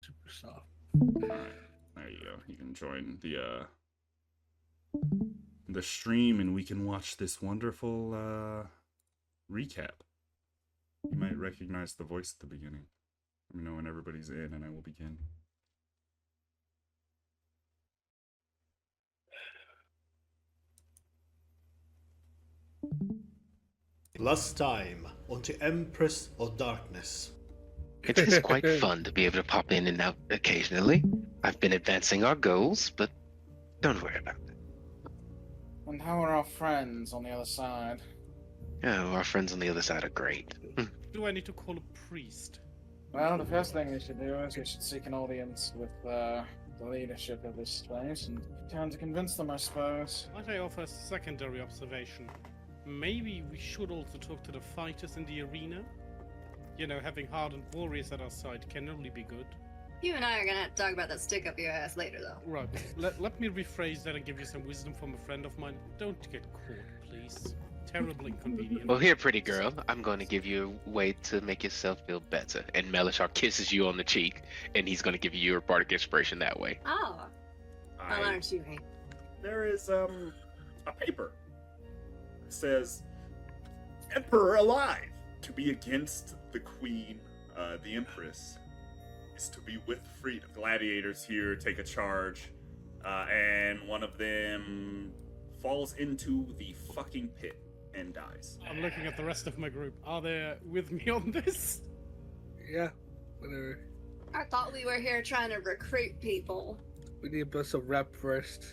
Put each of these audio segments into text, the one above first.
Super soft. Alright, there you go. You can join the stream and we can watch this wonderful recap. You might recognize the voice at the beginning. Let me know when everybody's in and I will begin. Last time on the Empress of Darkness. It is quite fun to be able to pop in and out occasionally. I've been advancing our goals, but don't worry about it. And how are our friends on the other side? Oh, our friends on the other side are great. Do I need to call a priest? Well, the first thing we should do is we should seek an audience with the leadership of this place and try to convince them, I suppose. Might I offer a secondary observation? Maybe we should also talk to the fighters in the arena? You know, having hardened warriors at our side can only be good. You and I are gonna have to talk about that stick up your ass later, though. Right, let me rephrase that and give you some wisdom from a friend of mine. Don't get caught, please. Terrible inconvenience. Well, here, pretty girl, I'm going to give you a way to make yourself feel better. And Melishar kisses you on the cheek, and he's going to give you your bardic inspiration that way. Oh. Well, aren't you, Hank? There is a paper. It says, Emperor alive! To be against the Queen, the Empress, is to be with freedom. Gladiators here take a charge, and one of them falls into the fucking pit and dies. I'm looking at the rest of my group. Are they with me on this? Yeah, whatever. I thought we were here trying to recruit people. We need to build some rep first.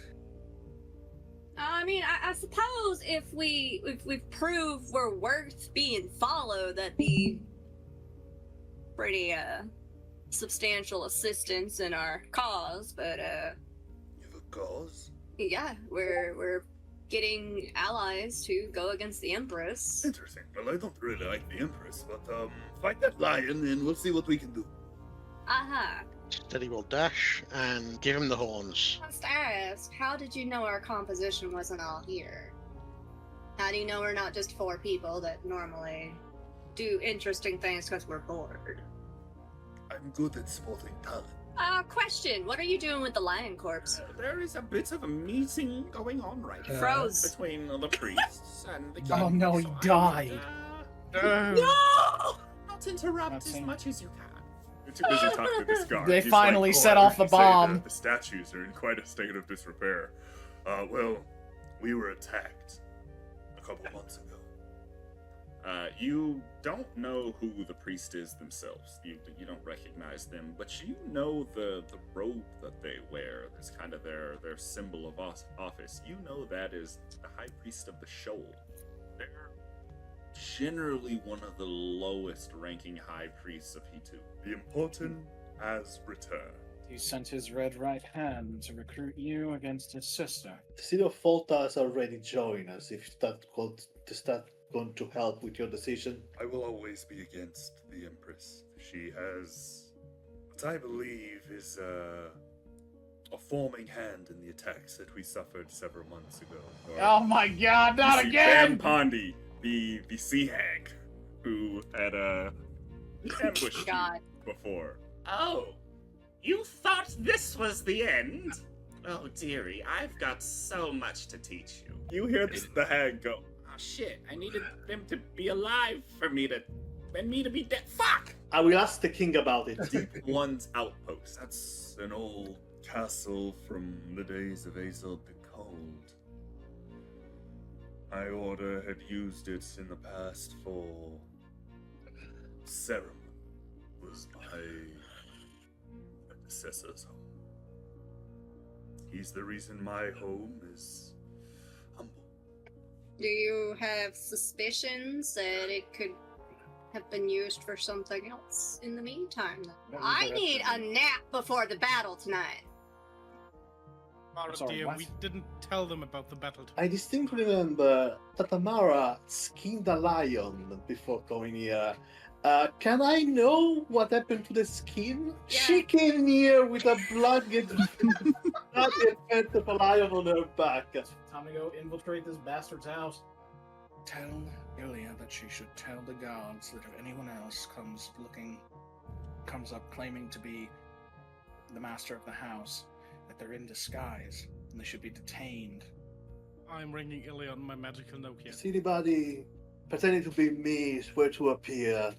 I mean, I suppose if we prove we're worth being followed, that'd be pretty substantial assistance in our cause. But You have a cause? yeah, we're getting allies to go against the Empress. Interesting. Well, I don't really like the Empress, but fight that lion and we'll see what we can do. Aha. Steady will dash and give him the horns. Must ask, how did you know our composition wasn't all here? How do you know we're not just four people that normally do interesting things because we're bored? I'm good at spotting talent. Question, what are you doing with the lion corpse? There is a bit of a meeting going on right now Froze. between the priests and the king. Oh no, he died. No! Not interrupt That's as him. much as you can. You're too busy talking to this guard. They He's finally like, set I off heard the you say bomb. that the statues are in quite a state of disrepair. Well, we were attacked a couple months ago. You don't know who the priest is themselves. You don't recognize them, but you know the robe that they wear. That's kind of their symbol of office. You know that is the high priest of the Shoal. They're generally one of the lowest ranking high priests of He2. The important has returned. He sent his red right hand to recruit you against his sister. The city of Volta has already joined us. If is that going to help with your decision? I will always be against the Empress. She has what I believe is a forming hand in the attacks that we suffered several months ago. Oh my god, not again! Bam Pondi, the sea hag, who had ambushed God. you before. Oh, you thought this was the end? Oh dearie, I've got so much to teach you. You hear the hag go, oh shit, I needed them to be alive for me to be dead. Fuck! I will ask the king about it. Deep One's outpost. That's an old castle from the days of Aesop the Cold. My order had used it in the past for ceremony. It was my predecessor's home. He's the reason my home is humble. Do you have suspicions that it could have been used for something else in the meantime? That was I the need rest a of it. nap before the battle tonight. Mara, Sorry, dear, what? we didn't tell them about the battle. I distinctly remember that Amara skinned a lion before going here. Can I know what happened to the skin? Yeah. She came here with a bloody effect of a lion on her back. Time to go infiltrate this bastard's house. Tell Ilya that she should tell the guards that if anyone else comes up claiming to be the master of the house that they're in disguise and they should be detained. I'm ringing Ilya on my magical Nokia. If anybody pretending to be me were to appear,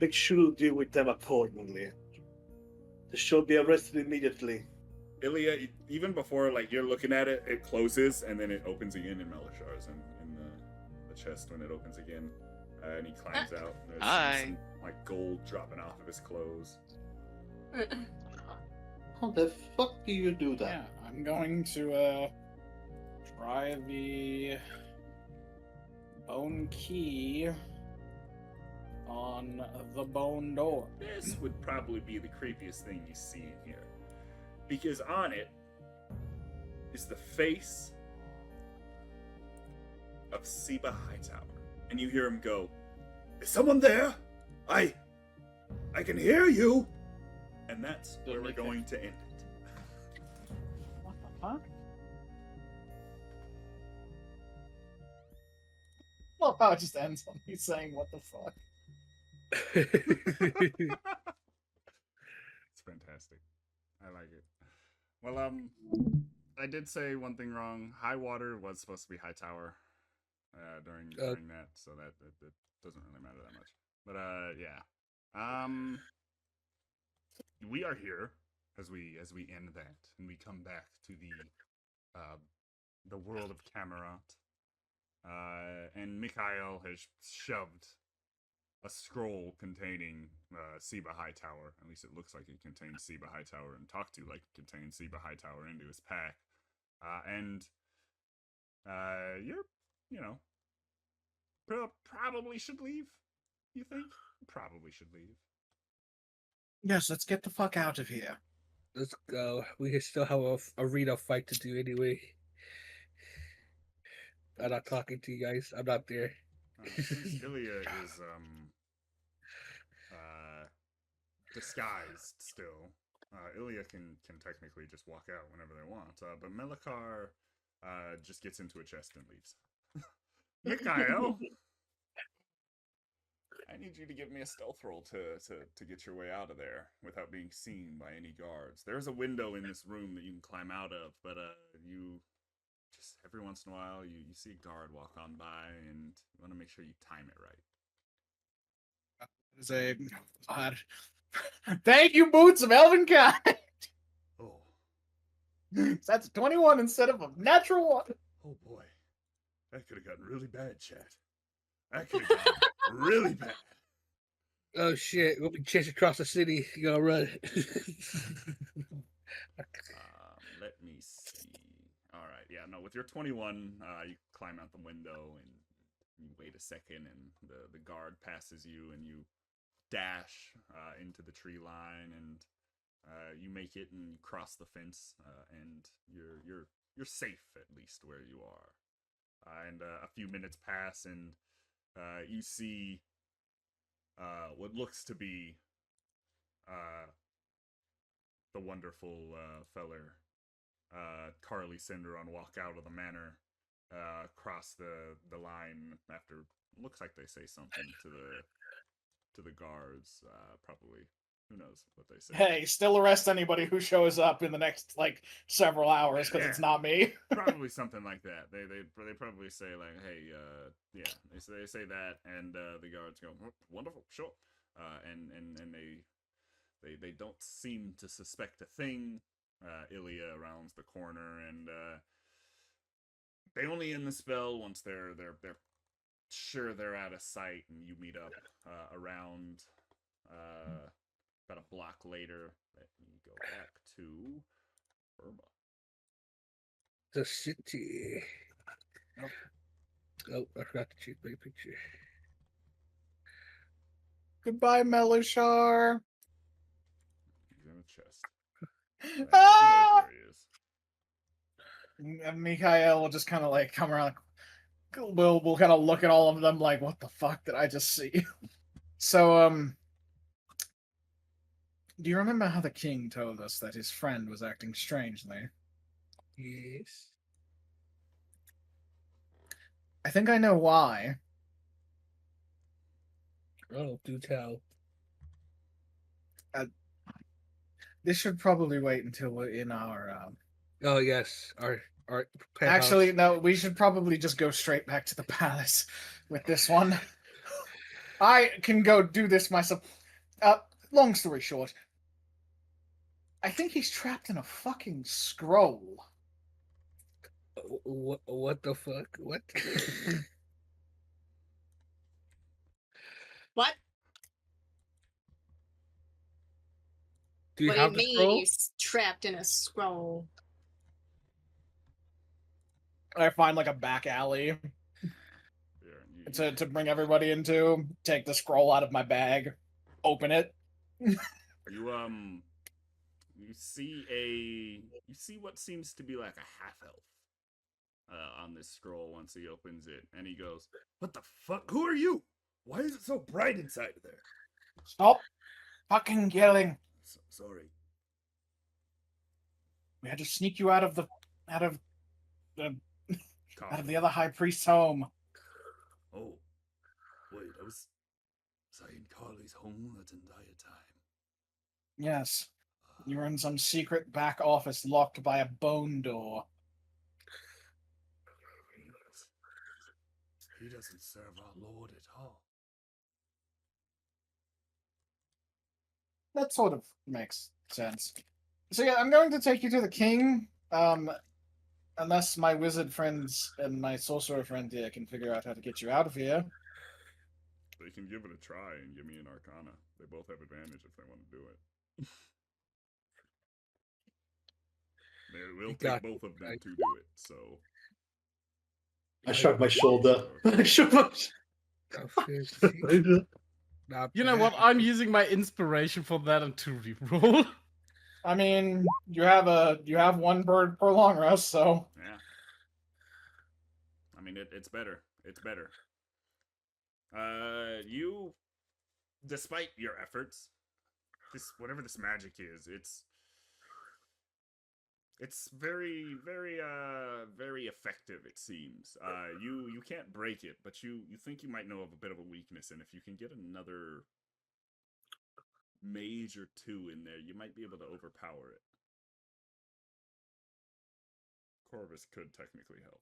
make sure to deal with them accordingly. They should be arrested immediately. Ilya, even before like you're looking at it, it closes and then it opens again in Melishar's in the chest when it opens again, and he climbs out. And there's Hi. some like gold dropping off of his clothes. How the fuck do you do that? Yeah, I'm going to try the bone key on the bone door. This would probably be the creepiest thing you see in here, because on it is the face of Siba Hightower, and you hear him go, "Is someone there? I can hear you." And that's where we're going to end it. What the fuck? Well, how it just ends on me saying what the fuck. It's fantastic. I like it. Well, I did say one thing wrong. High water was supposed to be high tower during that, so that doesn't really matter that much. But yeah. We are here as we end that, and we come back to the world of Camerrogt. And Mikhail has shoved a scroll containing Siba Hightower. At least it looks like it contains Siba Hightower, and talked to like it contains Siba Hightower into his pack. And probably should leave. You think? Probably should leave. Yes, let's get the fuck out of here. Let's go. We still have a arena fight to do anyway. I'm not talking to you guys. I'm not there. Since Ilya is disguised still, Ilya can technically just walk out whenever they want. But Melikar just gets into a chest and leaves. Mikhail, I need you to give me a stealth roll to get your way out of there without being seen by any guards. There's a window in this room that you can climb out of, but you just every once in a while you see a guard walk on by, and you want to make sure you time it right. It's a God. Thank you, Boots of Elvenkind. Oh. That's a 21 instead of a natural 1. Oh boy. That could have gotten really bad, chat. That could have gotten really bad. Oh shit, we'll be chasing across the city. You gotta run. Let me see. Alright, yeah, no, with your 21, you climb out the window and you wait a second, and the guard passes you, and you dash into the tree line, and you make it and cross the fence, and you're safe, at least where you are. And a few minutes pass, and you see what looks to be the wonderful feller Carlie Sinderon walk out of the manor, cross the line after looks like they say something to the guards, probably. Who knows what they say. Hey, still arrest anybody who shows up in the next several hours because it's not me. Probably something like that. They probably say like, hey, yeah. They say that, and the guards go, oh, wonderful, sure, and they don't seem to suspect a thing. Ilya rounds the corner, and they only end the spell once they're sure they're out of sight, and you meet up around about a block later. Let me go back to Burma. The city. Oh, I forgot to choose my picture. Goodbye, Melishar. He's in the chest. Ah! He knows where he is. And Mikhail will just kind of come around. We'll kind of look at all of them like, what the fuck did I just see? So, do you remember how the king told us that his friend was acting strangely? Yes. I think I know why. Oh, do tell. This should probably wait until we're in our. Oh yes, our penthouse. Actually, no. We should probably just go straight back to the palace with this one. I can go do this myself. Long story short, I think he's trapped in a fucking scroll. What the fuck? What? What? Do you What do have you the mean scroll? he's trapped in a scroll? I find like a back alley to bring everybody into. Take the scroll out of my bag, open it. You see what seems to be like a half elf on this scroll once he opens it, and he goes, "What the fuck? Who are you? Why is it so bright inside of there?" Stop fucking yelling. Sorry. We had to sneak you out of the other high priest's home. Oh, wait, I was in Carlie's home that entire time. Yes. You were in some secret back office locked by a bone door. He doesn't serve our Lord at all. That sort of makes sense. So yeah, I'm going to take you to the king. Unless my wizard friends and my sorcerer friend here can figure out how to get you out of here. They can give it a try and give me an arcana. They both have advantage if they want to do it. They will take both of them to do it, so... I shrug my shoulder. I shrug my You know what? I'm using my inspiration for that and to reroll. I mean, you have one bird per long rest, so yeah. I mean, it's better. It's better. You, despite your efforts, whatever this magic is, it's very, very, very effective. It seems. You can't break it, but you think you might know of a bit of a weakness, and if you can get another mage or two in there, you might be able to overpower it. Corvus could technically help.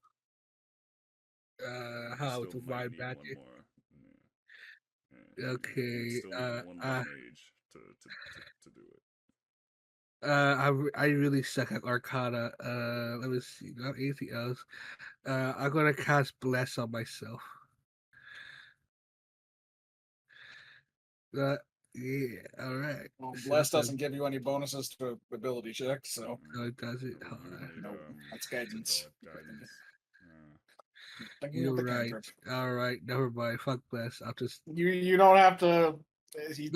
How to provide magic? Yeah. Okay. Still need one more mage to do it. I really suck at Arcana. Let me see. Not anything else. I'm gonna cast Bless on myself. Yeah. All right. well, Bless doesn't give you any bonuses to ability checks, so No, does it? no, that's guidance. You're right. All right. Never mind. Fuck Bless. I'll just. You don't have to. He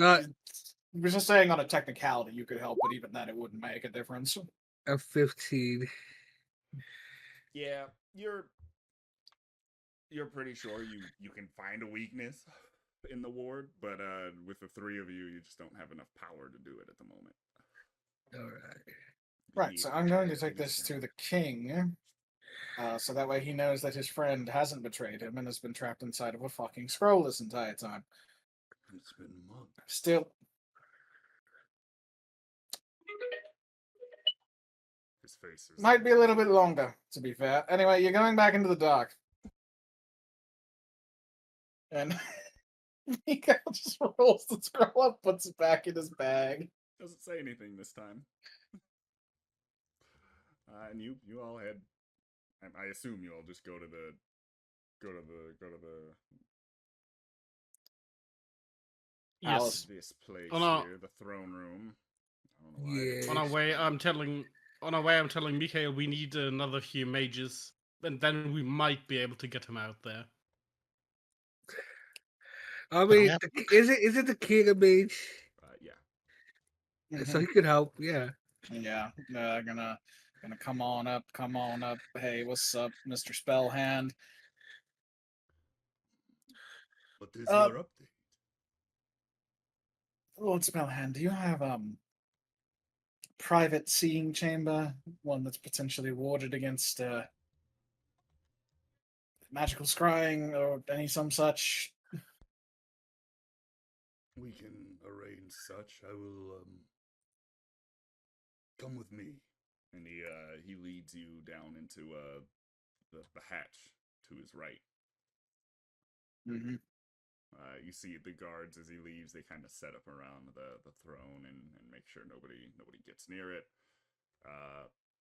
was just saying on a technicality you could help, but even then it wouldn't make a difference. A 15. Yeah, you're pretty sure you can find a weakness in the ward, but with the three of you just don't have enough power to do it at the moment. All right. Right, so I'm going to take this to the king, so that way he knows that his friend hasn't betrayed him and has been trapped inside of a fucking scroll this entire time. It's been months. Still. His face is... Might be a little bit longer, to be fair. Anyway, you're going back into the dark. And Mikael just rolls the scroll up, puts it back in his bag. Doesn't say anything this time. And you all had... I assume you all just go to the Yes. This place Oh, here, the throne room. Yeah. On our way, I'm telling Mikael we need another few mages, and then we might be able to get him out there. I mean, Yeah. is it the king of mage? Yeah. So he could help. Yeah. Yeah, gonna come on up. Hey, what's up, Mr. Spellhand? What is your update? Lord Spellhand, do you have private seeing chamber, one that's potentially warded against magical scrying or any some such? We can arrange such, I will come with me. And he leads you down into the hatch to his right. Mm-hmm. You see the guards as he leaves. They kind of set up around the throne and make sure nobody gets near it.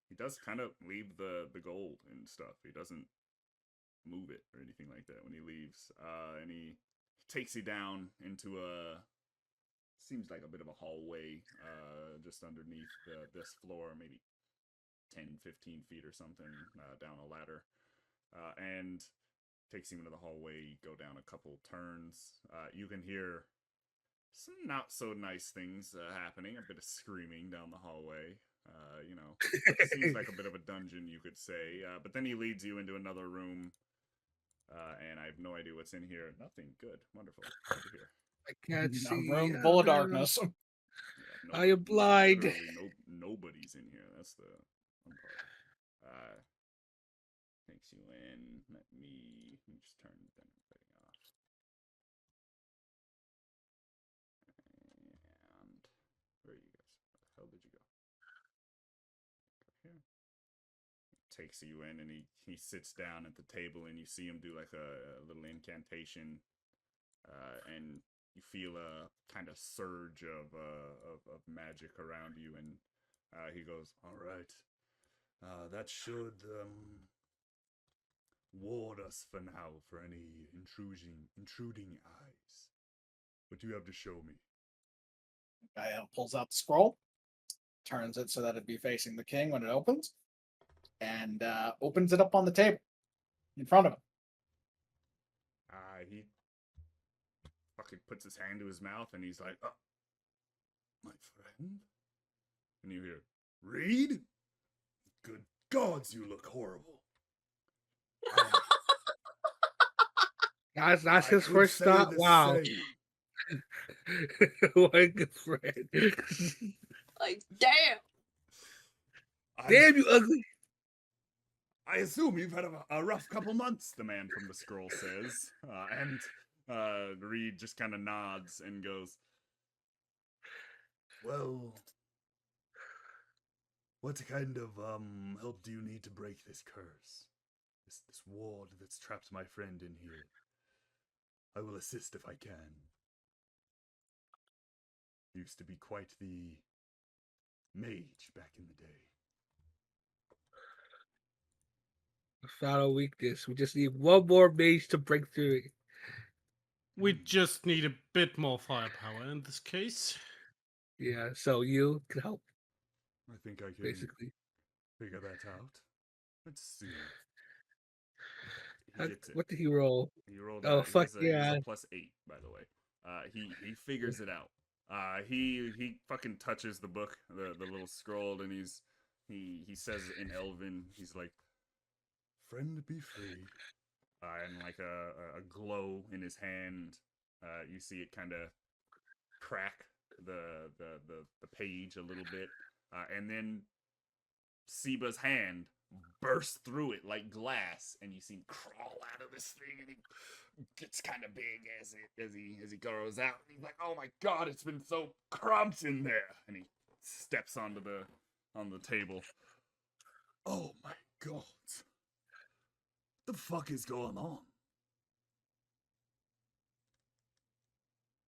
He does kind of leave the gold and stuff. He doesn't move it or anything like that when he leaves. And he takes you down into seems like a bit of a hallway just underneath this floor, maybe 10, 15 feet or something down a ladder. And takes you into the hallway. You go down a couple turns. You can hear some not so nice things happening. A bit of screaming down the hallway. Seems like a bit of a dungeon, you could say. But then he leads you into another room. And I have no idea what's in here. Nothing. Good. Wonderful. Good to hear. I can't A see. room full of darkness. Yeah, I am blind. Literally nobody's in here. That's the one part. Takes you in. Let me just turn the thing off. And where are you guys? Where the hell did you go? Go here. Takes you in, and he sits down at the table, and you see him do like a little incantation, and you feel a kind of surge of magic around you, and he goes, "All right, that should ward us for now for any intruding eyes. What do you have to show me?" Guy pulls out the scroll, turns it so that it'd be facing the king when it opens, and opens it up on the table in front of him. He fucking puts his hand to his mouth, and he's like, "Oh, My friend? and you hear, Ryd? Good gods, you look horrible. That's his first thought. Wow. What a good friend. Like, damn. Damn, you ugly. I assume you've had a rough couple months," the man from the scroll says. And Ryd just kind of nods and goes, Well, what kind of help do you need to break this curse? This ward that's trapped my friend in here. I will assist if I can. Used to be quite the mage back in the day. Found a weakness. We just need one more mage to break through it. We just need a bit more firepower in this case. Yeah, so you can help, I think I can basically. figure that out. Let's see. What did he roll? He rolled Oh, fuck he's yeah. a +8, by the way. He figures it out. He fucking touches the book, the little scroll, and he says in Elven, he's like, Friend be free. and like a glow in his hand. You see it kind of crack the page a little bit, and then Seba's hand bursts through it like glass, and you see him crawl out of this thing, and he gets kind of big as he goes out. And he's like, "Oh my god, it's been so cramped in there!" And he steps on the table. Oh my god. The fuck is going on?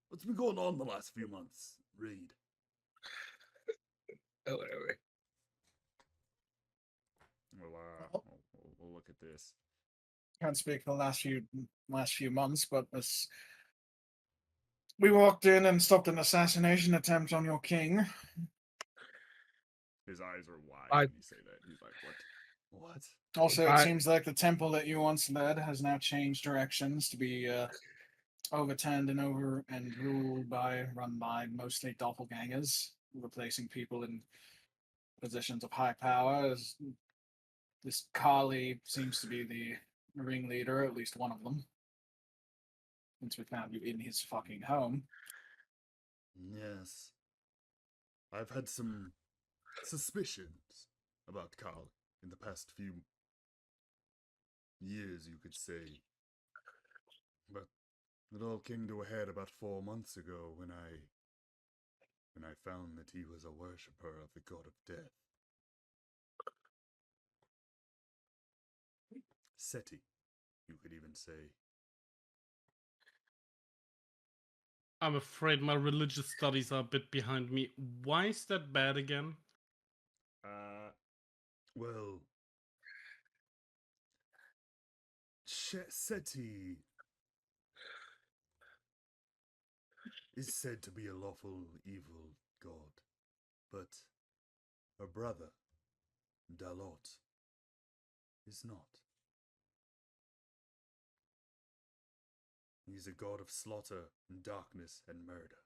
What's been going on the last few months, Ryd? Oh, whatever. We'll look at this. Can't speak for the last few months, but we walked in and stopped an assassination attempt on your king. His eyes are wide when you say that. He's like, "What? What? Also, it seems like the temple that you once led has now changed directions to be overturned and run by mostly doppelgangers, replacing people in positions of high power. As this Carlie seems to be the ringleader, at least one of them. Since we found you in his fucking home. Yes. I've had some suspicions about Carlie in the past few years, you could say. But it all came to a head about 4 months ago when I I found that he was a worshipper of the god of death. Seti, you could even say. I'm afraid my religious studies are a bit behind me. Why is that bad again? Well, Seti is said to be a lawful evil god, but her brother, Dalot, is not. He's a god of slaughter and darkness and murder.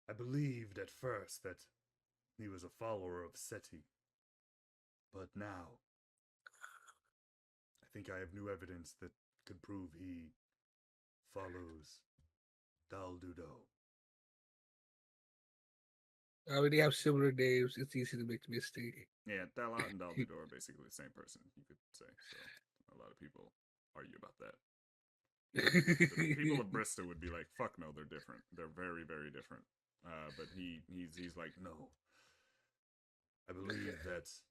I believed at first that he was a follower of Seti, but now I think I have new evidence that could prove he follows Daldudo. When they have similar names, it's easy to make the mistake. Yeah, Dalot and Daldudo are basically the same person, you could say. So a lot of people argue about that. The people of Bristol would be like, "Fuck no, they're different. They're very, very different." But he's like, "No. I believe that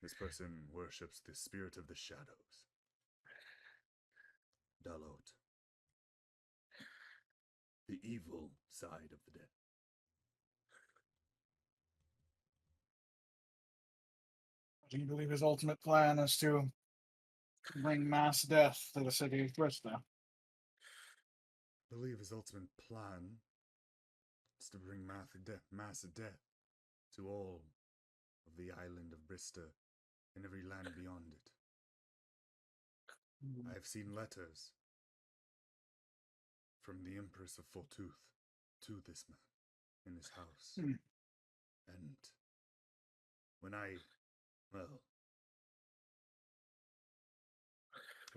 this person worships the spirit of the shadows, Dalot, the evil side of the dead." Do you believe his ultimate plan is to bring mass death to the city of Bristol? I believe his ultimate plan is to bring mass death to all of the island of Bristol and every land beyond it. I have seen letters from the Empress of Fortooth to this man in his house. And when I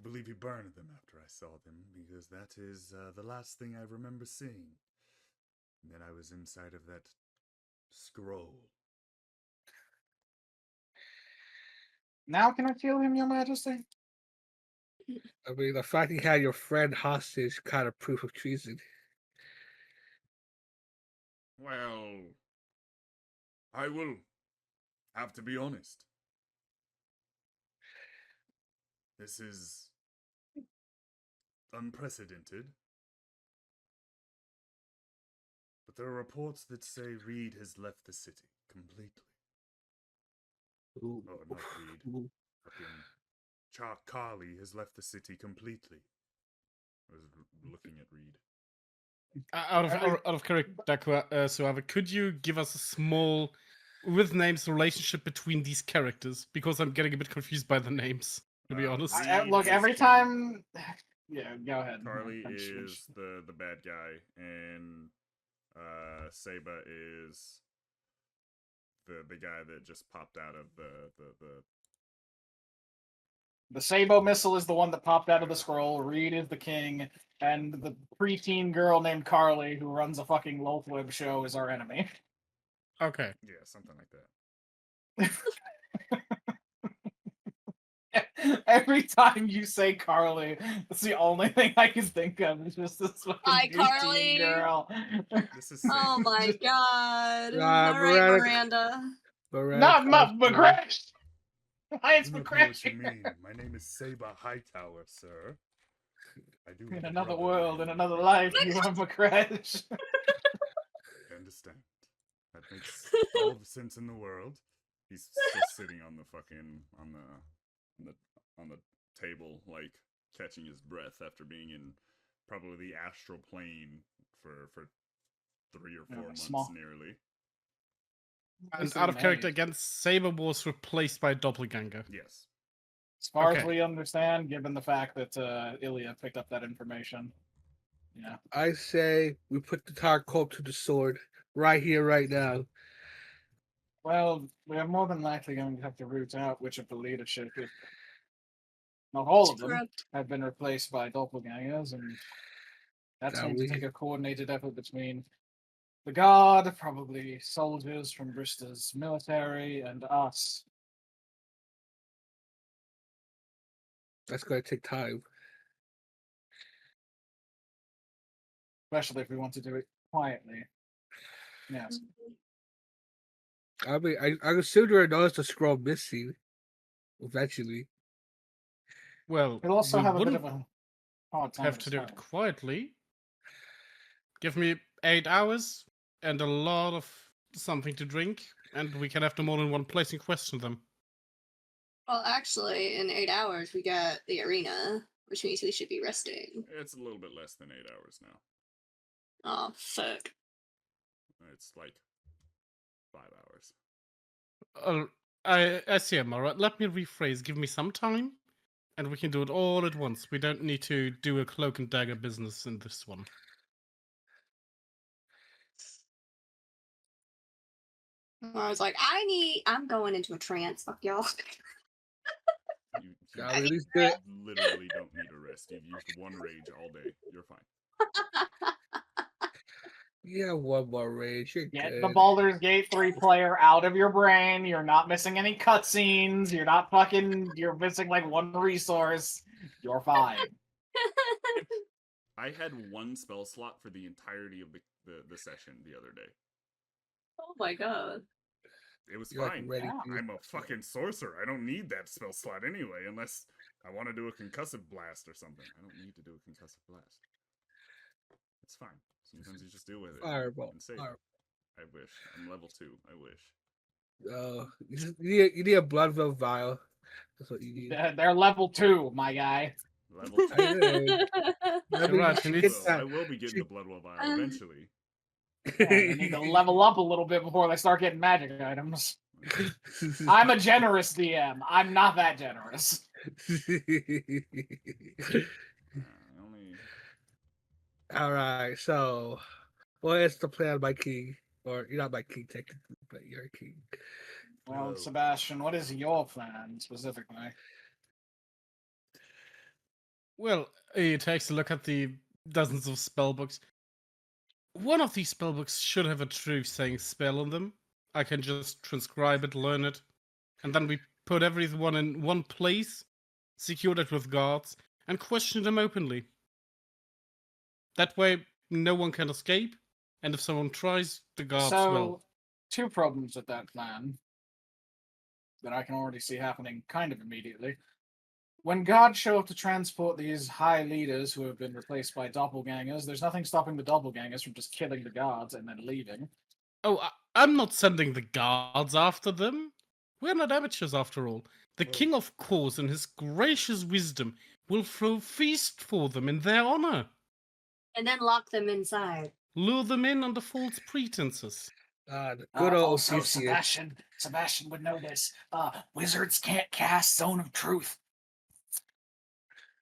believe he burned them after I saw them, because that is the last thing I remember seeing. And then I was inside of that scroll. Now can I kill him, Your Majesty? I mean, the fact he had your friend hostage kind of proof of treason. Well, I will have to be honest. This is unprecedented. But there are reports that say Ryd has left the city completely. Ooh. Oh, not Ryd. Fucking Carlie has left the city completely. I was looking at Ryd. Out of character, Suaveh, could you give us a small, with names, relationship between these characters? Because I'm getting a bit confused by the names, to be honest. Look, every time... Yeah, go ahead. Carlie is the bad guy, and Saba is the guy that just popped out of The Sabo missile is the one that popped out of the scroll. Ryd is the king, and the preteen girl named Carlie, who runs a fucking Lothweb show, is our enemy. Okay. Yeah, something like that. Every time you say Carlie, that's the only thing I can think of. It's just this fucking Hi, preteen Carlie. girl. This is Oh my god. Nah, All right, Miranda. Not McCrash! Why is I don't know McCrash what you here? mean. My name is Saba Hightower, sir. I do. In have a another brother world, in named- another life, you are McCrash. I understand. That makes all the sense in the world. He's still sitting on the fucking on the table, like catching his breath after being in probably the astral plane for 3 or 4 months nearly. And out of character again, Saber was replaced by Doppelganger. Yes. As far as we understand, given the fact that Ilya picked up that information. Yeah. I say we put the tar coat to the sword right here, right now. Well, we are more than likely going to have to root out which of the leadership, if not all of them, have been replaced by doppelgangers, and that's going to take a coordinated effort between the guard, probably soldiers from Bristol's military, and us. That's going to take time. Especially if we want to do it quietly. Yes. I mean, I assume you noticed the scroll missing eventually. Well, It'll also we have a bit wouldn't of a hard time have to do it quietly. Give me 8 hours and a lot of something to drink, and we can have them all in one place and question them. Well, actually, in 8 hours, we got the arena, which means we should be resting. It's a little bit less than 8 hours now. Oh, fuck. It's like 5 hours. I see, Amara. Let me rephrase. Give me some time, and we can do it all at once. We don't need to do a cloak and dagger business in this one. I was like, I'm going into a trance. Fuck y'all. You I really do it. literally don't need a rest. You've used one rage all day. You're fine. Yeah, one more rage. You're Get good. the Baldur's Gate 3 player out of your brain. You're not missing any cutscenes. You're not you're missing like one resource. You're fine. I had one spell slot for the entirety of the session the other day. Oh my god. It was You're, like, fine. ready Yeah. I'm a fucking sorcerer. I don't need that spell slot anyway, unless I want to do a concussive blast or something. I don't need to do a concussive blast. It's fine. Sometimes you just deal with it. Fireball. And save Fireball. it. I wish. I'm level 2. I wish. You need a blood vial. That's what you need. They're level 2, my guy. Level 2. I know. I mean, Right, you and should it's- get I will be getting the Bloodwell vial eventually. Yeah, they need to level up a little bit before they start getting magic items. I'm a generous DM. I'm not that generous. Only All right, so what is the plan, my king? Or you're not my king technically, but you're a king. Well, Sebastian, what is your plan specifically? Well, it takes a look at the dozens of spellbooks. One of these spellbooks should have a truth saying spell on them. I can just transcribe it, learn it, and then we put everyone in one place, secure it with guards, and question them openly. That way, no one can escape, and if someone tries, the guards will. Two problems with that plan that I can already see happening kind of immediately. When guards show up to transport these high leaders who have been replaced by doppelgangers, there's nothing stopping the doppelgangers from just killing the guards and then leaving. Oh, I'm not sending the guards after them. We're not amateurs after all. The king, of course, in his gracious wisdom, will throw feast for them in their honor. And then lock them inside. Lure them in under false pretenses. The good old Also, Odysseus. Sebastian would know this. Wizards can't cast Zone of Truth.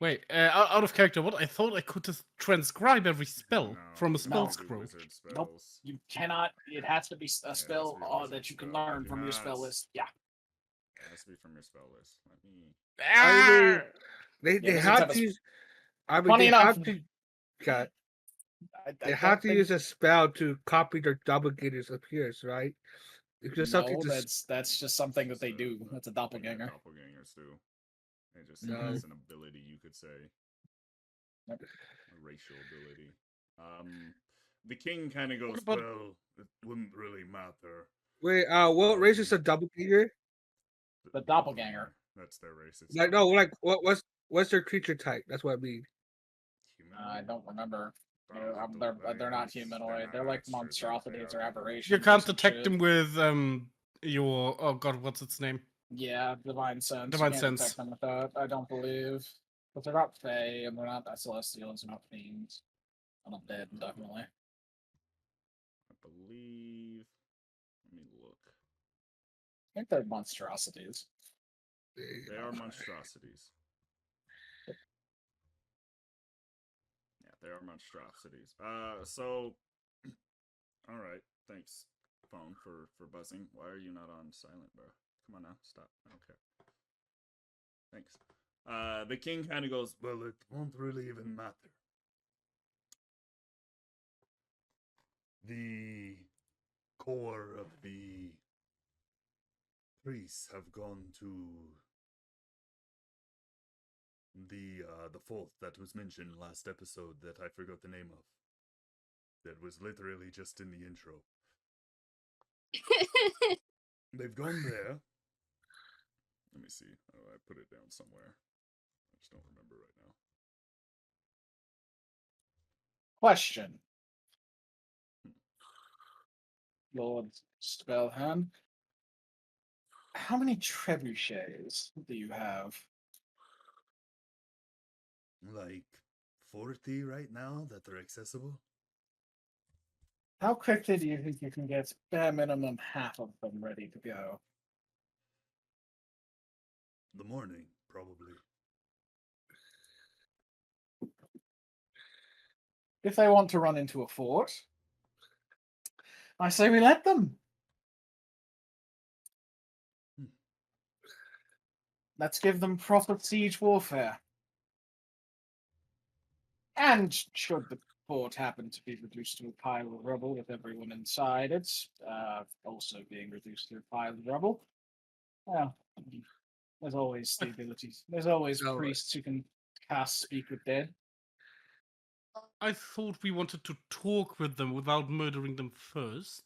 Wait, out of character, what? I thought I could just transcribe every spell No, from a you spell can't do scroll. wizard spells. Nope. You cannot. It has to be a spell be a wizard that you can spell. learn from your spell Yes. list. Yeah. It has to be from your spell list. Let me. I mean, they wizards have have a to use. I mean, Funny they enough, have to. God, I they don't have to think- use a spell to copy their doppelganger's appearance, right? It's just something No, to. that's just something that they do. That's a doppelganger. Doppelgangers do. It just No. it's an ability, you could say. Yep. A racial ability. The king kind of goes, about- Well, it wouldn't really matter. Wait, what race is a doppelganger? The doppelganger. That's their race. It's Like no, like what's their creature type? That's what I mean. I don't remember. Humanoid. They're not humanoid. They're like monstrosities or aberrations. You or can't some detect shit. them with your oh god, what's its name? Yeah, divine sense. Divine you can't sense. detect them with that. I don't believe. But they're not fey, and they're not celestials, they're not fiends. I'm not dead, definitely. I believe. Let me look. I think they're monstrosities. They are monstrosities. Yeah, they are monstrosities. So, all right. Thanks, phone, for buzzing. Why are you not on silent, bro? Come on now, stop. I don't care. Thanks. The king kind of goes, Well, it won't really even matter. The core of the priests have gone to the fourth that was mentioned last episode that I forgot the name of. That was literally just in the intro. They've gone there. Let me see. Oh, I put it down somewhere. I just don't remember right now. Question. Lord Spellhand. How many trebuchets do you have? Like 40 right now that are accessible? How quickly do you think you can get bare minimum half of them ready to go? The morning, probably. If they want to run into a fort, I say we let them. Let's give them proper siege warfare. And should the fort happen to be reduced to a pile of rubble with everyone inside it, also being reduced to a pile of rubble, well, there's always the abilities. There's always No. priests who can cast Speak with Dead. I thought we wanted to talk with them without murdering them first.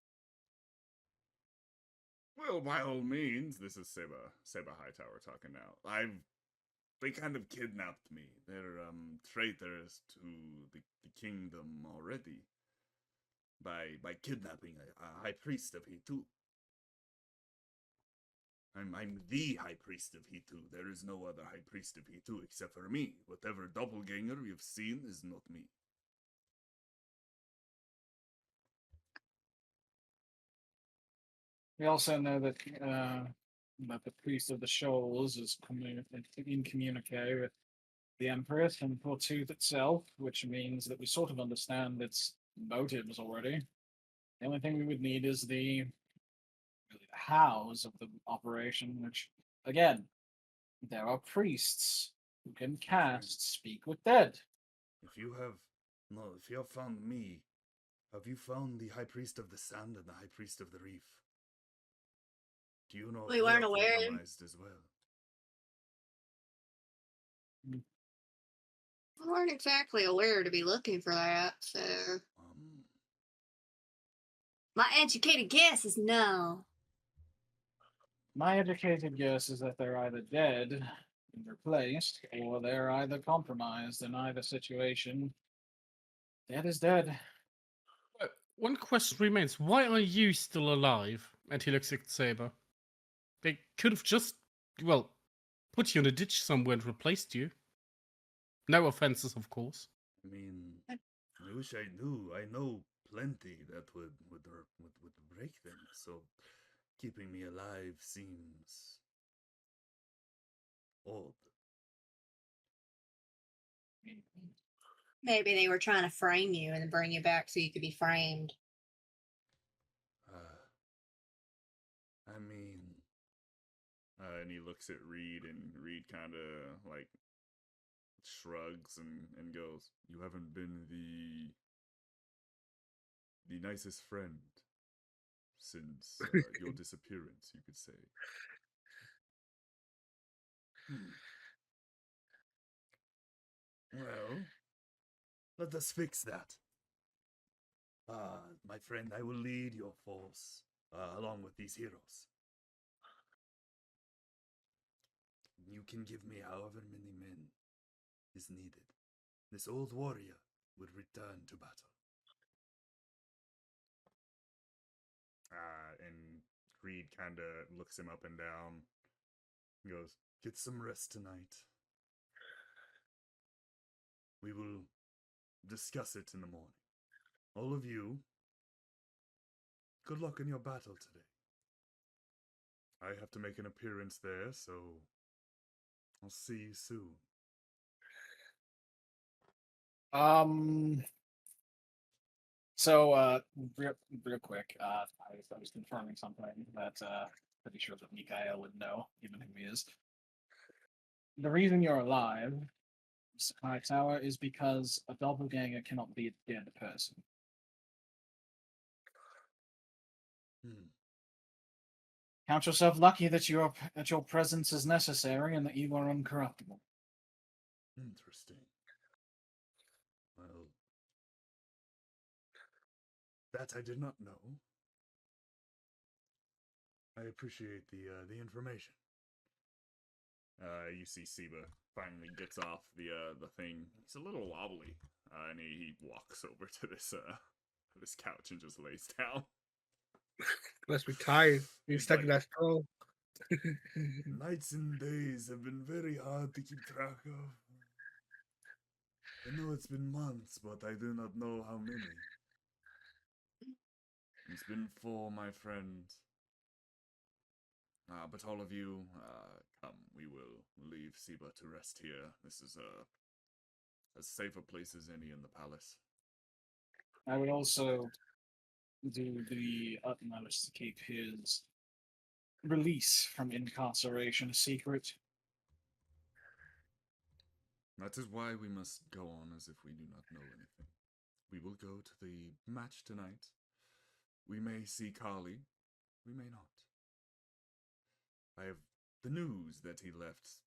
Well, by all means, this is Seba Hightower talking now. They kind of kidnapped me. They're traitors to the kingdom already. By kidnapping a high priest of Hitu. I'm the high priest of Hitu. There is no other high priest of Hitu except for me. Whatever doppelganger you've seen is not me. We also know that the priest of the Shoals is in communique with the Empress and Portooth itself, which means that we sort of understand its motives already. The only thing we would need is the hows of the operation, which, again, there are priests who can cast Speak with Dead. If you have found me, have you found the high priest of the sand and the high priest of the reef? Do you know if We they weren't are aware. compromised as well? We weren't exactly aware to be looking for that, so my educated guess is no. My educated guess is that they're either dead and replaced, or they're either compromised. In either situation, dead is dead. One question remains. Why are you still alive? And he looks at Saber. They could have just, well, put you in a ditch somewhere and replaced you. No offenses, of course. I mean, I wish I knew. I know plenty that would break them. So keeping me alive seems odd. Maybe they were trying to frame you and bring you back so you could be framed. I mean, and he looks at Ryd, and Ryd kind of like shrugs and goes, "You haven't been the nicest friend since your disappearance, you could say." Well, let us fix that. My friend, I will lead your force along with these heroes. You can give me however many men is needed. This old warrior would return to battle. And Ryd kind of looks him up and down and goes, Get some rest tonight. We will discuss it in the morning. All of you, good luck in your battle today. I have to make an appearance there, so I'll see you soon. So, real quick, I was confirming something that pretty sure that Mikael would know, given who he is. The reason you're alive, Mr. Hightower, is because a doppelganger cannot be a dead person. Count yourself lucky that your presence is necessary and that you are uncorruptible. Interesting. Well, that I did not know. I appreciate the information. You see Siba finally gets off the thing. He's a little wobbly, and he walks over to this couch and just lays down. Must be tired. You're He's stuck in like- that scroll. Nights and days have been very hard to keep track of. I know it's been months, but I do not know how many. It's been 4, my friend. But all of you, come. We will leave Siba to rest here. This is as safe a place as any in the palace. I would also do the utmost to keep his release from incarceration a secret. That is why we must go on as if we do not know anything. We will go to the match tonight. We may see Carlie. We may not. I have the news that he left.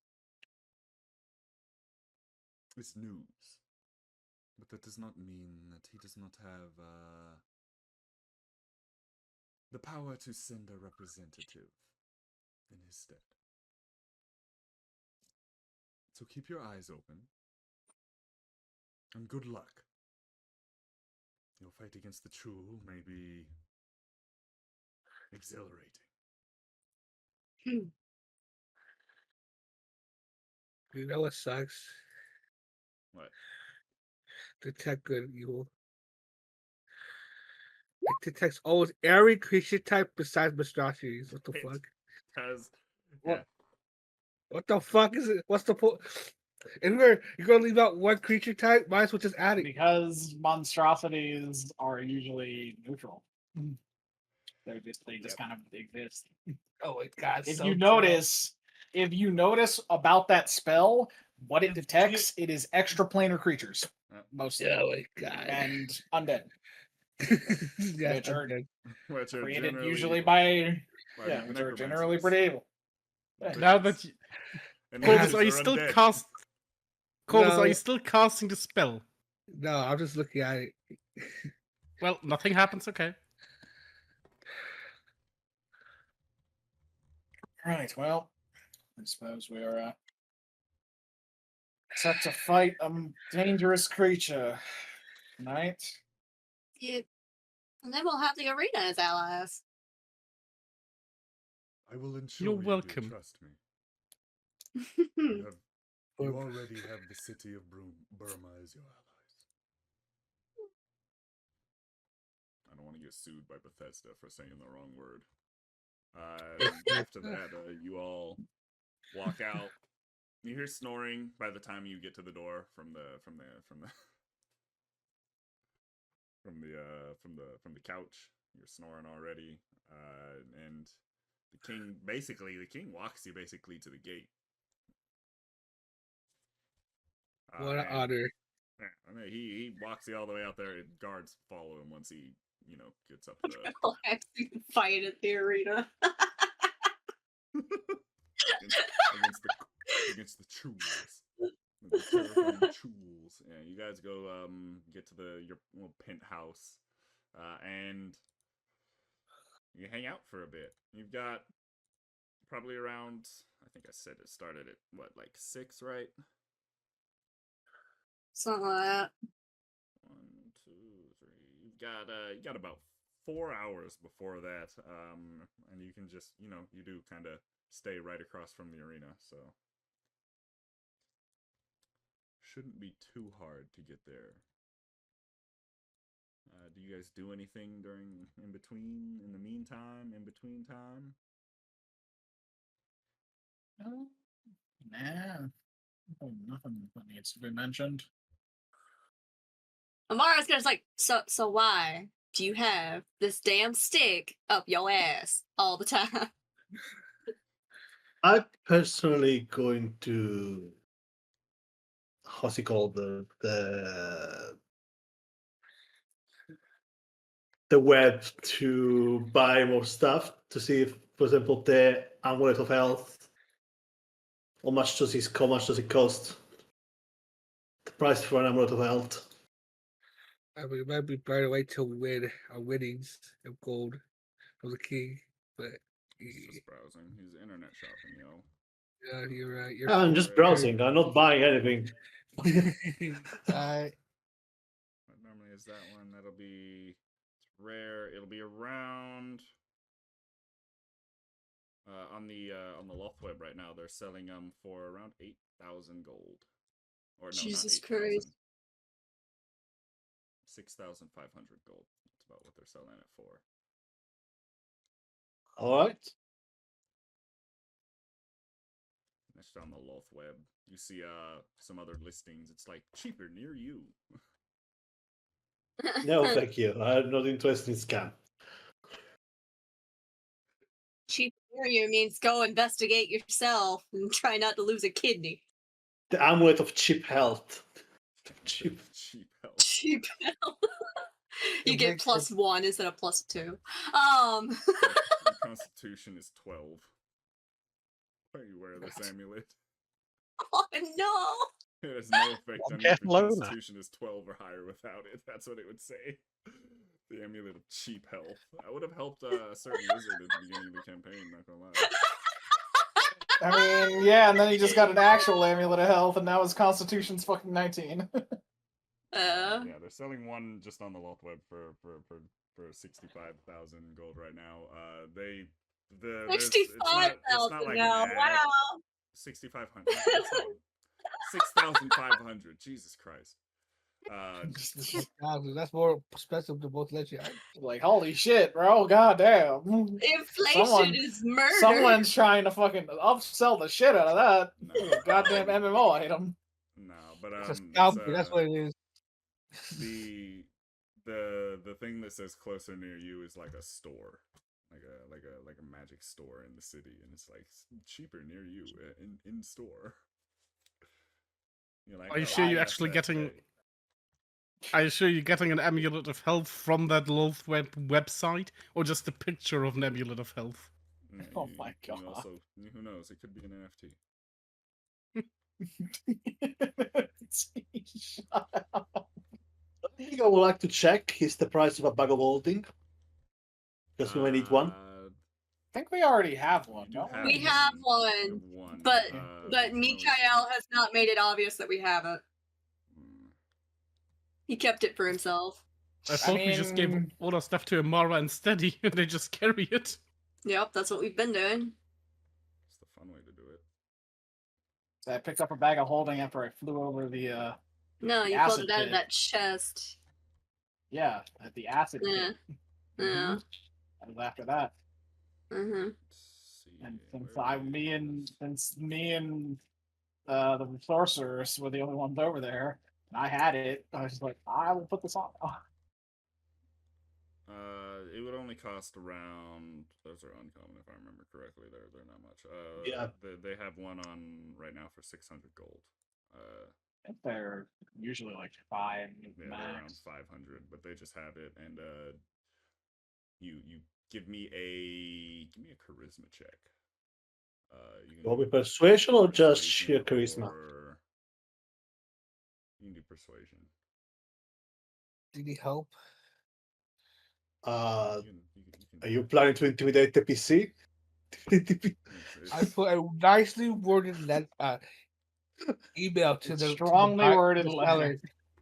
It's news. But that does not mean that he does not have the power to send a representative in his stead. So keep your eyes open. And good luck. Your fight against the Chuul may be exhilarating. You know what sucks? What? Detect good and evil. It detects almost every creature type besides monstrosities. What the It fuck? Has What? What the fuck is it? What's the point? And you're gonna leave out one creature type? Might as well just add it. Because monstrosities are usually neutral. They just kind of exist. Oh my god! If so you dumb. notice, about that spell, what it detects, it is extraplanar creatures, mostly, Oh my god! and undead, Yeah, which are undead. which are created generally usually evil. by By which are generally necromancers. pretty evil. Now that you, And Clovis, witches are you are still undead. Clovis, No. are you still casting the spell? No, I'm just looking at it. Well, nothing happens. Okay. Right. Well, I suppose we are set to fight a dangerous creature tonight. Yeah. And then we'll have the arena as allies. I will ensure You're you welcome. do, trust me. You already have the city of Burma as your allies. I don't want to get sued by Bethesda for saying the wrong word. After that, you all walk out. You hear snoring by the time you get to the door from the couch. You're snoring already, and the king walks you basically to the gate. What an And- honor! Yeah, I mean, he walks you all the way out there, and guards follow him once he, gets up the We'll have to fight at the arena. against the Chuuls. The terrifying Chuuls. Yeah, you guys go get to your little penthouse, and you hang out for a bit. You've got probably around, I think I said it started at what, like 6, right? Something like that. 1, 2, 3. You got about 4 hours before that, and you can just, you do kind of stay right across from the arena, so shouldn't be too hard to get there. Do you guys do anything in the meantime, in between time? Nah, nothing that needs to be mentioned. Amara's gonna like, so why do you have this damn stick up your ass all the time? I'm personally going to how's it called the web to buy more stuff to see if, for example, the amulet of health. How much does it cost? price for an amulet of health? I mean, it might be better to wait till we win our winnings of gold from the king, but He's just browsing. He's internet shopping, yo. yeah, you're right. I'm just browsing. I'm not buying anything. What normally is that one? That'll be it's rare. It'll be around on the Loth web right now. They're selling them for around 8,000 gold. Or no, Jesus not 8,000. Christ. 6,500 gold. That's about what they're selling it for. All right. Next on the Loth web, you see some other listings. It's like cheaper near you. No, thank you. I'm not interested in scam. Cheap near you means go investigate yourself and try not to lose a kidney. The amulet of cheap health. Cheap. health. Cheap health. You It get makes +1 instead of +2. Your constitution is 12. Why you wear this amulet? Oh no! It has no effect on you if your constitution is 12 or higher without it. That's what it would say. The amulet of cheap health. That would have helped a certain wizard at the beginning of the campaign, not gonna lie. I mean, yeah, and then he just got an actual amulet of health, and now his constitution's fucking 19. Yeah, they're selling one just on the Loth web for 65,000 gold right now. 65,000 now. Wow. 6,500. 6,500. Jesus Christ. That's more expensive than both let you. Like, holy shit, bro! Goddamn. Inflation is murder. Someone's trying to fucking upsell the shit out of that. No. Goddamn MMO item. No, but that's what it is. The thing that says closer near you is like a store, like a magic store in the city, and it's like cheaper near you in store. You're like, Are you sure you're actually getting? Are you sure you're getting an amulet of health from that Loth web website, or just a picture of an amulet of health? Yeah, Oh my god! Who knows? It could be an NFT. Shut up. I think I would like to check is the price of a bag of holding. Because we may need one. I think we already have one. We have one, but Mikael has not made it obvious that we have it. He kept it for himself. I thought we just gave all our stuff to Amara instead, and they just carry it. Yep, that's what we've been doing. It's the fun way to do it. So I picked up a bag of holding after I flew over the. No, you pulled it out of that chest. Yeah, at the acid. Yeah. Yeah. That was after that. Mm-hmm. And since me and the sorceress were the only ones over there, and I had it, I was just like, I will put this on. It would only cost around. Those are uncommon, if I remember correctly. They're not much. Yeah. They have one on right now for 600 gold. I think they're usually like 5 they're max. around 500, but they just have it, and you give me a charisma check. You want me persuasion or just sheer charisma? You can do persuasion. Do you need help? Are you planning to intimidate the PC? I put a nicely worded email to the strongly worded the letter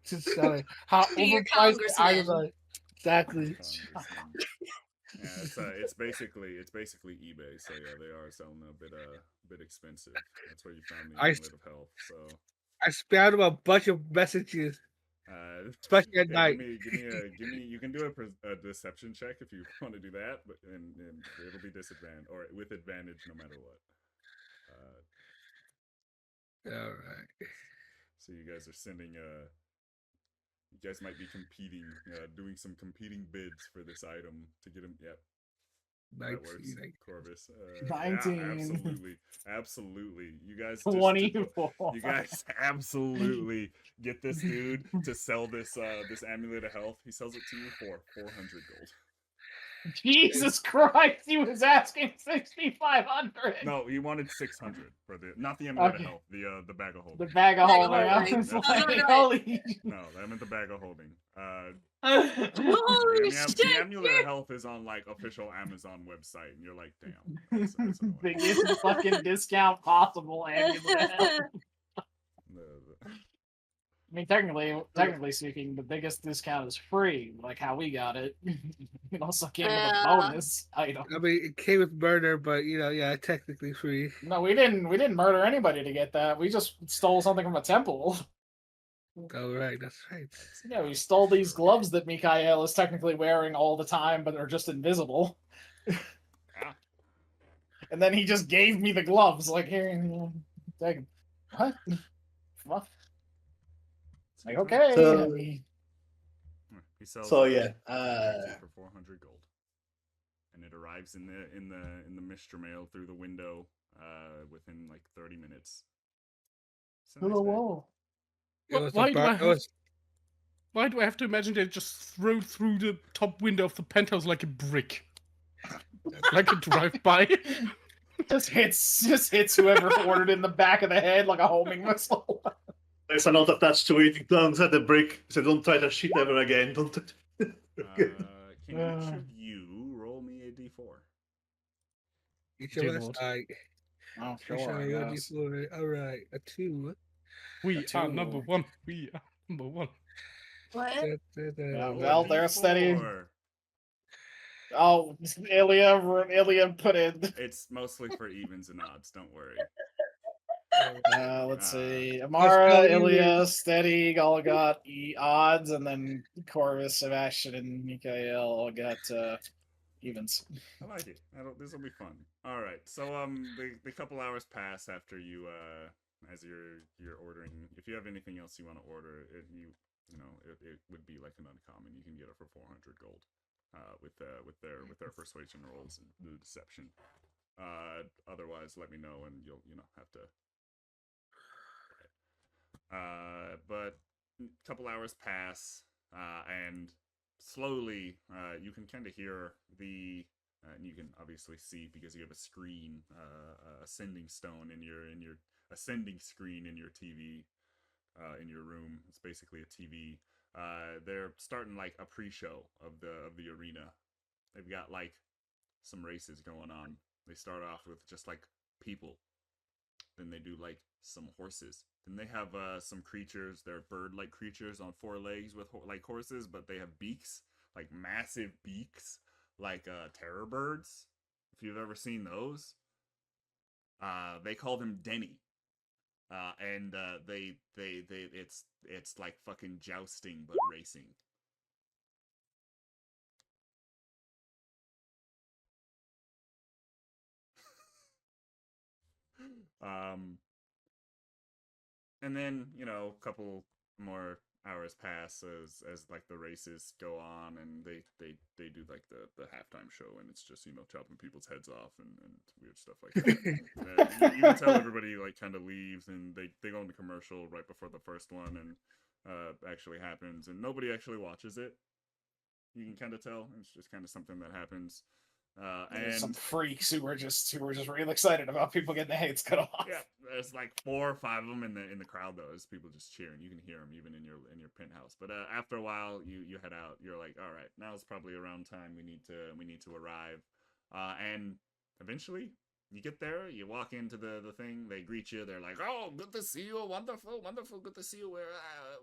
to the seller. How To your overpriced the congressman. items are. Exactly. Yeah, it's basically eBay. So yeah, they are selling a bit expensive. That's where you found the amulet of health. So I spammed him a bunch of messages, especially at night. Give me. You can do a deception check if you want to do that, but and it'll be disadvantage or with advantage no matter what. All right. So you guys are sending. You guys might be competing, doing some competing bids for this item to get them. Yep. That works, Corvus. 19. Yeah, absolutely. You guys, 24. You guys absolutely get this dude to sell this amulet of health. He sells it to you for 400 gold. Jesus Christ, he was asking 6,500. No, he wanted 600 for the not the amulet of Okay. health, the bag of holding. The bag of Bag of holding. I holding. was That's like, right. holy. No, I meant the bag of holding. Holy The shit! amulet of health is on like official Amazon website, and you're like, damn. That's annoying. Biggest fucking discount possible, amulet. I mean, technically speaking, the biggest discount is free, like how we got it. It also came with a Yeah. bonus item. I mean, it came with murder, but yeah, technically free. No, we didn't murder anybody to get that. We just stole something from a temple. Oh right, that's right. Yeah, we stole these gloves that Mikael is technically wearing all the time, but are just invisible. Yeah. And then he just gave me the gloves, like here, take 'em. What? What? It's like okay. So- I mean, He sells So it yeah, for 400 gold, and it arrives in the Mr. Mail through the window within like 30 minutes. It's a nice whoa, bag. whoa. It was Why a do I bar- have- it was- Why do I have to imagine they just throw through the top window of the penthouse like a brick? Like a drive-by? Just hits whoever ordered in the back of the head like a homing missile. there's a note attached to it. It glance at the brick. So don't try that shit ever again. Don't. Can each of you roll me a d4? Each of Dear us, Lord. Oh, Sure, I guess. all right, a 2. We Two. are number one. We are number one. What? Yeah, Roll a well, they're steady. D4. Oh, Ilya put in. It's mostly for evens and odds. Don't worry. Let's see. Let's Amara, go, Ilya, Steady, all got odds, and then Corvus, Sebastian, and Mikael all got evens. I like it. This will be fun. All right. So the couple hours pass after you as you're ordering. If you have anything else you want to order, it would be like an uncommon. You can get it for 400 gold. With their persuasion rolls and the deception. Otherwise, let me know and you'll have to. But a couple hours pass, and slowly you can kind of hear the. And you can obviously see because you have a screen, ascending stone in your ascending screen in your TV, in your room. It's basically a TV. They're starting like a pre-show of the arena. They've got like some races going on. They start off with just like people. Then they do like some horses. Then they have some creatures. They're bird-like creatures on 4 legs with like horses, but they have beaks, like massive beaks, like terror birds. If you've ever seen those, they call them Denny. And it's like fucking jousting but racing. And then a couple more hours pass as like the races go on, and they do like the halftime show, and it's just chopping people's heads off and weird stuff like that. You can tell everybody like kind of leaves, and they go into commercial right before the first one, and actually happens, and nobody actually watches it. You can kind of tell it's just kind of something that happens. There's And some freaks who were just real excited about people getting their heads cut off. yeah, there's like 4 or 5 of them in the crowd though. There's people just cheering. You can hear them even in your penthouse. But after a while, you head out. You're like, all right, now it's probably around time. We need to arrive. And eventually, you get there. You walk into the thing. They greet you. They're like, oh, good to see you. Wonderful, wonderful. Good to see you.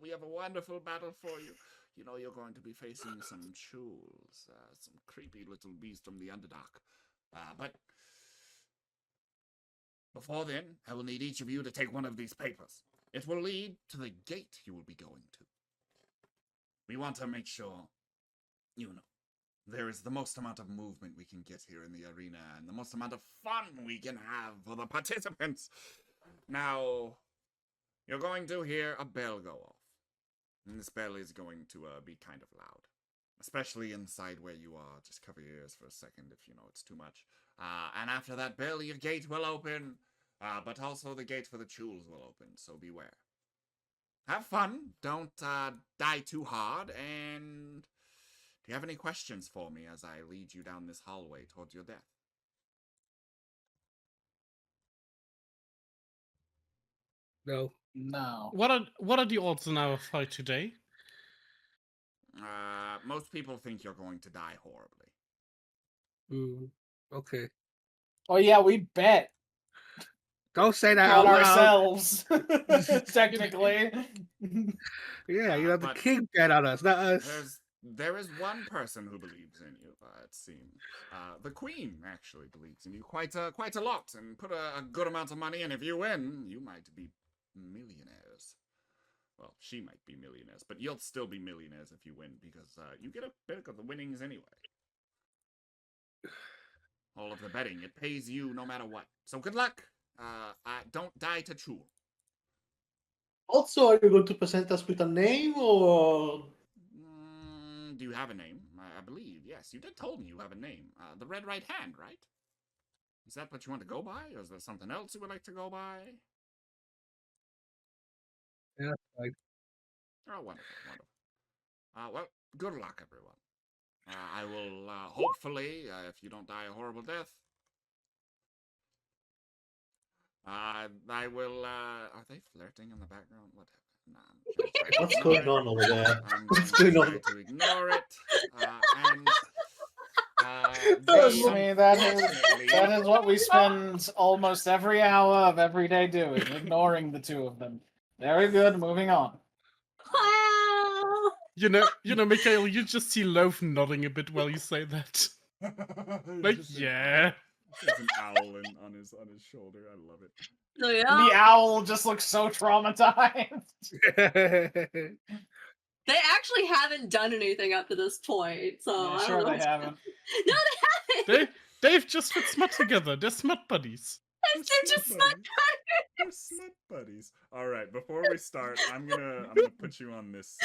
We have a wonderful battle for you. You're going to be facing some Chuuls, some creepy little beast from the Underdark. But before then, I will need each of you to take one of these papers. It will lead to the gate you will be going to. We want to make sure, there is the most amount of movement we can get here in the arena and the most amount of fun we can have for the participants. Now, you're going to hear a bell go off. And this bell is going to be kind of loud. Especially inside where you are. Just cover your ears for a second if it's too much. And after that bell, your gate will open. But also the gate for the Chuuls will open, so beware. Have fun. Don't die too hard. And Do you have any questions for me as I lead you down this hallway towards your death? No. No. What are the odds on our fight today? Most people think you're going to die horribly. Okay. Oh yeah, we bet Don't say that on out loud. ourselves. Technically. Yeah, you have the But king bet on us, not us. There is one person who believes in you, it seems. The queen actually believes in you quite a lot, and put a good amount of money. And if you win, you might be millionaires. Well, she might be millionaires, but you'll still be millionaires if you win, because you get a bit of the winnings anyway. All of the betting, it pays you no matter what. So good luck. Don't die to Chuuls. Also, are you going to present us with a name, or Do you have a name? I believe, yes. You did tell me you have a name. The Red Right Hand, right? Is that what you want to go by, or is there something else you would like to go by? Yeah, like, Oh, wonderful, wonderful. Well, good luck, everyone. I will, hopefully, if you don't die a horrible death, I will, are they flirting in the background? What? Nah, what's going on over there? I'm What's going going to on? try to ignore it. And Trust me, that unfortunately- is what we spend almost every hour of every day doing, ignoring the two of them. Very good, moving on. Wow. You know, Mikhail, you just see Loaf nodding a bit while you say that. Like, yeah. There's an owl on his shoulder. I love it. So, yeah, The owl just looks so traumatized. they actually haven't done anything up to this point, so Yeah, I don't sure know. they haven't. No, they haven't. They've just put smut together. They're smut buddies. They're just buddies. smut We're smut buddies. All right, before we start, I'm gonna put you on this.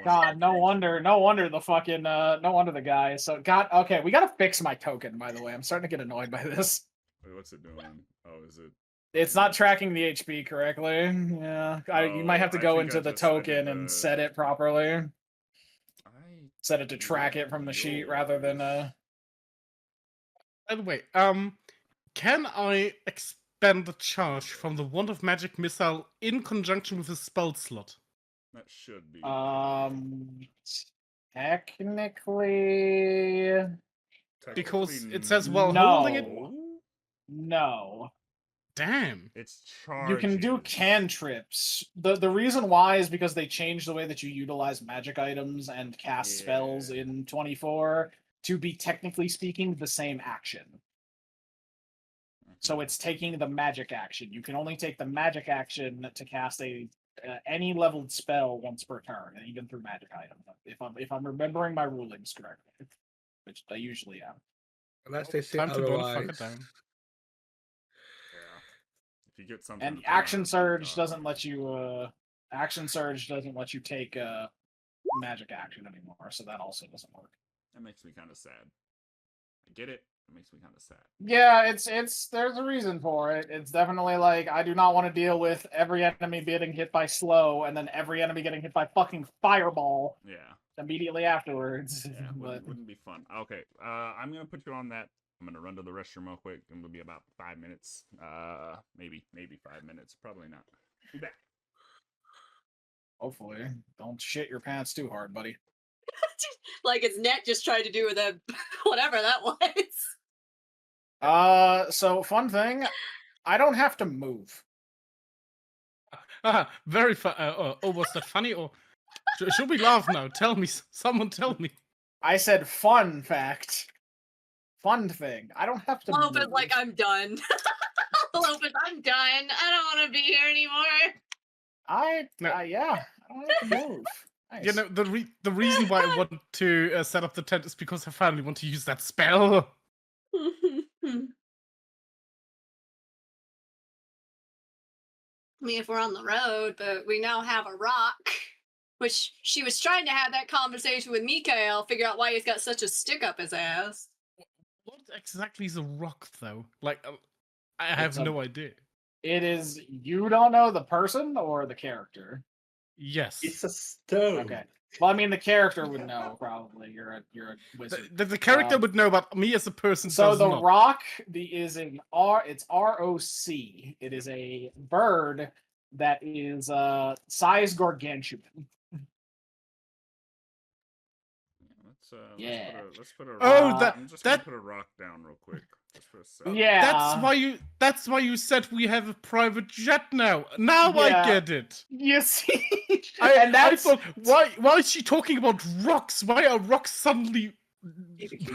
God, no wonder the fucking no wonder the guy. So God, okay, we gotta fix my token. By the way, I'm starting to get annoyed by this. Wait, what's it doing? Oh, is it? It's not tracking the HP correctly. Yeah, you might have to I go think into I the just- I did token and set it properly. Set it to track it from the sheet rather than By the way, can I expend the charge from the Wand of Magic missile in conjunction with a spell slot? That should be. Technically, Because it says while holding it. No. Damn. It's You can do cantrips. The reason why is because they changed the way that you utilize magic items and cast spells in 24 to be technically speaking the same action. So it's taking the magic action. You can only take the magic action to cast any leveled spell once per turn, and even through magic items. If I'm remembering my rulings correctly, which I usually am. Unless they say Time to don't fuck otherwise. it down. If you get something. And action surge doesn't let you. Action surge doesn't let you take magic action anymore, so that also doesn't work. That makes me kind of sad. I get it. It makes me kind of sad. Yeah, it's there's a reason for it. It's definitely like I do not want to deal with every enemy getting hit by slow and then every enemy getting hit by fucking fireball. Yeah. Immediately afterwards. Yeah, But wouldn't be fun. Okay, I'm gonna put you on that. I'm gonna run to the restroom real quick. It'll be about 5 minutes. Maybe 5 minutes. Probably not. Be back. hopefully, don't shit your pants too hard, buddy. Like it's Net just tried to do with a whatever that was. So fun thing, I don't have to move. Very fun. Was that funny or should we laugh now? Tell me, someone tell me. I said fun fact. Fun thing. I don't have to Lopez, move. like, I'm done. Lopez, I'm done. I don't want to be here anymore. Yeah, I don't have to move. Nice. You know, the reason why I want to set up the tent is because I finally want to use that spell. I mean, if we're on the road, but we now have a rock, which she was trying to have that conversation with Mikhail, figure out why he's got such a stick up his ass. What exactly is a rock, though? Like, I have no idea. It is, you don't know the person or the character? Yes. It's a stone. Okay. Well, I mean, the character would know probably. You're a wizard. The character would know, but me as a person So does the not. rock is an R. It's ROC. It is a bird that is size gargantuan. Let's put a Oh, rock. I'm just gonna put a rock down real quick. Just for a second. Yeah. That's why you said we have a private jet now. Now I Yeah. get it. You see, and I thought, why is she talking about rocks? Why are rocks suddenly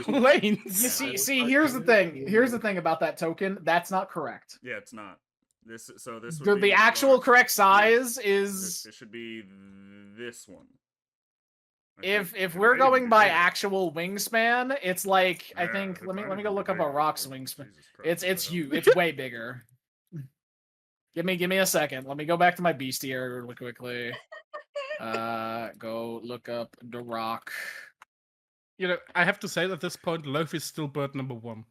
planes? You see. Here's the thing. Here's the thing about that token. That's not correct. Yeah, it's not. This would The be actual correct size yeah, is. It should be this one. If we're going by actual wingspan, it's like I think. Let me go look up a rock's wingspan. It's huge. It's way bigger. Give me a second. Let me go back to my bestiary really quickly. Go look up the rock. You know, I have to say at this point, Loaf is still bird number 1.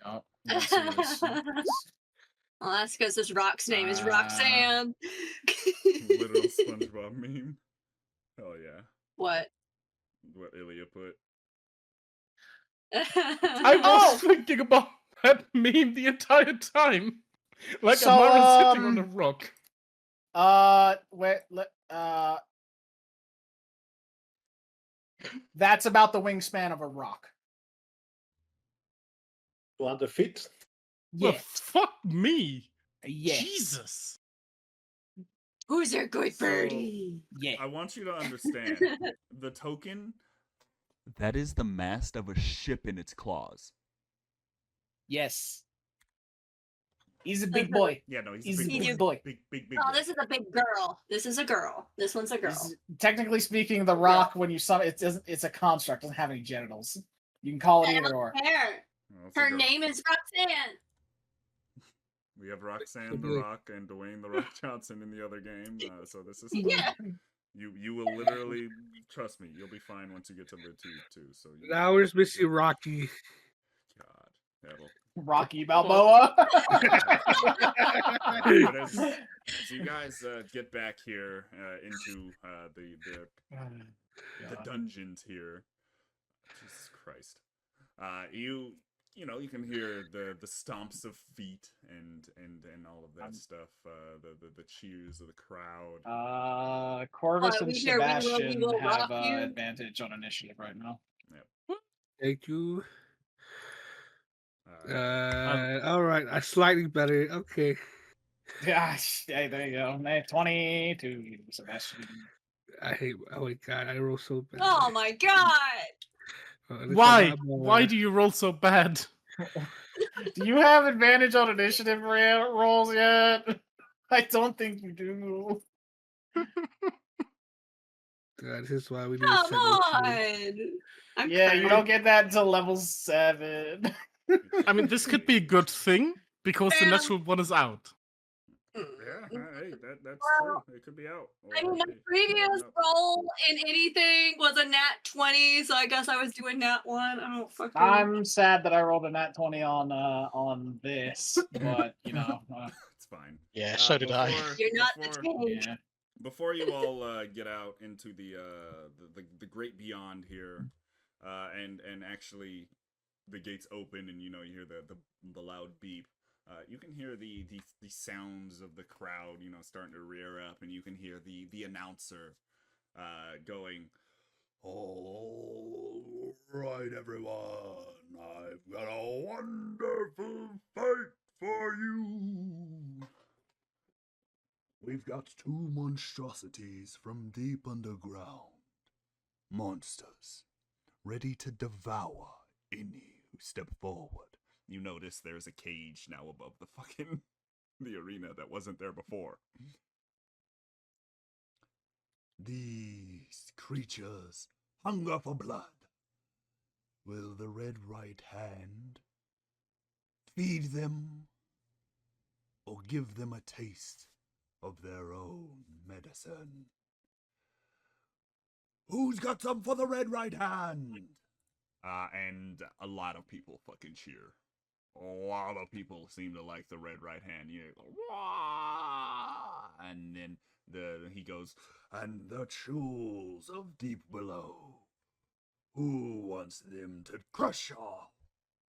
Oh, well, that's because this rock's name is Roxanne. Literal SpongeBob meme. Hell yeah. What Ilya put. I was thinking about that meme the entire time. Like So, Amara sitting on a rock. That's about the wingspan of a rock. 200 feet? Well, fuck me. Yeah. Jesus. Who's a good birdie? Yeah. I want you to understand the token. That is the mast of a ship in its claws. Yes. He's a big boy. Yeah, no, he's a big boy. Big Oh, this is a big girl. This is a girl. This one's a girl. Technically speaking, the rock, when you summon it's a construct, doesn't have any genitals. You can call it either or. Her name is Roxanne. We have Roxanne the Rock and Dwayne the Rock Johnson in the other game, so this is fun. Yeah. You will literally trust me. You'll be fine once you get to the two. So now we're missing Rocky. God, that'll... Rocky Balboa. But as you guys get back here into the dungeons here, Jesus Christ, you know, you can hear the stomps of feet and all of that stuff. The cheers of the crowd. Corvus and Sebastian have advantage on initiative right now. Yep. Thank you. All right, I slightly better. Okay. Yeah, there you go. 20 to Sebastian. I hate. Oh my god, I roll so bad. Oh my god. Why? Why do you roll so bad? Do you have advantage on initiative rolls yet? I don't think you do. God, this is why we need Come to on. Yeah, you don't get that until level 7. I mean, this could be a good thing because the natural one is out. Yeah, hey, that's true. It could be out. I mean, my previous roll in anything was a nat 20, so I guess I was doing nat 1. I don't fucking... I'm sad that I rolled a nat 20 on this, but you know, it's fine. Yeah, so did I. You're not the change. Yeah. Before you all get out into the great beyond here, and actually the gates open, and you know you hear the loud beep. You can hear the sounds of the crowd, you know, starting to rear up, and you can hear the announcer going, "All right, everyone, I've got a wonderful fight for you. We've got 2 monstrosities from deep underground. Monsters, ready to devour any who step forward." You notice there's a cage now above the arena that wasn't there before. These creatures hunger for blood. Will the red right hand feed them or give them a taste of their own medicine? Who's got some for the red right hand? And a lot of people fucking cheer. A lot of people seem to like the red right hand. You go, "Wah!" And then He goes, and the Chuuls of deep below. Who wants them to crush all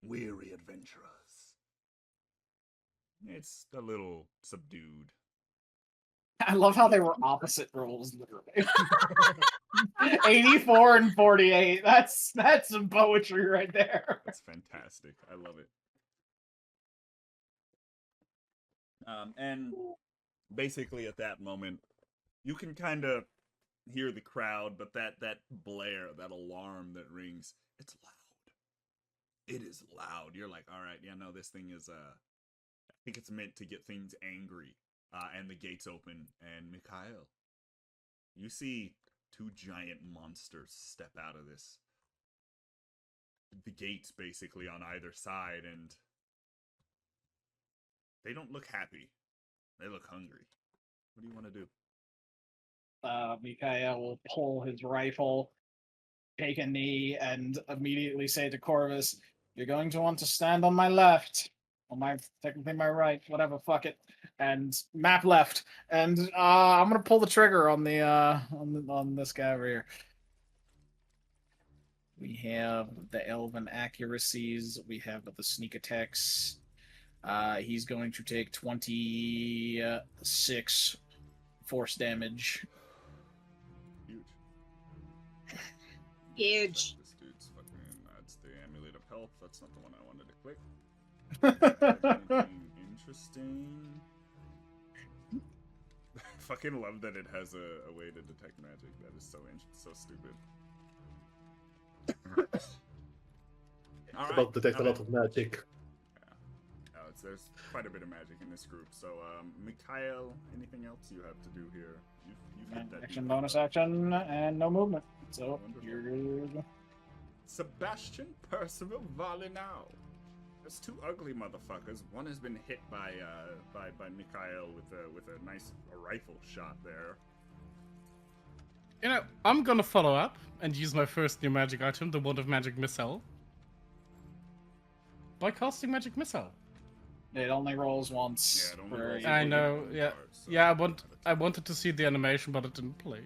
weary adventurers? It's a little subdued. I love how they were opposite roles. Literally. 84 and 48. That's some poetry right there. That's fantastic. I love it. And basically at that moment, you can kind of hear the crowd, but that blare, that alarm that rings, it's loud. It is loud. You're like, all right, yeah, no, this thing is, I think it's meant to get things angry. And the gates open, and Mikhail, you see two giant monsters step out of this. The gates basically on either side, and they don't look happy. They look hungry. What do you want to do? Mikhail will pull his rifle, take a knee, and immediately say to Corvus, "You're going to want to stand on my left. On technically my right, whatever, fuck it." And map left. And I'm gonna pull the trigger on the on this guy over here. We have the elven accuracies, we have the sneak attacks. He's going to take 26 force damage. Huge. This dude's fucking, that's the amulet of health. That's not the one I wanted to click. Anything interesting? I fucking love that it has a way to detect magic. That is so stupid. It's about to detect a lot of magic. Yeah. There's quite a bit of magic in this group. So, Mikhail, anything else you have to do here? You've hit that Action, bonus action, and no movement. So, Wonderful. you're... Sebastian Percival Valinau. There's two ugly motherfuckers. One has been hit by Mikhail with a nice rifle shot there. You know, I'm gonna follow up and use my first new magic item, the Wand of Magic Missile, by casting Magic Missile. It only rolls once. Yeah, it only per- rolls I once. know, Only yeah, cards, so yeah. I wanted to see the animation, but it didn't play.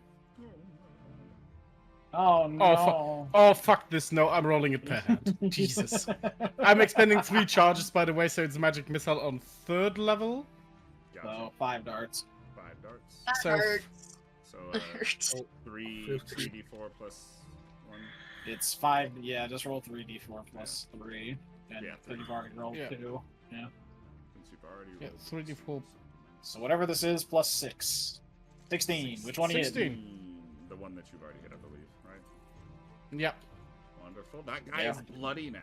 Oh no! Oh fuck this! No, I'm rolling it per hand. Jesus. I'm expending 3 charges, by the way, so it's Magic Missile on 3rd level. Gotcha. So 5 darts. 5 darts. That So- hurts. So That hurts. 3d4 plus 1. It's 5. Yeah, just roll 3d4 plus 3. And Yeah, then you've already rolled Yeah. 2. Yeah. Since you've already Yeah, rolled 3d4. So whatever this is, plus 6. 16. Which one are you? 16. The one that you've already hit, I believe, right? Yep. Wonderful. That guy Yeah. is bloody now.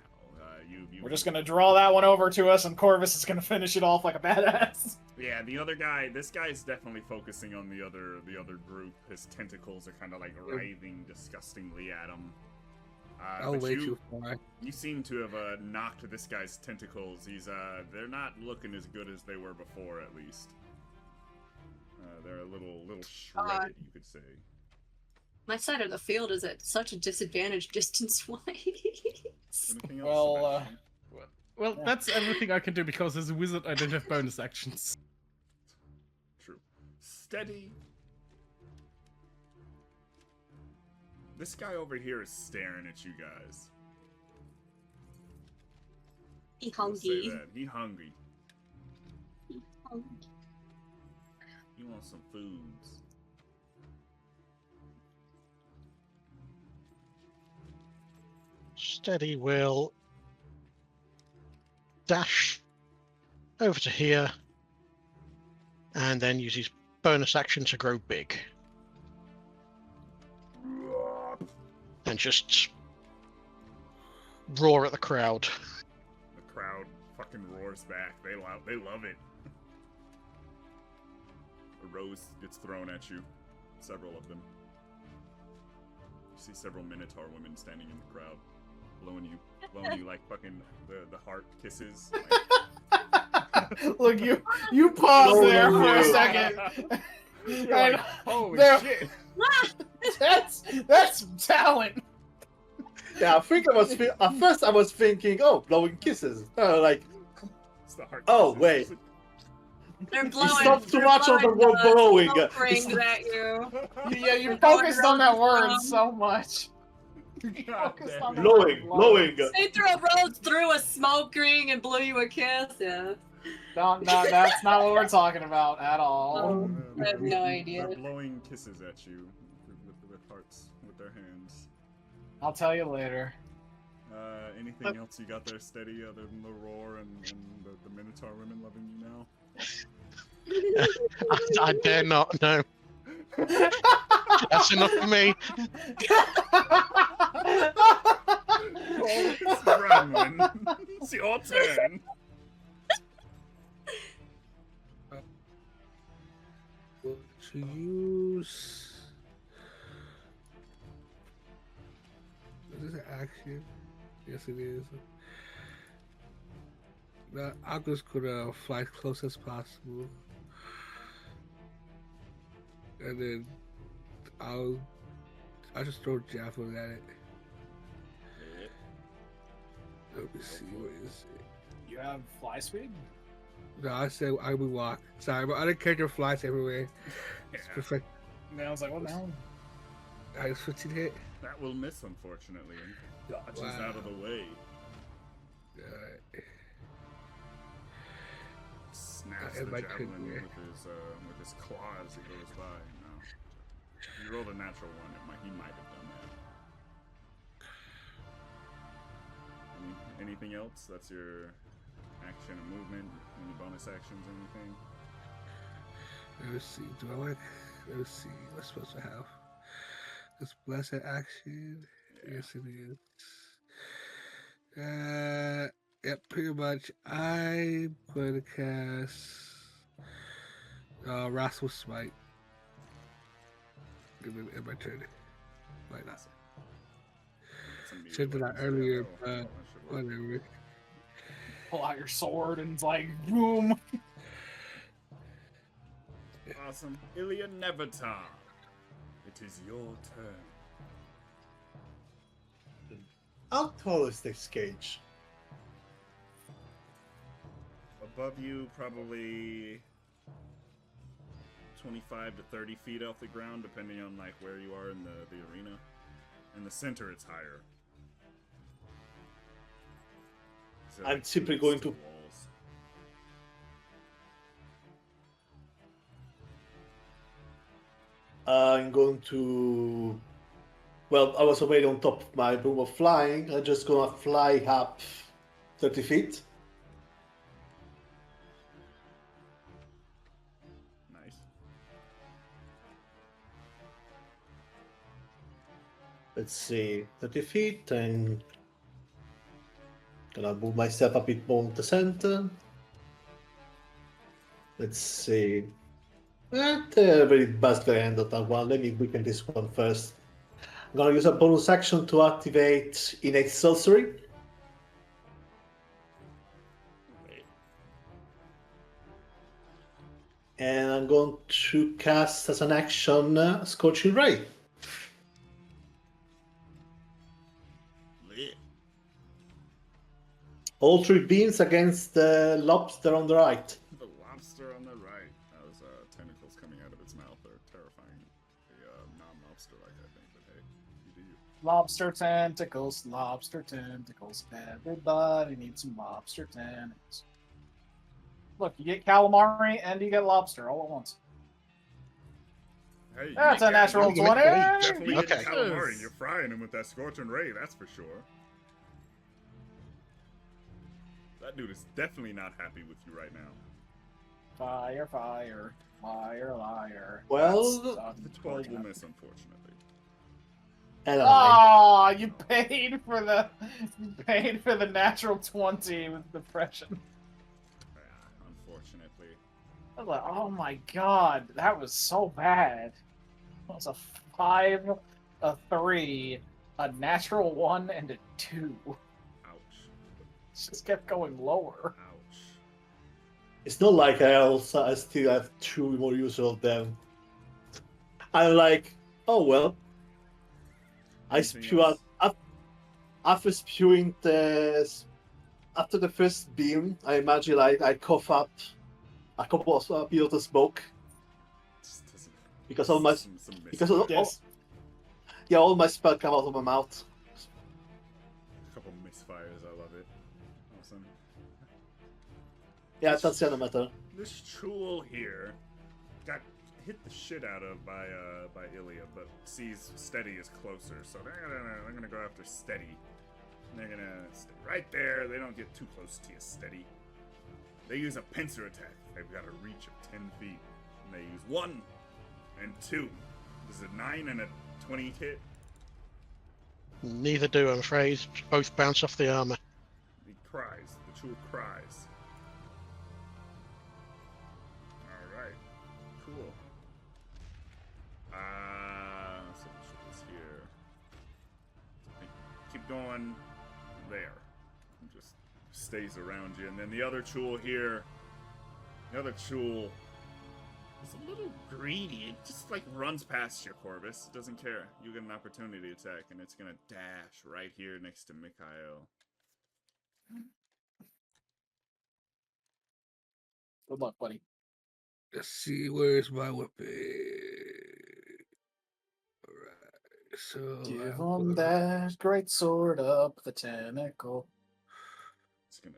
We're just gonna draw that one over to us, and Corvus is gonna finish it off like a badass. Yeah, the other guy. This guy is definitely focusing on the other group. His tentacles are kind of like writhing disgustingly at him. But way you, too far. You seem to have knocked this guy's tentacles. They're not looking as good as they were before, at least. They're a little shredded, you could say. My side of the field is at such a disadvantage distance-wise. Anything else? Well, Sebastian? Well, Yeah. that's everything I can do because as a wizard, I don't have bonus actions. True. Steady. This guy over here is staring at you guys. He I'll say hungry. that. He hungry. He hungry. He wants some foods. Steady will dash over to here and then use his bonus action to grow big. And just roar at the crowd. The crowd fucking roars back. They love it. A rose gets thrown at you. Several of them. You see several Minotaur women standing in the crowd, blowing you like fucking the heart kisses. Look, you pause No, there no, for a no. second. You're And like, holy there- shit! That's some talent. Yeah, I think at first I was thinking, oh, blowing kisses. Like, It's the heart oh kisses. wait. They're blowing. stopped too much on the word blowing. Smoke rings at you. Yeah, you They're focused going on that around word the so much. You God focused damn on it. the word Blowing. They rode through a smoke ring and blew you a kiss. Yeah. No, that's not what we're talking about at all. Oh, I have no idea. They're blowing kisses at you with hearts with their hands. I'll tell you later. Anything else you got there steady other than the roar and the Minotaur women loving you now? I dare not. No. That's enough for me. It's Bronwyn. It's your turn. To use. Is this an action? Yes, it is. I'm just gonna fly as close as possible, and then I'll just throw javelin at it. Let me see, what is it? You have fly speed? No, I said I would walk. Sorry, my other character flies everywhere. It's Yeah. perfect. And I was like, what the hell? I just 15 hit. That will miss, unfortunately. Dodges Wow. out of the way. Alright. Snaps I the might javelin could, yeah. with his claw as he goes by. No. If you rolled a natural one, he might have done that. Anything else? That's your action and movement. Any bonus actions? Anything? Let me see. Do I like? Let me see. What's supposed to have? This blessed action. Yeah. Yes, it is. Yep, pretty much. I'm going to cast Wrathful Smite. In my turn. Why not? Said that earlier, but whatever. Pull out your sword and it's like, boom. Awesome. Ilya Nevatar. It is your turn. How tall is this cage? Above you, probably 25 to 30 feet off the ground, depending on like where you are in the arena. In the center, it's higher. So, I'm like, simply next going the to- walls. I'm going to. Well, I was already on top of my broom of flying. I'm just gonna fly up 30 feet. Nice. Let's see, 30 feet, and gonna move myself a bit more in the center. Let's see. Very badly handled that one. Let me weaken this one first. I'm gonna use a bonus action to activate Innate Sorcery. And I'm going to cast as an action Scorching Ray. Lit. All 3 beams against the lobster on the right. The lobster on the right. Those tentacles coming out of its mouth are terrifying. The non-lobster like I think, but hey, you do you. Lobster tentacles. Everybody needs some lobster tentacles. Look, you get calamari and you get lobster all at once. Hey, That's a natural 20. Definitely Okay. okay. Calamari. You're frying him with that scorching ray, that's for sure. That dude is definitely not happy with you right now. Fire, fire, liar, liar. Well, The 12 will miss, unfortunately. And Oh, you paid for the natural 20 with depression. Yeah, unfortunately. I was like, oh my god, that was so bad. That was a 5, a 3, a natural 1, and a 2. Ouch. It just kept going lower. Ouch. it's not like I still have 2 more use of them. I'm like, oh well. I Anything spew out else? after spewing after the first beam. I imagine I cough up a couple of pieces of smoke. Just doesn't- Because all my some because all, Yes. all my spell come out of my mouth. a couple misfires. I love it. Awesome. Yeah, that's the matter. This Chuul here got hit the shit out of by Ilya, but sees Steady is closer, so they're gonna go after Steady. And they're gonna stay right there. They don't get too close to you, Steady. They use a pincer attack. They've got a reach of 10 feet, and they use 1 and 2. This is a 9 and a 20 hit. Neither do, I'm afraid. Both bounce off the armor. He cries. The Chuul cries. Alright. Cool. So we'll put this here. Keep going there. And just stays around you. And then the other Chuul here. The other Chuul is a little greedy. It just like runs past you, Corvus. It doesn't care. You get an opportunity attack, and it's gonna dash right here next to Mikhail. Good luck, buddy. Let's see, where's my weapon? Alright, so Give I'll him go- that great sword up the tentacle. It's gonna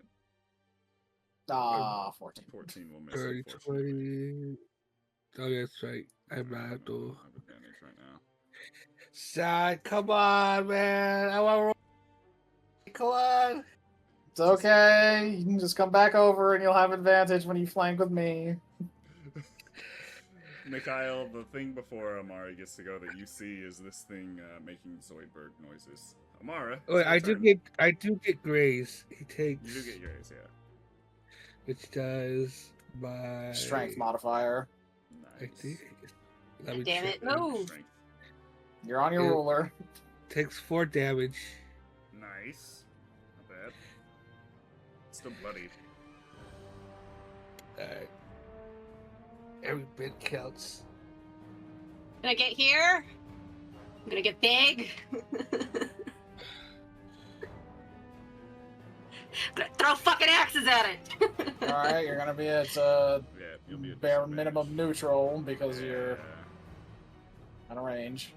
14. 14 will miss. 30, Unfortunately. 20. Oh, that's right. I'm out though. I have advantage right now. Side, come on, man. I want to roll. Come on. It's okay. You can just come back over and you'll have advantage when you flank with me. Mikhail, the thing before Amara gets to go that you see is this thing making Zoidberg noises. Amara, it's Wait, your I turn. do get graze. He takes. You do get yours, yeah. Which does my Strength modifier. I Nice. think. Let me Damn check. it. No. Strength. You're on your Yeah. ruler. Takes 4 damage. Nice. Not bad. Still bloody. Alright. Every bit counts. Gonna get here. I'm gonna get big. Gonna throw fucking axes at it. Alright, you're gonna be at Yeah, you'll be at bare disadvantage. minimum neutral because you're Yeah. out of range.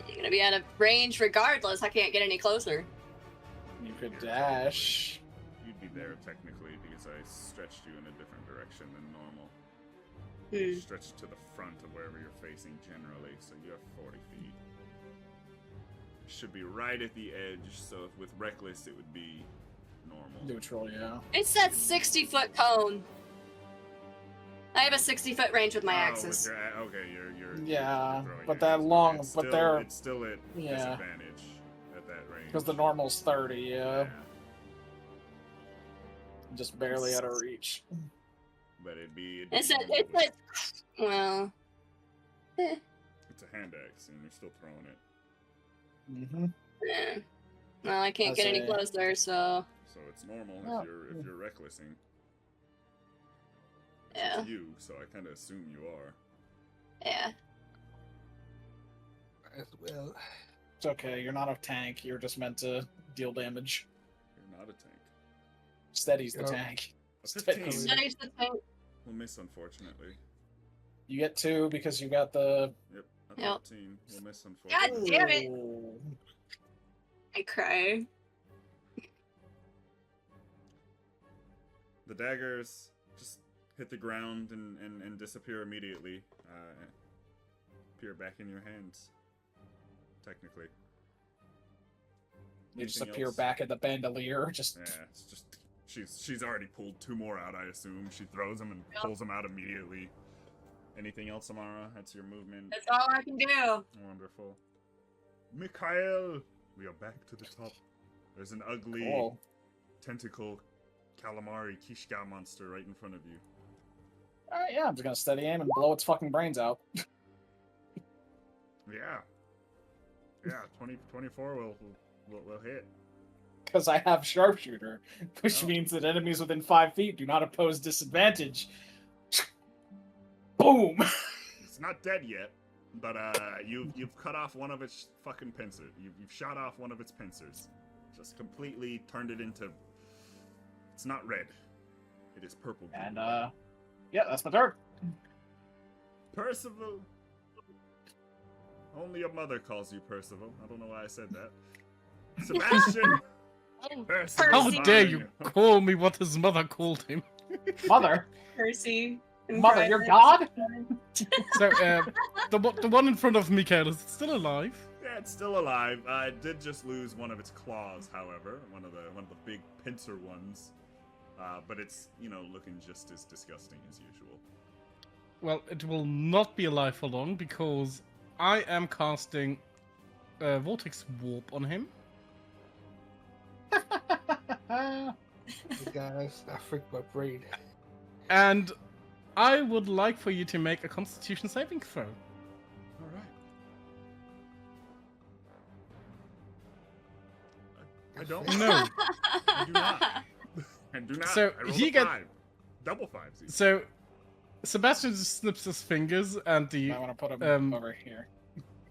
You're gonna be out of range regardless. I can't get any closer. You could dash. You'd be there technically because I stretched you in a different direction than normal. Hmm. Stretched to the front of wherever you're facing generally, so you have 40 feet. Should be right at the edge, so with Reckless it would be normal. Neutral, yeah. It's that 60-foot cone. I have a 60-foot range with my Oh, axes. okay, you're Yeah, throwing but your that axes, long- it's but still, they're- it's still at yeah. disadvantage at that range. Because the normal's 30, yeah. Yeah, Just barely out of reach. but it'd be It's a, normal it's with- a, well, it's a hand axe and you're still throwing it. Mm-hmm. eh. Well, I can't get any That's closer, so So it's normal Yeah. if you're recklessing. yeah, It's you, so I kinda assume you are. yeah. As well. It's okay, you're not a tank, you're just meant to deal damage. You're not a tank. Steady's the Yeah. tank. A Steady- 15 Steady's the thing. will miss, unfortunately. You get 2 because you got the... Yep, a Yep. 13 will miss, God unfortunately. damn it! Ooh. I cry. The daggers just hit the ground and disappear immediately. Appear back in your hands. Technically. You just Anything appear else? back at the bandolier, just... Yeah, it's just she's already pulled 2 more out, I assume. She throws them and Yep. pulls them out immediately. Anything else, Amara? That's your movement. That's all I can do. Wonderful. Mikhail! We are back to the top. There's an ugly Cool. tentacle calamari Kishka monster right in front of you. Alright, yeah, I'm just gonna steady aim and blow its fucking brains out. Yeah. Yeah, 24 will hit. Because I have sharpshooter, which Oh. means that enemies within 5 feet do not oppose disadvantage. Boom! It's not dead yet, but you've cut off one of its fucking pincers. You've shot off one of its pincers. Just completely turned it into. It's not red. It is purple. And Yeah, that's my turn. Percival. Only your mother calls you Percival. I don't know why I said that. Sebastian. Percival, How dare mine. you call me what his mother called him? Mother. Percy. in Mother, you're private. God? So, the one in front of Mikael, is it still alive? Yeah, it's still alive. I did just lose one of its claws, however, one of the big pincer ones. But it's looking just as disgusting as usual. Well, it will not be alive for long because I am casting Vortex Warp on him. Hey guys, I freaked my brain. And I would like for you to make a Constitution saving throw. All right. I don't. No. I do not. I do not. So I rolled he a get- 5. Double 5s. even. So Sebastian just snips his fingers and I want to put him over here.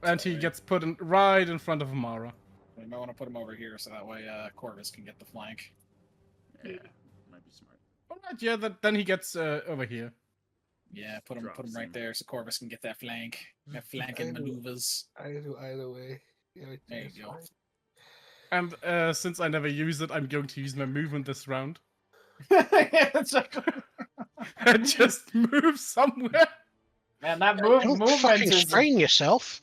and he gets put right in front of Amara. You might want to put him over here so that way Corvus can get the flank. Yeah, might be smart. Alright, yeah, then he gets over here. Yeah, put him Drops right him. there so Corvus can get that flank. That flanking I know. maneuvers. I can do either way. Yeah, There you it's go. fine. And since I never use it, I'm going to use my movement this round. It's like- And just move somewhere. Man, that Don't movement fucking is. strain yourself.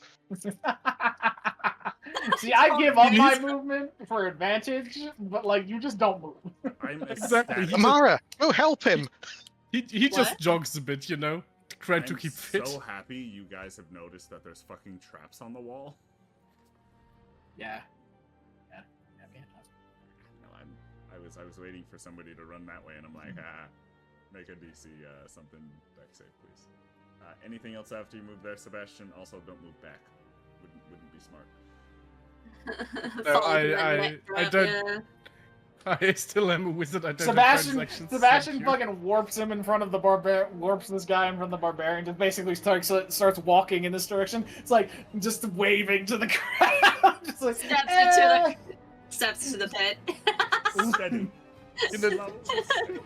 See, I give up my movement for advantage, but like you just don't move. I'm Exactly. ecstatic. Amara, go help him. He just What? jogs a bit, trying to I'm keep fit. so happy you guys have noticed that there's fucking traps on the wall. Yeah. No, I was waiting for somebody to run that way, and I'm like, make a DC something deck save, please. Anything else after you move there, Sebastian? Also, don't move back. Wouldn't be smart. No, Fall into that I net trap, don't- yeah. I still am a wizard. I don't have Sebastian transactions. Sebastian Thank you. fucking warps him in front of the warps this guy in front of the barbarian, just basically starts walking in this direction. It's like just waving to the crowd. Just like, Steps into the pit. Steady. In the- Slow, steady.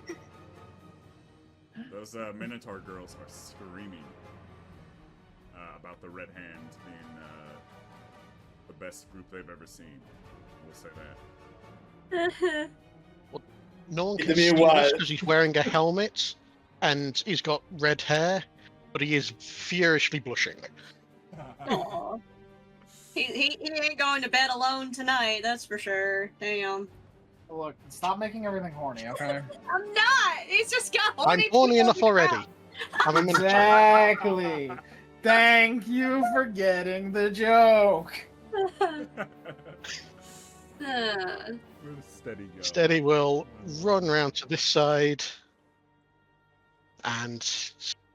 Those Minotaur girls are screaming about the Red Hand being the best group they've ever seen. We'll say that. No one In can the see meanwhile- this because he's wearing a helmet and he's got red hair, but he is furiously blushing. Aw. He ain't going to bed alone tonight, that's for sure. Damn. Look, stop making everything horny, okay? I'm not! He's just got I'm horny horny people enough in the already. crowd. I'm a Minotaur. Exactly. Thank you for getting the joke. Steady go. Steady will run round to this side and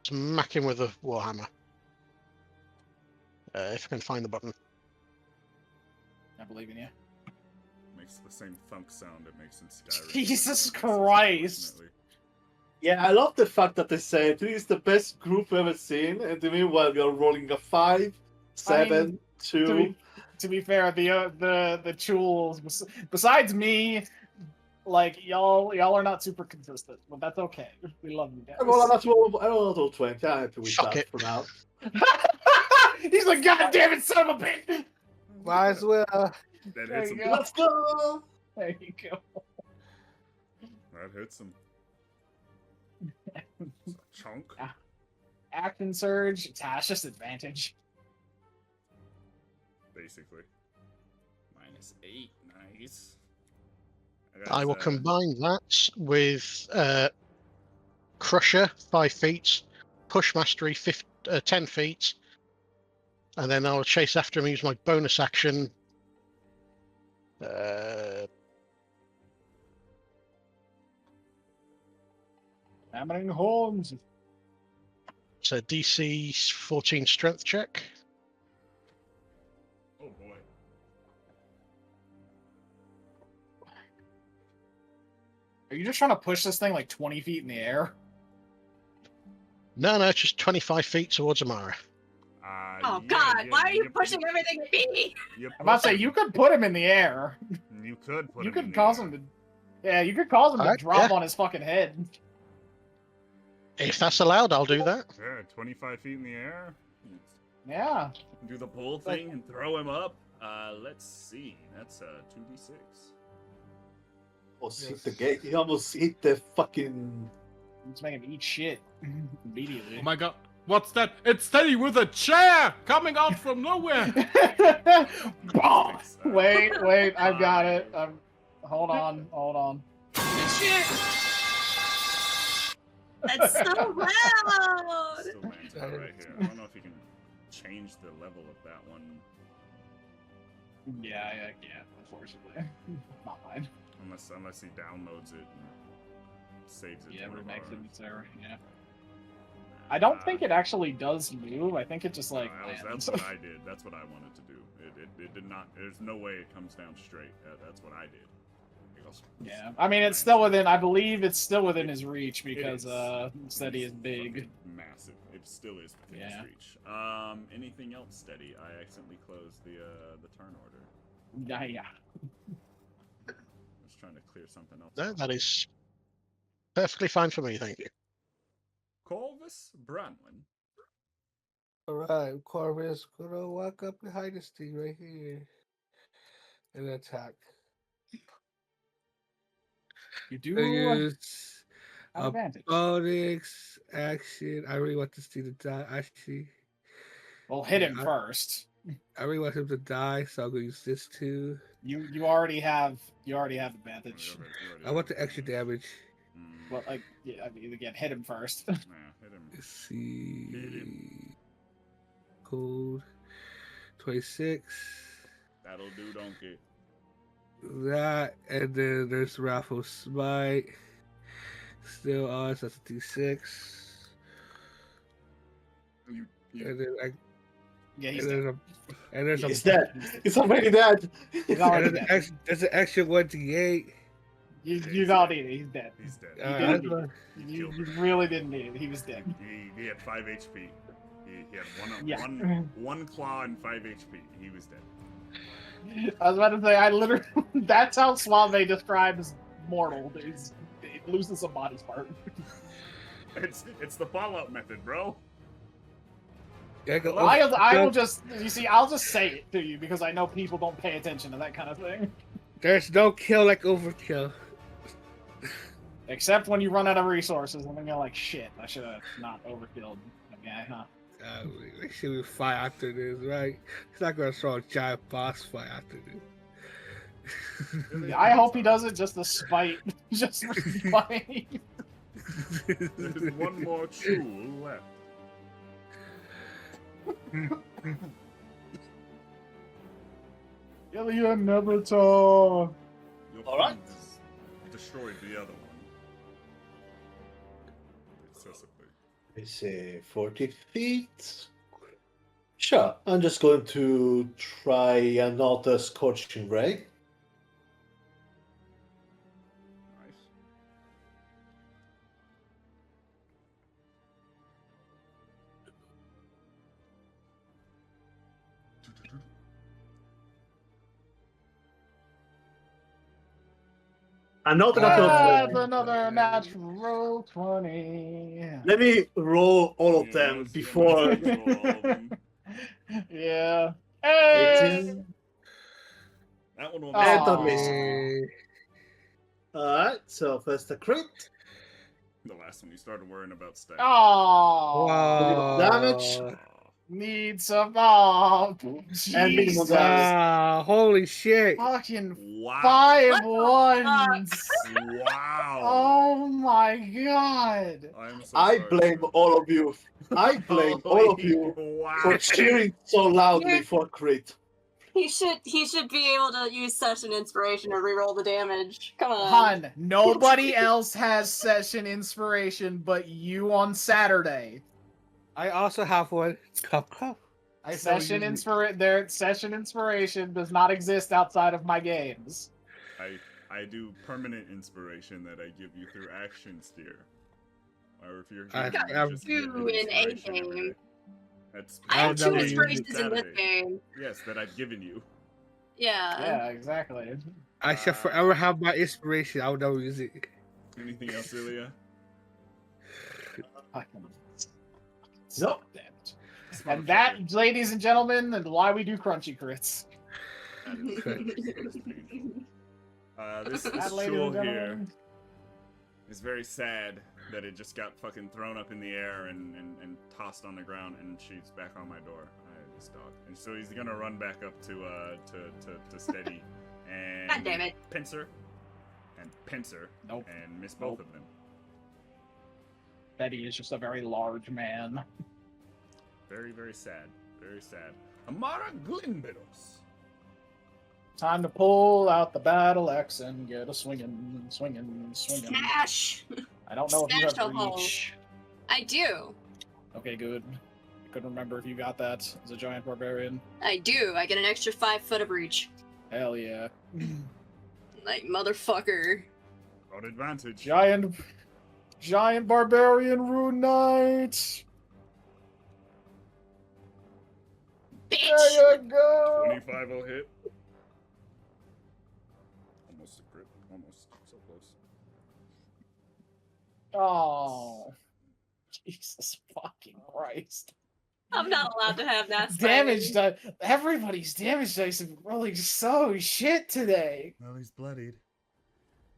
smack him with a warhammer. If I can find the button. I believe in you. Makes the same thunk sound it makes in Skyrim. Jesus Christ. Definitely. Yeah, I love the fact that they say this is the best group we've ever seen, and to me, while you're rolling a 5, 7, 2. To be fair, the Chuuls, besides me, like y'all are not super consistent, but that's okay. We love you guys. I roll another 20. I'm happy with Fuck that it. for now. He's like, God damn it, son of a bitch! Might as well. That There hits you him. go. Let's go! There you go. That hits him. Chunk. Action surge. It's just advantage. Basically. -8. Nice. I will combine that with Crusher, 5 feet, Push Mastery, 10 feet, and then I'll chase after him, use my bonus action. Hammering horns. It's a DC 14 strength check. Oh boy. Are you just trying to push this thing like 20 feet in the air? No, it's just 25 feet towards Amara. Oh God! Why are you pushing everything at me? I'm about to say, you could put him in the air. You could put You him could in cause the him to. Yeah, you could cause him to Alright, drop yeah. on his fucking head. If that's allowed, I'll do that. Yeah, 25 feet in the air. Yeah. Do the pull thing and throw him up. Let's see. That's a 2d6. Almost hit the gate. He almost hit the fucking. Let's make him eat shit immediately. Oh my god. What's that? It's Teddy with a chair coming out from nowhere. Wait, I've got it. Hold on. Shit! That's so loud! Still lands out right here. I don't know if you can change the level of that one. Yeah, I can't, unfortunately. Not mine. Unless he downloads it and saves it. Yeah, to one of remakes it, ours. etc. Yeah. I don't think it actually does move. I think it just like. That's what I did. That's what I wanted to do. It did not. There's no way it comes down straight. That's what I did. Yeah, I mean it's still within. I believe it's still within his reach because Steady is big. Massive. It still is within his Yeah. reach. Anything else, Steady? I accidentally closed the turn order. Yeah. I was trying to clear something else. No, that is perfectly fine for me, thank you. Corvus Branwyn. Alright, Corvus gonna walk up behind this thing right here and attack. You do Use have advantage. bonus action. I really want this thing to die. Actually, Well, hit him first. I really want him to die, so I'm gonna use this too. You already have advantage. I want the extra damage. Well, like yeah, I mean, again, hit him first. Yeah, hit him. Let's see. Code 26. That'll do, donkey. That, and then there's Raffle Smite. Still on, so that's a D6. And then he's dead. And there's He's dead. He's already dead. He's already dead. There's an extra 1d8. You don't need it. He's dead. He's dead. You didn't need it. You really didn't need it. He was dead. He had 5 HP. He had Yeah. one claw and 5 HP. He was dead. I was about to say, I literally, that's how Suaveh describes mortal. It loses a body part. It's the Fallout method, bro. I'll just, you see, I'll just say it to you because I know people don't pay attention to that kind of thing. There's no kill like overkill. Except when you run out of resources and then you're like, shit, I should have not overkilled the guy, huh? We should fight after this, right? He's not gonna throw a giant boss fight after this. I hope he does it just to spite. Just for spite. There's one more Chuul left. Ilya Neverton. All right. Destroyed the other one. Excessively. Let me say 40 feet. Sure, I'm just going to try another Scorching Ray. Nice. Another That's another natural 20. Let me roll all of them Yes, before. yeah, all of them. Yeah. Hey! 18. That one will Aw. And a miss. Hey, Alright, so first a crit. The last one you started worrying about stats. Oh, wow. Damage. need some. Oh, And minimum Jesus. damage. Holy shit. Fucking Wow. 5 What the ones. Wow. Oh my god. I'm so I sorry. blame all of you. I blame all of you Wow. for cheering so loudly for crit. He should be able to use session inspiration to reroll the damage. Come on. Hun, nobody else has session inspiration but you on Saturday. I also have one. Cup. Session inspiration does not exist outside of my games. I do permanent inspiration that I give you through action steer. Or if you're I- here, you I'm- just get Do in a inspiration every game. day. That's I have I'll two never use it inspirations in this Saturday. game. Yes, that I've given you. Yeah. Yeah, exactly. I shall forever have my inspiration. I will never use it. Anything else, Ilya? So damned. And that, ladies and gentlemen, is why we do crunchy crits. This That, ladies Shoal and here gentlemen. is very sad that it just got fucking thrown up in the air and tossed on the ground, and she's back on my door. This dog. And so he's gonna run back up to Steady and God damn it. pincer and pincer Nope. and miss Nope. both of them. Betty is just a very large man. Very, very sad. Very sad. Amara Glimbedos. Time to pull out the battle axe and get a swinging. Smash! I don't know if you Smash have a hole. reach. I do. Okay, good. I couldn't remember if you got that as a giant barbarian. I do. I get an extra 5 foot of reach. Hell yeah. Like, motherfucker. Got advantage. Giant barbarian rune knight. Bitch! There you go. 25 will hit. Almost a crit. Almost. So close. Oh. Jesus fucking Christ. I'm not allowed to have that. Damage dice. Everybody's damage dice is rolling so shit today. Well, he's bloodied.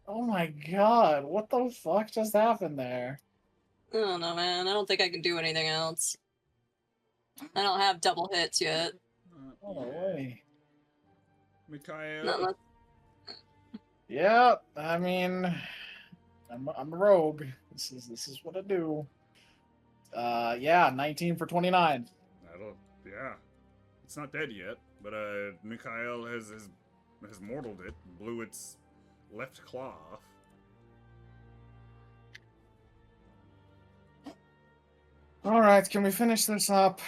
Oh my god. What the fuck just happened there? I don't know, man. I don't think I can do anything else. I don't have double hits yet. Oh way. Mikhail. Not unless- Yeah, I mean, I'm a rogue. This is what I do. Yeah, 19 for 29. Yeah. It's not dead yet, but Mikhail has mortaled it, blew its left claw off. All right, can we finish this up?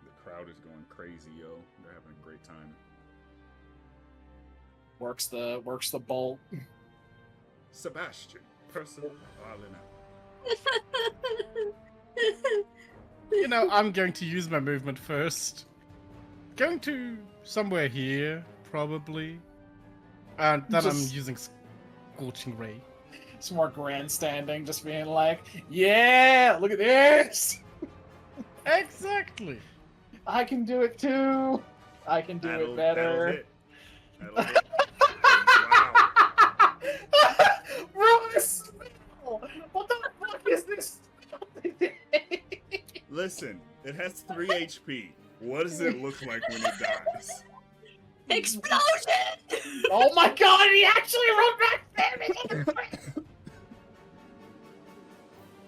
The crowd is going crazy, yo. They're having a great time. Works the bolt. Sebastian, personal Arlena. You know, I'm going to use my movement first. Going to somewhere here, probably. And then I'm using Scorching Ray. Some more grandstanding, just being like, yeah, look at this. Exactly. I can do it too. I can do it better. That'll hit. Wow. Bro, this spell! What the fuck is this spell? Listen, it has 3 HP. What does it look like when it dies? Explosion! Oh my god, he actually rolled back damage!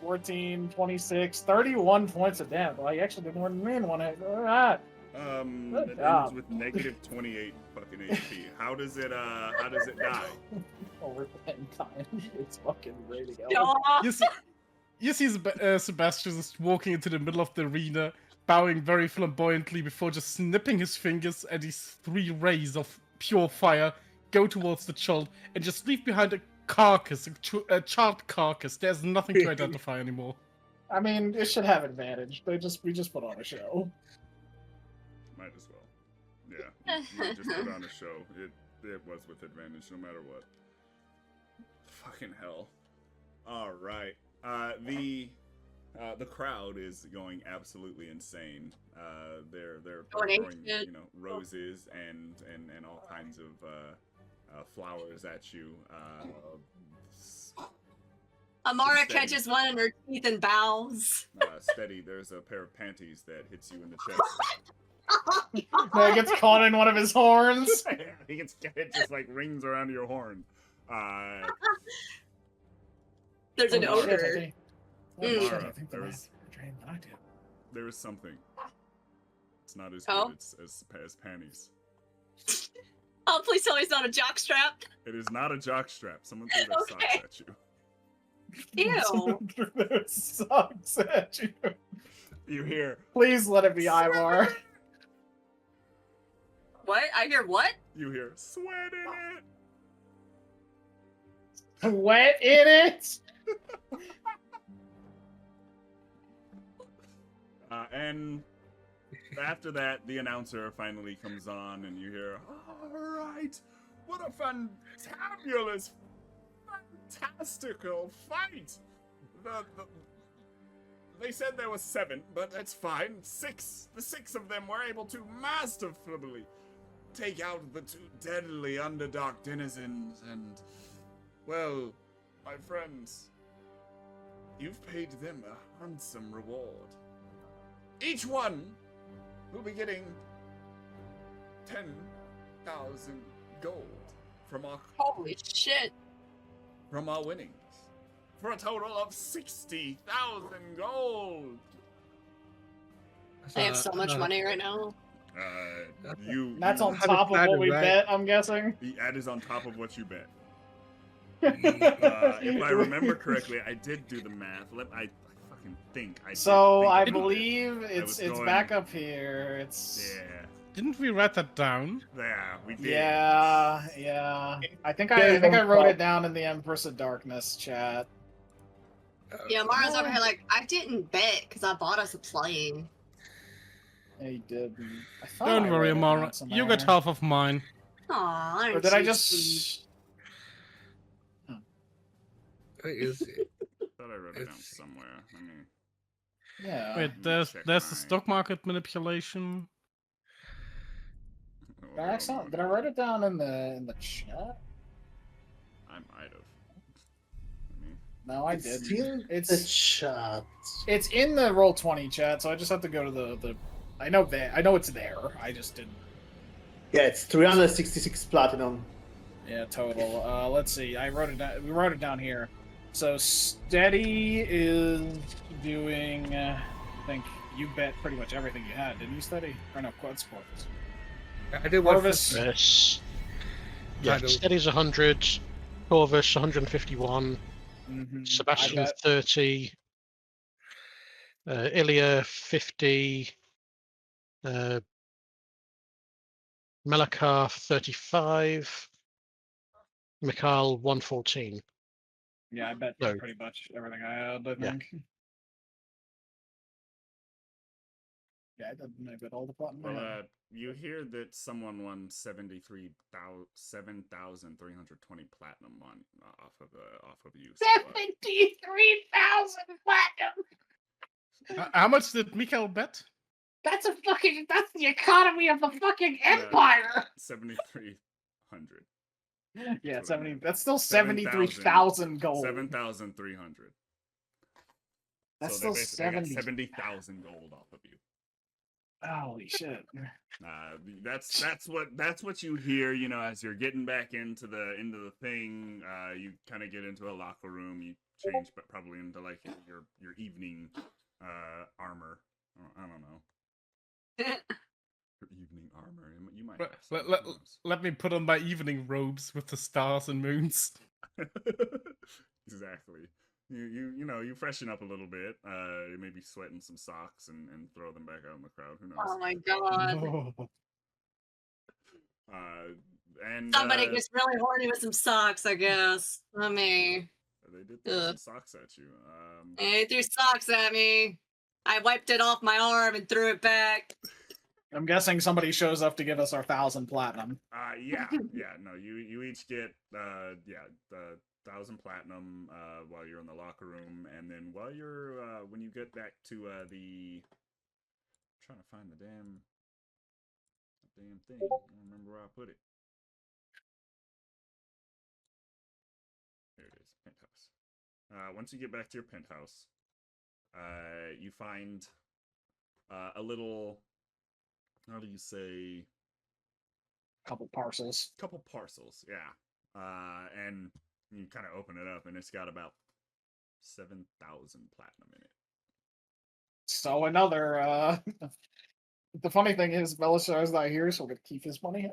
14, 26, 31 points of damage. Well, he actually did more than me in one hit. Alright. Good It job. ends with negative 28 fucking HP. How does it die? Over 10 times. It's fucking ready to go. You see Sebastian just walking into the middle of the arena, bowing very flamboyantly before just snipping his fingers, and these 3 rays of pure fire go towards the child and just leave behind a carcass, a charred carcass. There's nothing to identify anymore. I mean, it should have advantage. We just put on a show. Might as well. Yeah, you just put on a show. It was with advantage, no matter what. Fucking hell. All right. The crowd is going absolutely insane. They're throwing, roses and all kinds of flowers at you. Amara Steady. catches one in her teeth and bows. Steady. There's a pair of panties that hits you in the chest. It gets caught in one of his horns. It just like rings around your horn. There's an Oh, shit, odor. I think- Amara, I think there the was- man drained what I do. There is something. It's not as Oh? good as panties. Oh, please tell me it's not a jockstrap. It is not a jockstrap. Someone threw their socks Okay. at you. Ew. That sucks at you. You hear Please let it be Ivar. What? I hear what? you hear sweat in it. Wet in it. And after that, the announcer finally comes on, and you hear, "All right, what a fantabulous, fantastical fight! They said there was 7, but that's fine. 6. The 6 of them were able to masterfully take out the 2 deadly Underdark denizens, and, well, my friends, you've paid them a handsome reward. Each one will be getting 10,000 gold from our Holy shit. from our winnings, for a total of 60,000 gold. I have so much money right now. That's on How to top of plan what it, we right? bet, I'm guessing. That is on top of what you bet. If I remember correctly, I did do the math. I fucking think I did So think I about it. believe I it's was going- back up here. It's Yeah, Didn't we write that down? we did. yeah. I think I wrote it down in the Empress of Darkness chat. Yeah, Mara's over here like, I didn't bet because I bought us a plane. Yeah, you did. I thought Don't I worry, wrote it Amara. down somewhere. You get half of mine. Aw, Or did I just? Is it? Thought I wrote it down somewhere. Let me. Yeah. Wait, there's the stock market manipulation. Did I write it down in the chat? I might have. No, I It's did. still the chat. It's in the Roll20 chat, so I just have to go to the. I know it's there. I just didn't. Yeah, it's 366 platinum. Yeah, total. Let's see. I wrote it down. We wrote it down here. So Steady is doing. I think you bet pretty much everything you had, didn't you, Steady? Or no, Quad Sports. I did one. Corvus. Yes. Yeah, Kind of. Steady's 100, Corvus 151, Mhm. Sebastian I bet- 30, Ilya 50, Melakar 35, Mikhail 114. Yeah, I bet No. pretty much everything I had. I Yeah. think. Yeah, I bet all the platinum. I Well, had. you hear that someone won 7,320 platinum off of you. So, 73,000 platinum. How much did Mikael bet? That's the economy of the fucking empire. 7,300. Yeah, That's what I 70. meant. That's still 73,000 gold. 7,300. That's So they still basically got 70. 70,000 gold off of you. Holy shit! That's what you hear. You know, as you're getting back into the thing, you kind of get into a locker room. You change, but probably into like your evening armor. I don't know. Your evening armor. You might. Have some, who knows? Let me put on my evening robes with the stars and moons. Exactly. You freshen up a little bit. You maybe sweating some socks and throw them back out in the crowd. Who knows? Oh my god. And Somebody gets really horny with some socks, I guess. I mean, they did throw some socks at you. they threw socks at me. I wiped it off my arm and threw it back. I'm guessing somebody shows up to give us our 1,000 platinum. Yeah. No, you each get the 1,000 platinum while you're in the locker room, and then while you're when you get back to the, I'm trying to find the damn thing. I don't remember where I put it. There it is, penthouse. Once you get back to your penthouse, you find a little, how do you say? Couple parcels, yeah. And you kind of open it up, and it's got about 7,000 platinum in it. So another. The funny thing is, Belisar's not here, so we're gonna keep his money.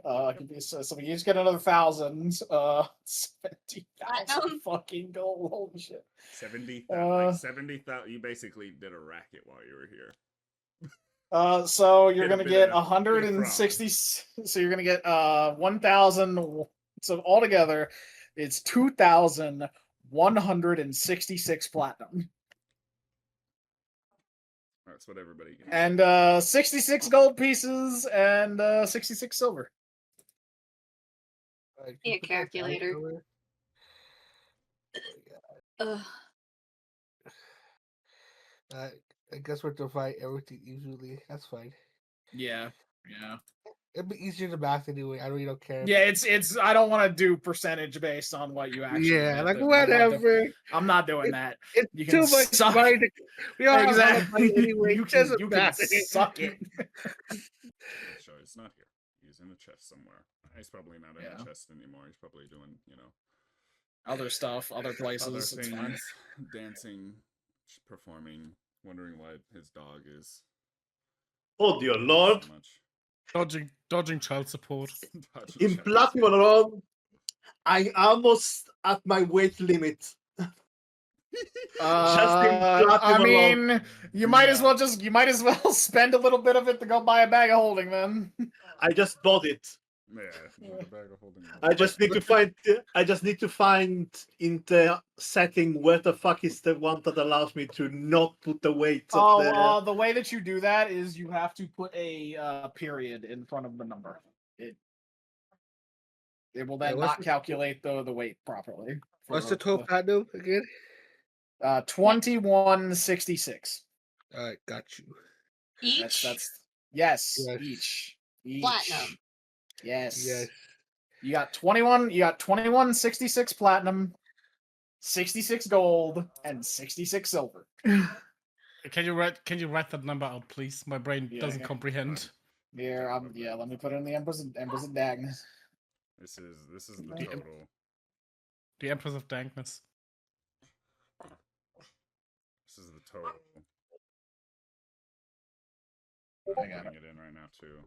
So we each get another 1,000. 70,000 fucking gold. Holy shit. 70,000. 70,000. You basically did a racket while you were here. So you're gonna get 160. So you're gonna get 1,000. So altogether, it's 2,166 platinum. That's what everybody gets. And 66 gold pieces and 66 silver. Yeah, calculator. I guess we're divide everything easily. That's fine. Yeah. It'd be easier to math anyway. I really don't care. Yeah, it's. I don't want to do percentage based on what you actually. Yeah, get. like I'm not whatever. I'm not doing that. It's You too can much suck. money. We all have a lot of Exactly. money anyway. You It can doesn't matter. suck it. Sure, it's not here. He's in the chest somewhere. He's probably not in the chest anymore. He's probably doing, Other stuff, other places. other It's fine. things, dancing, performing, wondering why his dog is Oh dear lord! so much. Dodging child support. Dodging In shadows. Platinum alone, I almost at my weight limit. Just in I Platinum alone. mean, you might as well spend a little bit of it to go buy a bag of holding, then. I just bought it. Yeah, the bag of holding. I just need to find in the setting where the fuck is the one that allows me to not put the weight of The way that you do that is you have to put a period in front of the number. It will then not calculate the weight properly. What's the total platinum again? 2166. All right, got you. Each? Yes, Yes. each. Platinum. Yes. You got 2166 platinum, 66 gold, and 66 silver. Can you write that number out, please? My brain doesn't comprehend. Yeah, let me put it in the Empress of Dagnus. This is the total. The Empress of Dankness. This is the total. I'm putting it in right now too.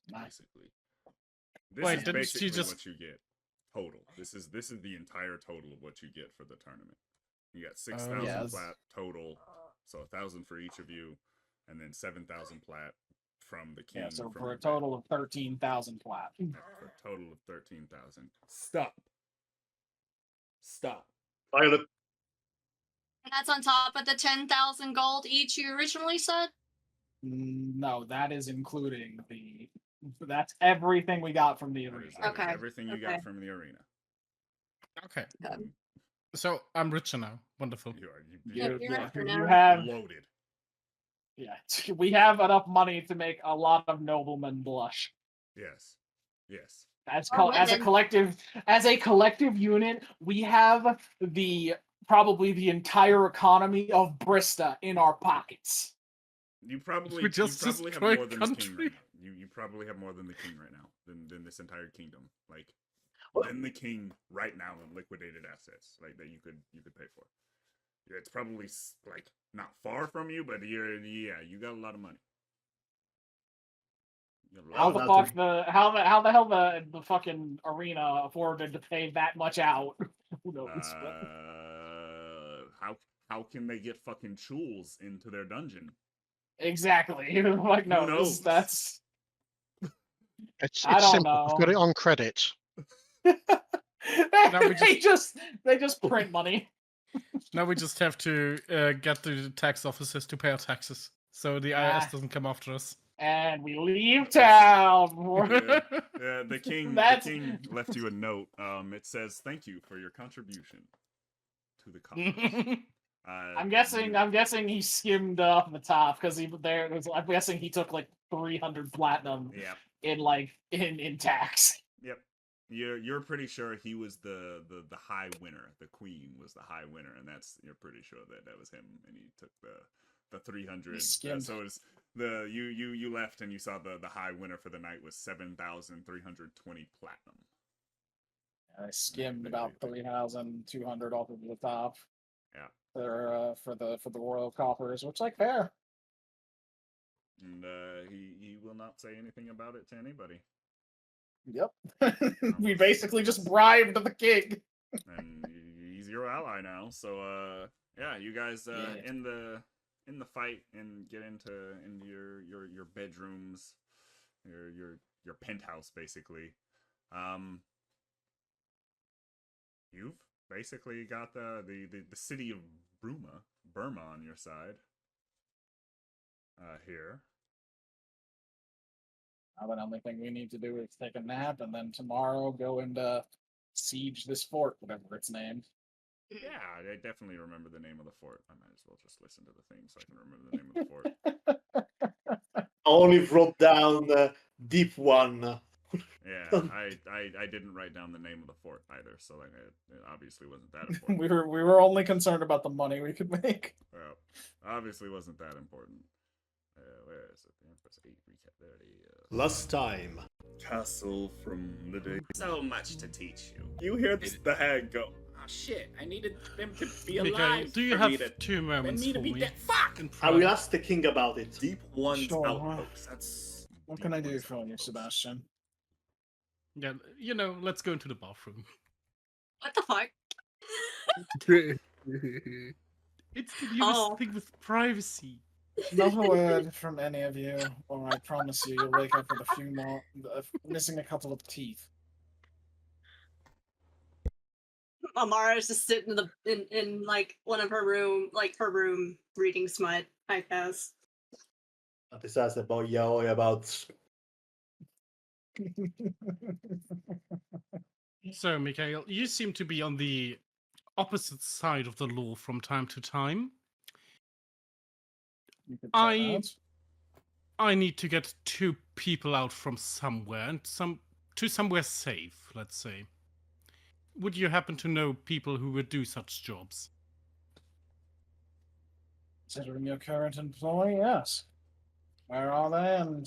Yeah, basically. This Wait, is didn't basically you just... what you get total. This is the entire total of what you get for the tournament. You got 6,000 plat total, so 1,000 for each of you, and then 7,000 plat from the king. Yeah, so for a total of 13,000 plat. Yeah, for a total of 13,000. Stop. Violet. And that's on top of the 10,000 gold each you originally said? No, that is including that's everything we got from the arena. Okay. Everything you got from the arena. Okay. So I'm richer now. Wonderful. You are. You're richer now. You have loaded. Yeah, we have enough money to make a lot of noblemen blush. Yes. As a collective unit, we have probably the entire economy of Brista in our pockets. You probably have more than this king right now. You probably have more than the king right now than this entire kingdom. Like than the king right now in liquidated assets, like that you could pay for. Yeah, it's probably like not far from you, but you got a lot of money. How the hell the fucking arena afforded to pay that much out? Who knows? How can they get fucking Chuuls into their dungeon? Exactly. Like no, that's. It's I don't simple. know. I've got it on credit. They just print money. Now we just have to get the tax officers to pay our taxes, so the IRS doesn't come after us. And we leave town. The king left you a note. It says, "Thank you for your contribution to the cause." I'm guessing he skimmed off the top because I'm guessing he took like 300 platinum. Yep. in tax. Yep. You're pretty sure he was the high winner. The queen was the high winner, and you're pretty sure that was him, and he took the 300. So it's you left and you saw the high winner for the night was 7,320 platinum. I skimmed about 3,200 off of the top. Yeah. For the royal coffers, which like fair. And he will not say anything about it to anybody. Yep. We basically just bribed the king. And he's your ally now. So you guys in the fight and get into your bedrooms, your penthouse basically. You've basically got the city of Burma on your side. Here. Now the only thing we need to do is take a nap, and then tomorrow go and siege this fort, whatever it's named. Yeah, I definitely remember the name of the fort. I might as well just listen to the thing so I can remember the name of the fort. I only wrote down Deep One. Yeah, I didn't write down the name of the fort either, so like it obviously wasn't that important. we were only concerned about the money we could make. Well, obviously wasn't that important. Where is it? The Empress 8 recap. There it is. Last time. Castle from the day. So much to teach you. You hear the hag go, oh shit, I needed them to be Mikael, alive. do you for have me to, 2 moments me to for be me? dead. Fuck! I will ask the king about it. Deep One's Sure. outpost. That's What Deep can I do One's for you, outpost. Sebastian? Yeah, let's go into the bathroom. What the fuck? It's to do with thing with privacy. Not a word from any of you, or I promise you, you'll wake up with a few more, missing a couple of teeth. Amara's just sitting in like one of her room reading smut, I guess. This has a boy yaoi about. So, Mikael, you seem to be on the opposite side of the law from time to time. I need to get 2 people out from somewhere and to somewhere safe, let's say. Would you happen to know people who would do such jobs? Considering your current employee, yes. Where are they, and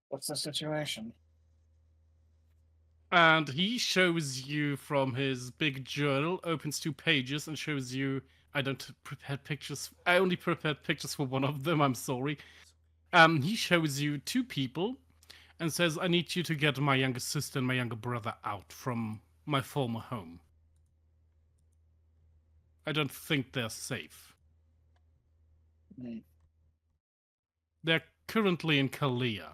what's the situation? And he shows you from his big journal, opens 2 pages and shows you, I don't prepare pictures, I only prepared pictures for one of them, I'm sorry. He shows you 2 people and says, I need you to get my younger sister and my younger brother out from my former home. I don't think they're safe. They're currently in Kalia,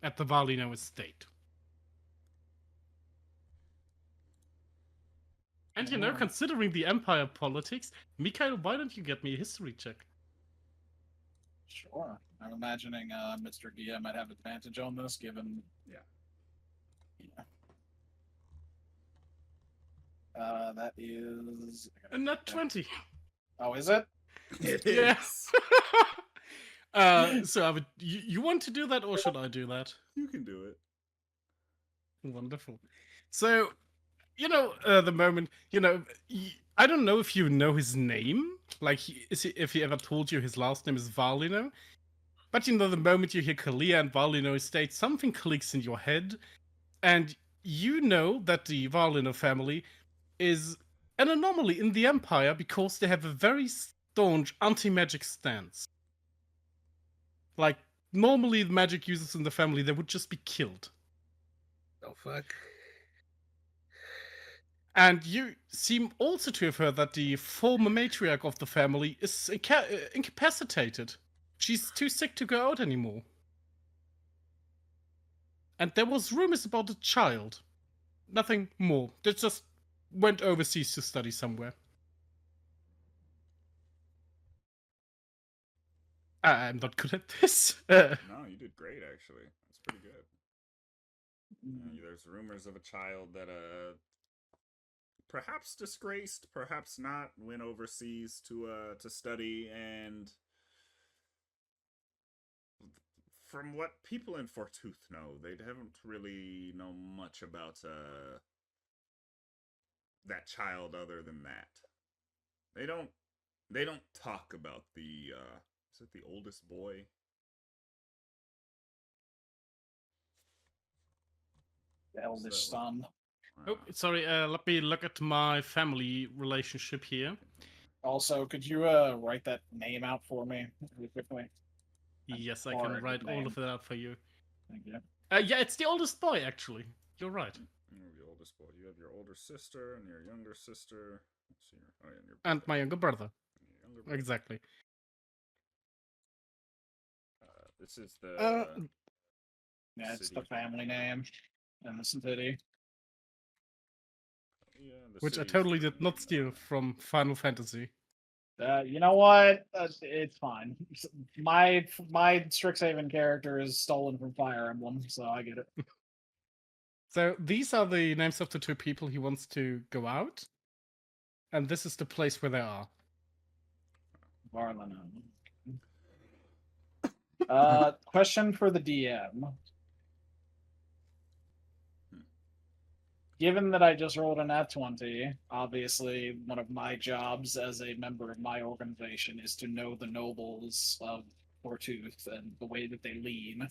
at the Valino estate. And considering the Empire politics, Mikael, why don't you get me a history check? Sure. I'm imagining Mr. Gia might have advantage on this, given... Yeah. That is... A nat 20. Oh, is it? Yes. So, you want to do that, or should I do that? You can do it. Wonderful. So, the moment, I don't know if you know his name, like, if he ever told you his last name is Valino, but the moment you hear Kalia and Valino Estate, something clicks in your head, and you know that the Valino family is an anomaly in the Empire because they have a very staunch anti-magic stance. Like, normally the magic users in the family, they would just be killed. Oh, fuck. And you seem also to have heard that the former matriarch of the family is incapacitated. She's too sick to go out anymore. And there was rumors about a child. Nothing more. They just went overseas to study somewhere. I'm not good at this. No, you did great, actually. That's pretty good. There's rumors of a child that perhaps disgraced, perhaps not, went overseas to study, and from what people in Fortooth know, they haven't really known much about that child other than that. They don't talk about the is it the oldest boy? The eldest son. Oh, sorry, let me look at my family relationship here. Also, could you write that name out for me really quickly? Yes, I can write all of that out for you. Thank you. Yeah, it's the oldest boy, actually. You're right. You're the oldest boy. You have your older sister and your younger sister. Let's see, and my younger brother. Exactly. This is the... yeah, it's the family name in the city. Yeah, which I totally did not steal from Final Fantasy. You know what? It's fine. My Strixhaven character is stolen from Fire Emblem, so I get it. So these are the names of the two people he wants to go out, and this is the place where they are. Varlana. Question for the DM. Given that I just rolled an nat 20, obviously one of my jobs as a member of my organization is to know the nobles of Fortooth and the way that they lean.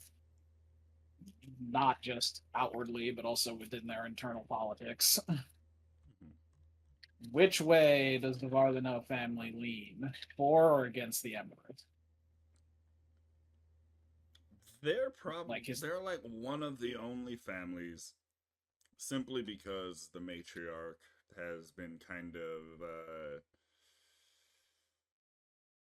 Not just outwardly, but also within their internal politics. Which way does the Varlano family lean? For or against the Empress? They're probably Like his- they're like one of the only families, simply because the matriarch has been kind of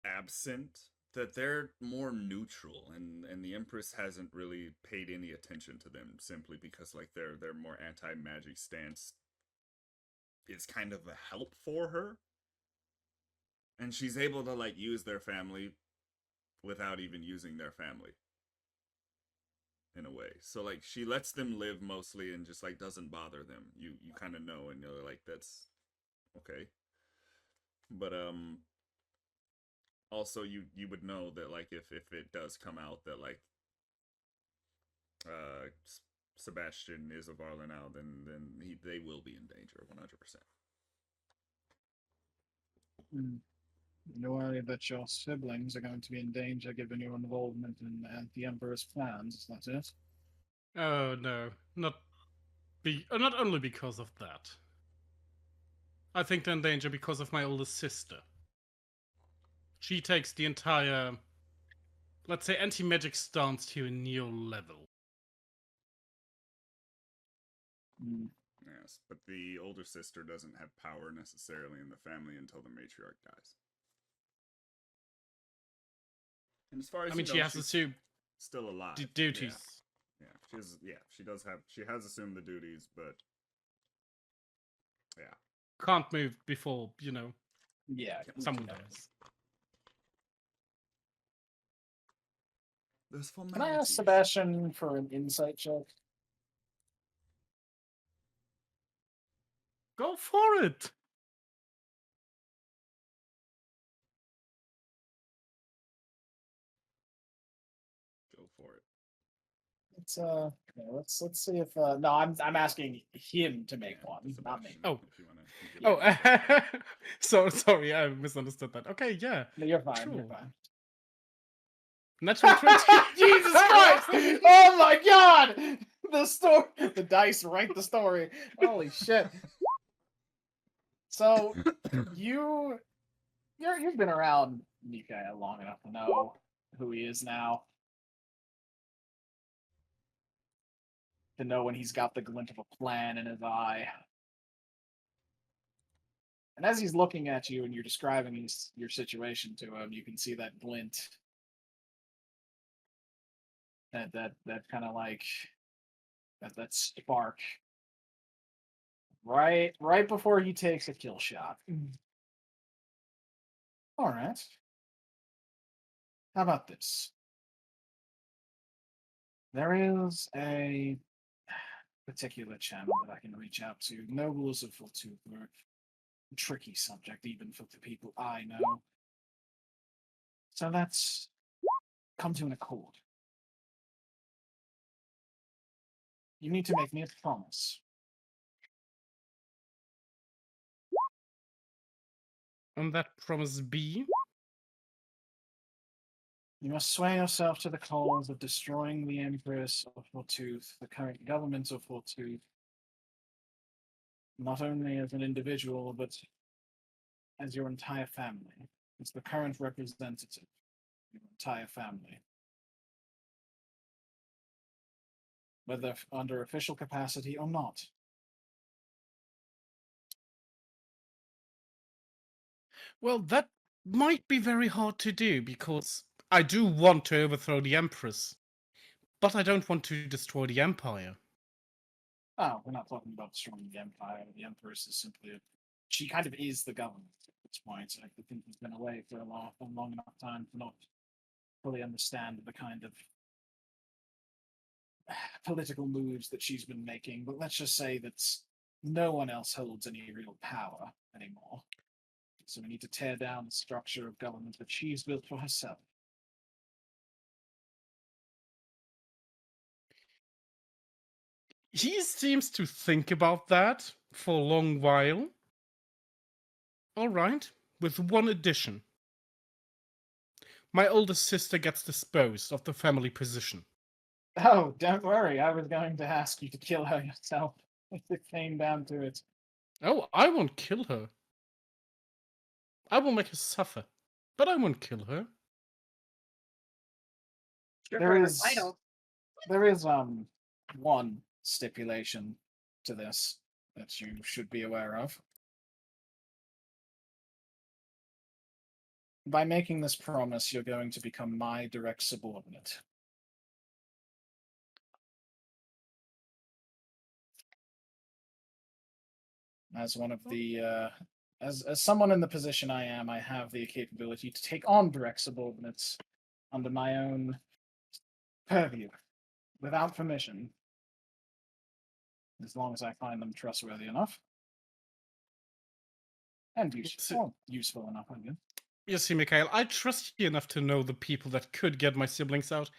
absent, that they're more neutral, and the Empress hasn't really paid any attention to them, simply because like their more anti-magic stance is kind of a help for her, and she's able to like use their family without even using their family in a way. So like she lets them live mostly and just like doesn't bother them. You kind of know, and you're like, that's okay. But also you would know that like if it does come out that like Sebastian is a Varla now, then they will be in danger 100%. You worry that your siblings are going to be in danger given your involvement in the Emperor's plans, is that it? Oh no, not only because of that. I think they're in danger because of my oldest sister. She takes the entire, let's say, anti-magic stance to a new level. Yes, but the older sister doesn't have power necessarily in the family until the matriarch dies. And as far as I mean, you know, she has she's assumed still alive. duties. Yeah, she has assumed the duties, but yeah, Can't move before, Yeah, someone dies. There's Can I formalities. ask Sebastian for an insight check? Go for it! Go for it. Let's see if no, I'm asking him to make one, not me. Oh. If you wanna, So sorry, I misunderstood that. Okay, yeah. No, you're fine. Sure. You're fine. Natural 20. Jesus Christ! Oh my God! The dice write the story. Holy shit! So you've been around Mika long enough to know who he is now. To know when he's got the glint of a plan in his eye. And as he's looking at you and you're describing your situation to him, you can see that glint. That kind of like that spark. Right before he takes a kill shot. All right. How about this? There is a particular channel that I can reach out to. Nobles of Fortooth are a tricky subject, even for the people I know. So let's come to an accord. You need to make me a promise. And that promise be? You must swear yourself to the cause of destroying the Empress of Fortooth, the current government of Fortooth, not only as an individual, but as your entire family, as the current representative of your entire family. Whether under official capacity or not. Well, that might be very hard to do because I do want to overthrow the Empress, but I don't want to destroy the Empire. Oh, we're not talking about destroying the Empire. The Empress is simply she kind of is the government at this point. I think he's been away for a long enough time to not fully understand the kind of political moves that she's been making, but let's just say that no one else holds any real power anymore. So we need to tear down the structure of government that she's built for herself. He seems to think about that for a long while. All right, with one addition. My oldest sister gets disposed of the family position. Oh, don't worry. I was going to ask you to kill her yourself if it came down to it. Oh, I won't kill her. I will make her suffer, but I won't kill her. There is one stipulation to this that you should be aware of. By making this promise, you're going to become my direct subordinate. As one of the as someone in the position I am, I have the capability to take on direct subordinates under my own purview, without permission, as long as I find them trustworthy enough and useful enough. I guess. You see, Mikhail, I trust you enough to know the people that could get my siblings out,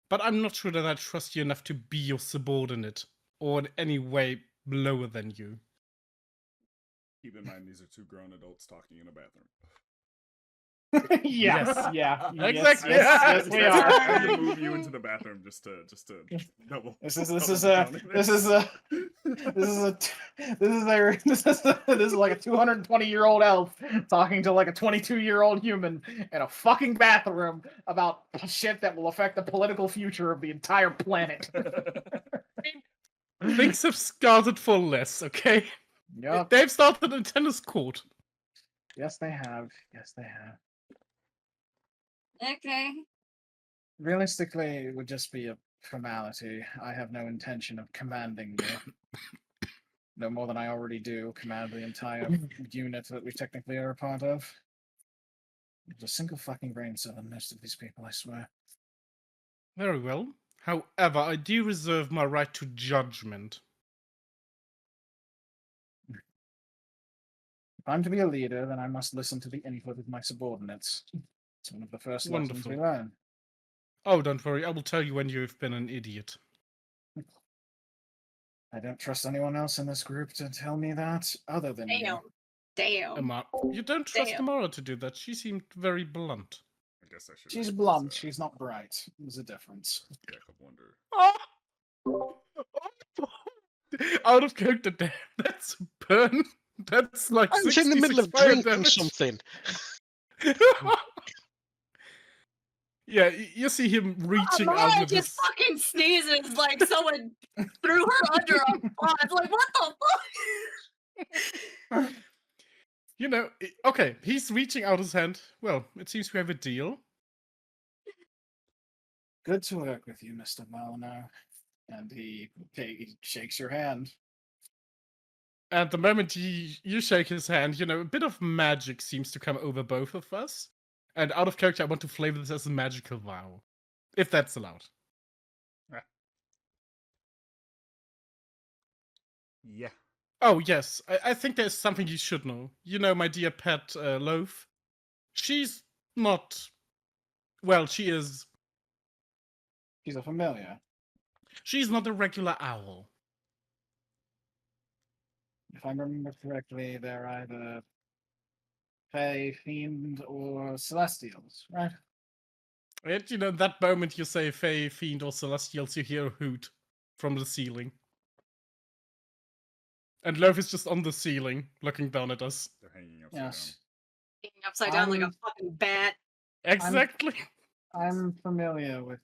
but I'm not sure that I trust you enough to be your subordinate, or in any way lower than you. Keep in mind, these are two grown adults talking in a bathroom. Yeah, Exactly. Yes, we are. I'm gonna move you into the bathroom just to double. This is like a 220-year-old elf talking to like a 22-year-old human in a fucking bathroom about shit that will affect the political future of the entire planet. Things have started for less, okay? Yep. They've started a tennis court. Yes, they have. Yes, they have. Okay. Realistically, it would just be a formality. I have no intention of commanding you. No more than I already do command the entire unit that we technically are a part of. There's a single fucking brain cell in most of these people, I swear. Very well. However, I do reserve my right to judgment. If I'm to be a leader, then I must listen to the input of my subordinates. It's one of the first lessons we learn. Oh, don't worry. I will tell you when you've been an idiot. I don't trust anyone else in this group to tell me that, other than you. Damn. You don't trust Damn. Amara to do that. She seemed very blunt. I guess I should. She's blunt. She's not bright. There's a difference. Yeah, I wonder. Out of character, damn. That's a burn. That's like I was in the middle of 66 fire drinking damage. something. Yeah, you see him reaching out Amaya with just his... fucking sneezes like someone threw her under a pod. Like, what the fuck? You know, okay, he's reaching out his hand. Well, it seems we have a deal. Good to work with you, Mr. Malino. And he shakes your hand. At the moment you shake his hand, you know, a bit of magic seems to come over both of us. And out of character, I want to flavor this as a magical vow. If that's allowed. Yeah. Oh, yes. I think there's something you should know. You know, my dear pet, Loaf. She's not... Well, she is... She's a familiar. She's not a regular owl. If I remember correctly, they're either Fae, Fiend, or Celestials, right? And, you know, that moment you say Fae, Fiend, or Celestials, you hear a hoot from the ceiling. And Loaf is just on the ceiling, looking down at us. They're hanging upside down. Hanging upside down like a fucking bat. Exactly. I'm familiar with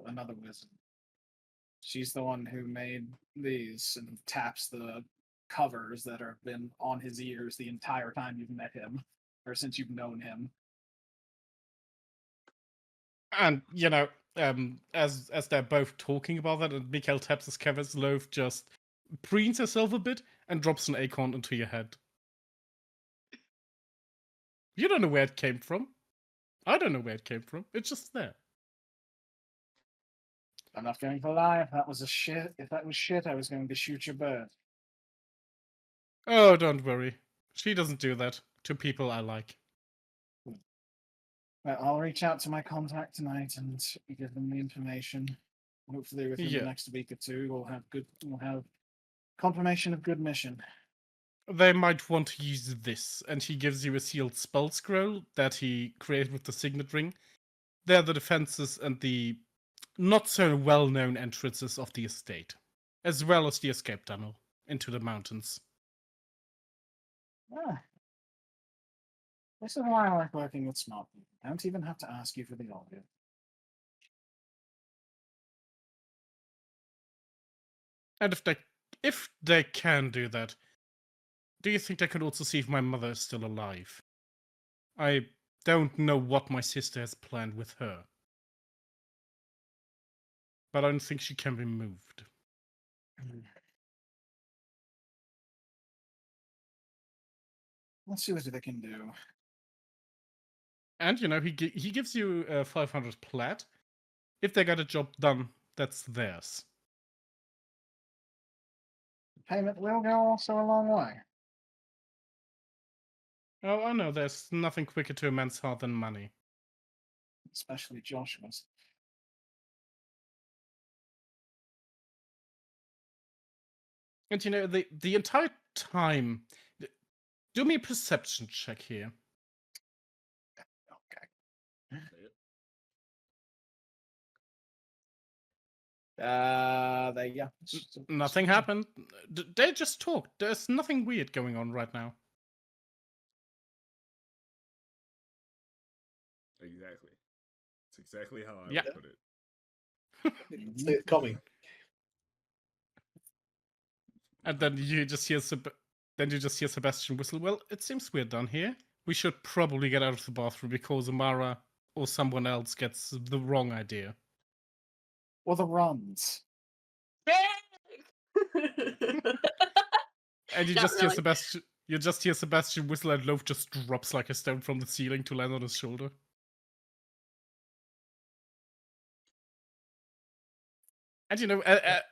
another wizard. She's the one who made these and taps the covers that have been on his ears the entire time you've met him, or since you've known him. And, you know, as they're both talking about that, and Mikhail taps his covers, Loaf just preens herself a bit and drops an acorn into your head. You don't know where it came from. I don't know where it came from. It's just there. I'm not going to lie. If that was shit, I was going to shoot your bird. Oh, don't worry. She doesn't do that to people I like. Well, I'll reach out to my contact tonight and give them the information. Hopefully, within the next week or two, we'll have confirmation of good mission. They might want to use this, and he gives you a sealed spell scroll that he created with the signet ring. They're the defenses and the not so well-known entrances of the estate, as well as the escape tunnel into the mountains. Ah. This is why I like working with smart people. I don't even have to ask you for the audio. And if they can do that, do you think they could also see if my mother is still alive? I don't know what my sister has planned with her. But I don't think she can be moved. Let's see what they can do. And, he gives you 500 plat. If they get a job done, that's theirs. Payment will go also a long way. Oh, I know, there's nothing quicker to a man's heart than money. Especially Joshua's. And the entire time... Do me a perception check here. Okay. There you go. Nothing happened. They just talked. There's nothing weird going on right now. Exactly. It's exactly how I Yeah. would put it. See it coming. And then you just hear Sebastian whistle. Well, it seems we're done here. We should probably get out of the bathroom because Amara or someone else gets the wrong idea. Or the runs. And you Not just hear really. Sebastian. You just hear Sebastian whistle, and Loaf just drops like a stone from the ceiling to land on his shoulder. And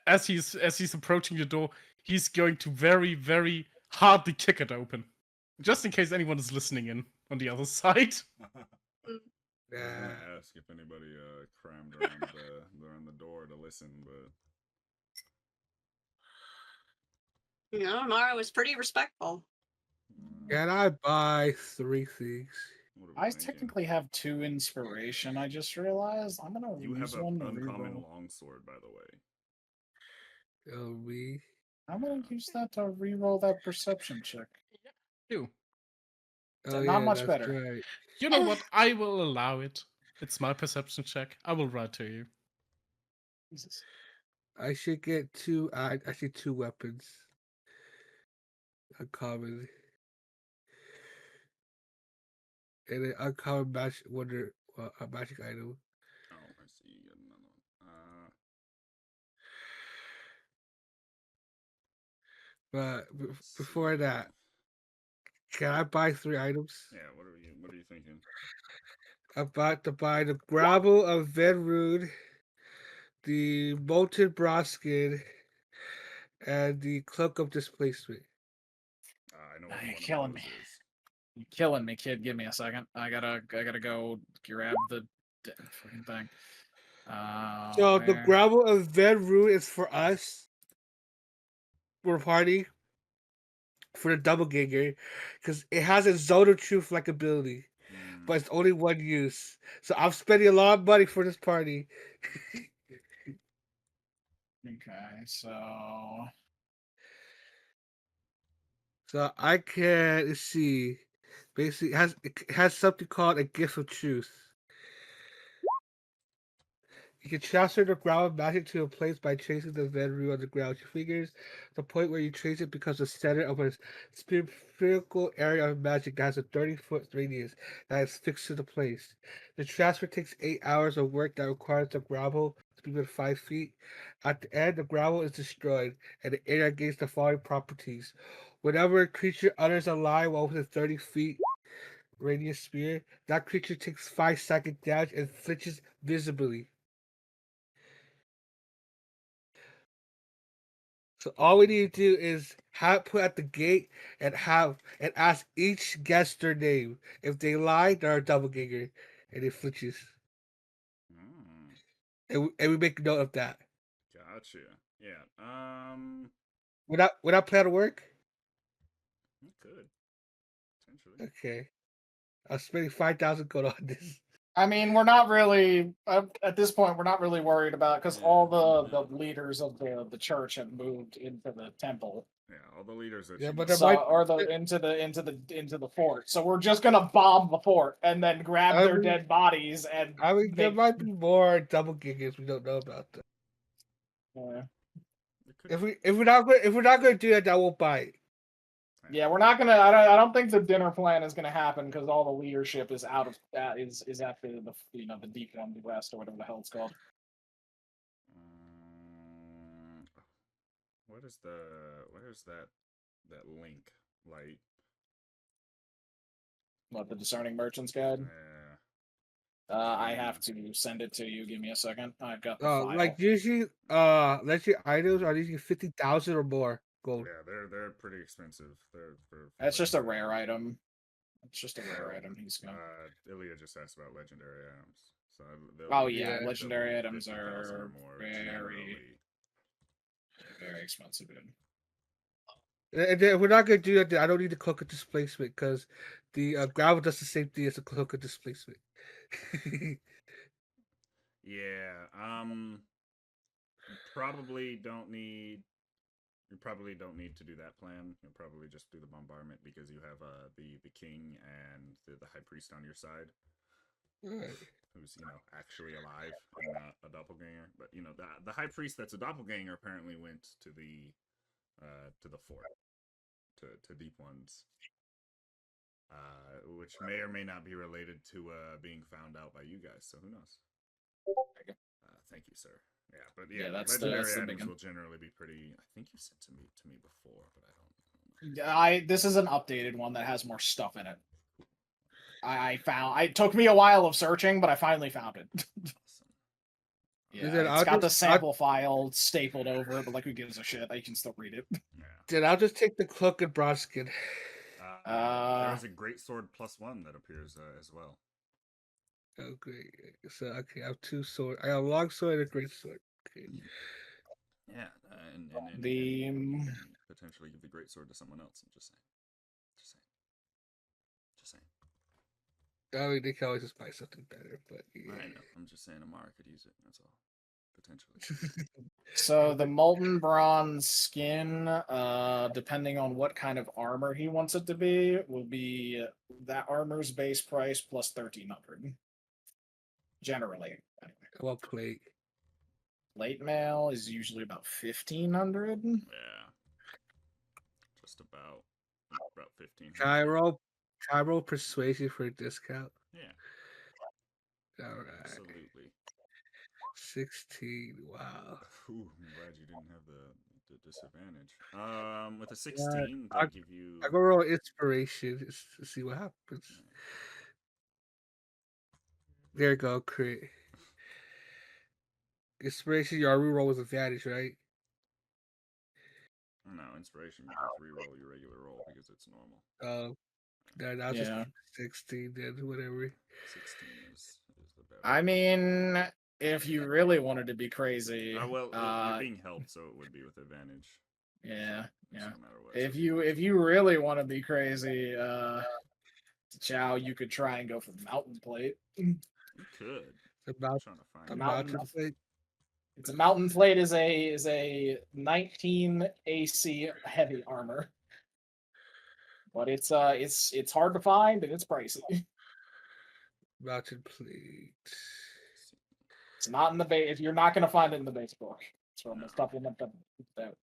as he's approaching the door, he's going to very, very hardly kick it open, just in case anyone is listening in on the other side. I was gonna ask if anybody crammed around the door to listen, but Mara was pretty respectful. Can I buy 3 things? what are we I thinking? technically have 2 inspiration. I just realized I'm gonna You use have one an to uncommon reroll. longsword, by the way. Me. I'm gonna use that to reroll that perception check. You. Oh, Not yeah, much that's better. Right. You know what? I will allow it. It's my perception check. I will write to you. Jesus. I should get 2. Actually, 2 weapons. Uncommon. And an uncommon magic magic item. Oh, I see. You got another one. But Let's before see. that, can I buy 3 items? Yeah. What are you thinking? I'm about to buy the gravel of Venrude, the molten broskin, and the cloak of displacement. I know what You're one killing of me. those is. You're killing me, kid. Give me a second. I gotta go grab the fucking thing. So the Where? gravel of Venrude is for us. We're party for the double ginger because it has a zone of truth like ability, but it's only 1 use. So I'm spending a lot of money for this party. Okay, so I can see. Basically, it has something called a gift of truth. You can transfer the ground magic to a place by tracing the Venru on the ground with your fingers. The point where you trace it becomes the center of a spherical area of magic that has a 30-foot radius that is fixed to the place. The transfer takes 8 hours of work that requires the gravel to be within 5 feet. At the end, the gravel is destroyed, and the area gains the following properties. Whenever a creature utters a lie while within 30 feet radius sphere, that creature takes 5 psychic damage and flinches visibly. So all we need to do is have it put at the gate and ask each guest their name. If they lie, they're a doppelganger, and it flinches. Mm, And we make note of that. gotcha. Yeah. Would that plan to work? It could potentially. Okay. I'm spending 5,000 gold on this. I mean, we're not really at this point. We're not really worried about because all the leaders of the church have moved into the temple. Yeah, all the leaders that Yeah, you but know. there might Or into the fort. So we're just gonna bomb the fort and then grab their dead bodies and. I mean, there might be more doppelgangers we don't know about. Though. Yeah. If we're not gonna do that, I won't buy it. Yeah, we're not gonna. I don't think the dinner plan is gonna happen because all the leadership is out of is at the the deep one, the west or whatever the hell it's called. What is that link like? What, the Discerning Merchants Guide? Yeah. I have to send it to you. Give me a second. I've got the file. Like usually, legendary items are usually 50,000 or more gold. Yeah, they're pretty expensive. For That's just a rare item. It's just a rare item. He's going. Ilya just asked about legendary items. So oh yeah, legendary items are more very expensive. Dude. And then if we're not gonna do that, then I don't need the cloak of displacement because the gravel does the same thing as the cloak of displacement. Yeah. You probably don't need to do that plan. You'll probably just do the bombardment because you have the king and the high priest on your side. Right. Who's actually alive and not a doppelganger. But the high priest that's a doppelganger apparently went to the fort to Deep Ones, which may or may not be related to being found out by you guys. So who knows? Thank you, sir. Yeah, but legendary items will generally be pretty. I think you sent to me before, but I don't know. This is an updated one that has more stuff in it. I found. It took me a while of searching, but I finally found it. Yeah, it's got the sample file stapled over it, but who gives a shit? I can still read it. Yeah. Then I'll just take the cloak and broad skin. There is a great sword +1 that appears as well. Oh, great. So, okay, I have 2 swords. I have a long sword and a great sword. Okay. Yeah, and potentially give the great sword to someone else. I'm just saying. I mean, they can always just buy something better, but yeah. I know. I'm just saying Amara could use it. That's all. Potentially. So the molten bronze skin, depending on what kind of armor he wants it to be, will be that armor's base price plus 1,300. Generally, anyway. Well, plate. Late mail is usually about 1,500. Yeah. Just about 1,500. Cairo persuasion for a discount. Yeah. All right. Absolutely. 16. Wow. Ooh, I'm glad you didn't have the disadvantage. With a 16, they give you. I go roll inspiration to see what happens. There you go, crit. Inspiration, your reroll was advantage, right? No, inspiration, you just reroll your regular roll because it's normal. I'll just 16 then, whatever. 16 is the better. I mean, if you really wanted to be crazy, you're being helped, so it would be with advantage. Yeah. No matter what. If you really want to be crazy, Chow, you could try and go for the mountain plate. You could. The mountain plate. It's a mountain plate is a 19 AC heavy armor, but it's hard to find and it's pricey. Mountain plate. It's not in the base. If you're not going to find it in the base book, it's from the supplement that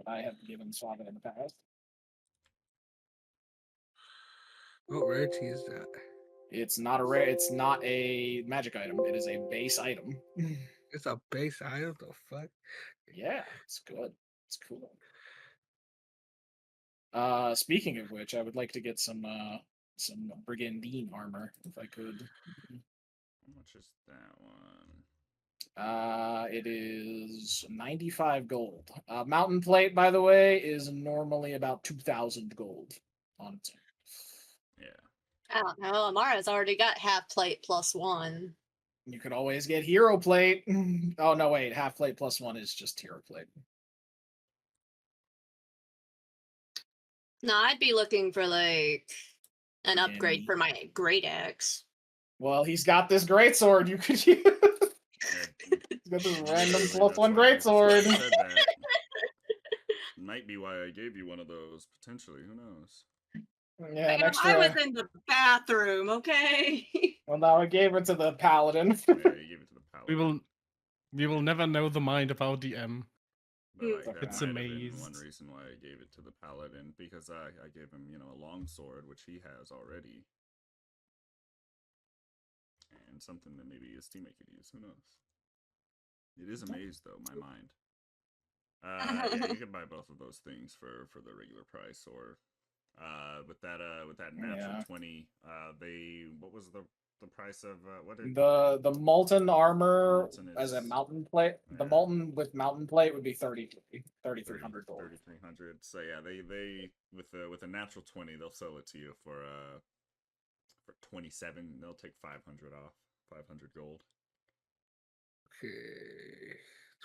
I have given Suaveh in the past. What rarity is that? It's not a rare. It's not a magic item. It is a base item. It's a base item. The fuck? Yeah, it's good. It's cool. Speaking of which, I would like to get some brigandine armor if I could. How much is that one? It is 95 gold. Mountain plate, by the way, is normally about 2,000 gold on its own. Yeah. I don't know. Amara's already got half plate +1. You could always get hero plate. Oh no, wait, half plate +1 is just hero plate. No, I'd be looking for like an upgrade Yeah. for my great axe. Well, he's got this greatsword you could use. He's got this random +1 greatsword. Might be why I gave you one of those, potentially. Who knows? Yeah, an Bam, extra... I was in the bathroom, okay? Well, now I gave it to the paladin. Yeah, you gave it to the paladin. We will never know the mind of our DM. But like, that It's might have been amazed. one reason why I gave it to the paladin, because I gave him, a long sword, which he has already. And something that maybe his teammate could use. Who knows? It is amazed, though, my mind. Yeah, you can buy both of those things for the regular price, or with that natural 20, what was the price of what did The molten armor Molten as a is- mountain plate. The yeah. molten with mountain plate would be 3,300 gold. 3,300. So yeah, they with a natural 20, they'll sell it to you for 27. They'll take 500 off, 500 gold. Okay.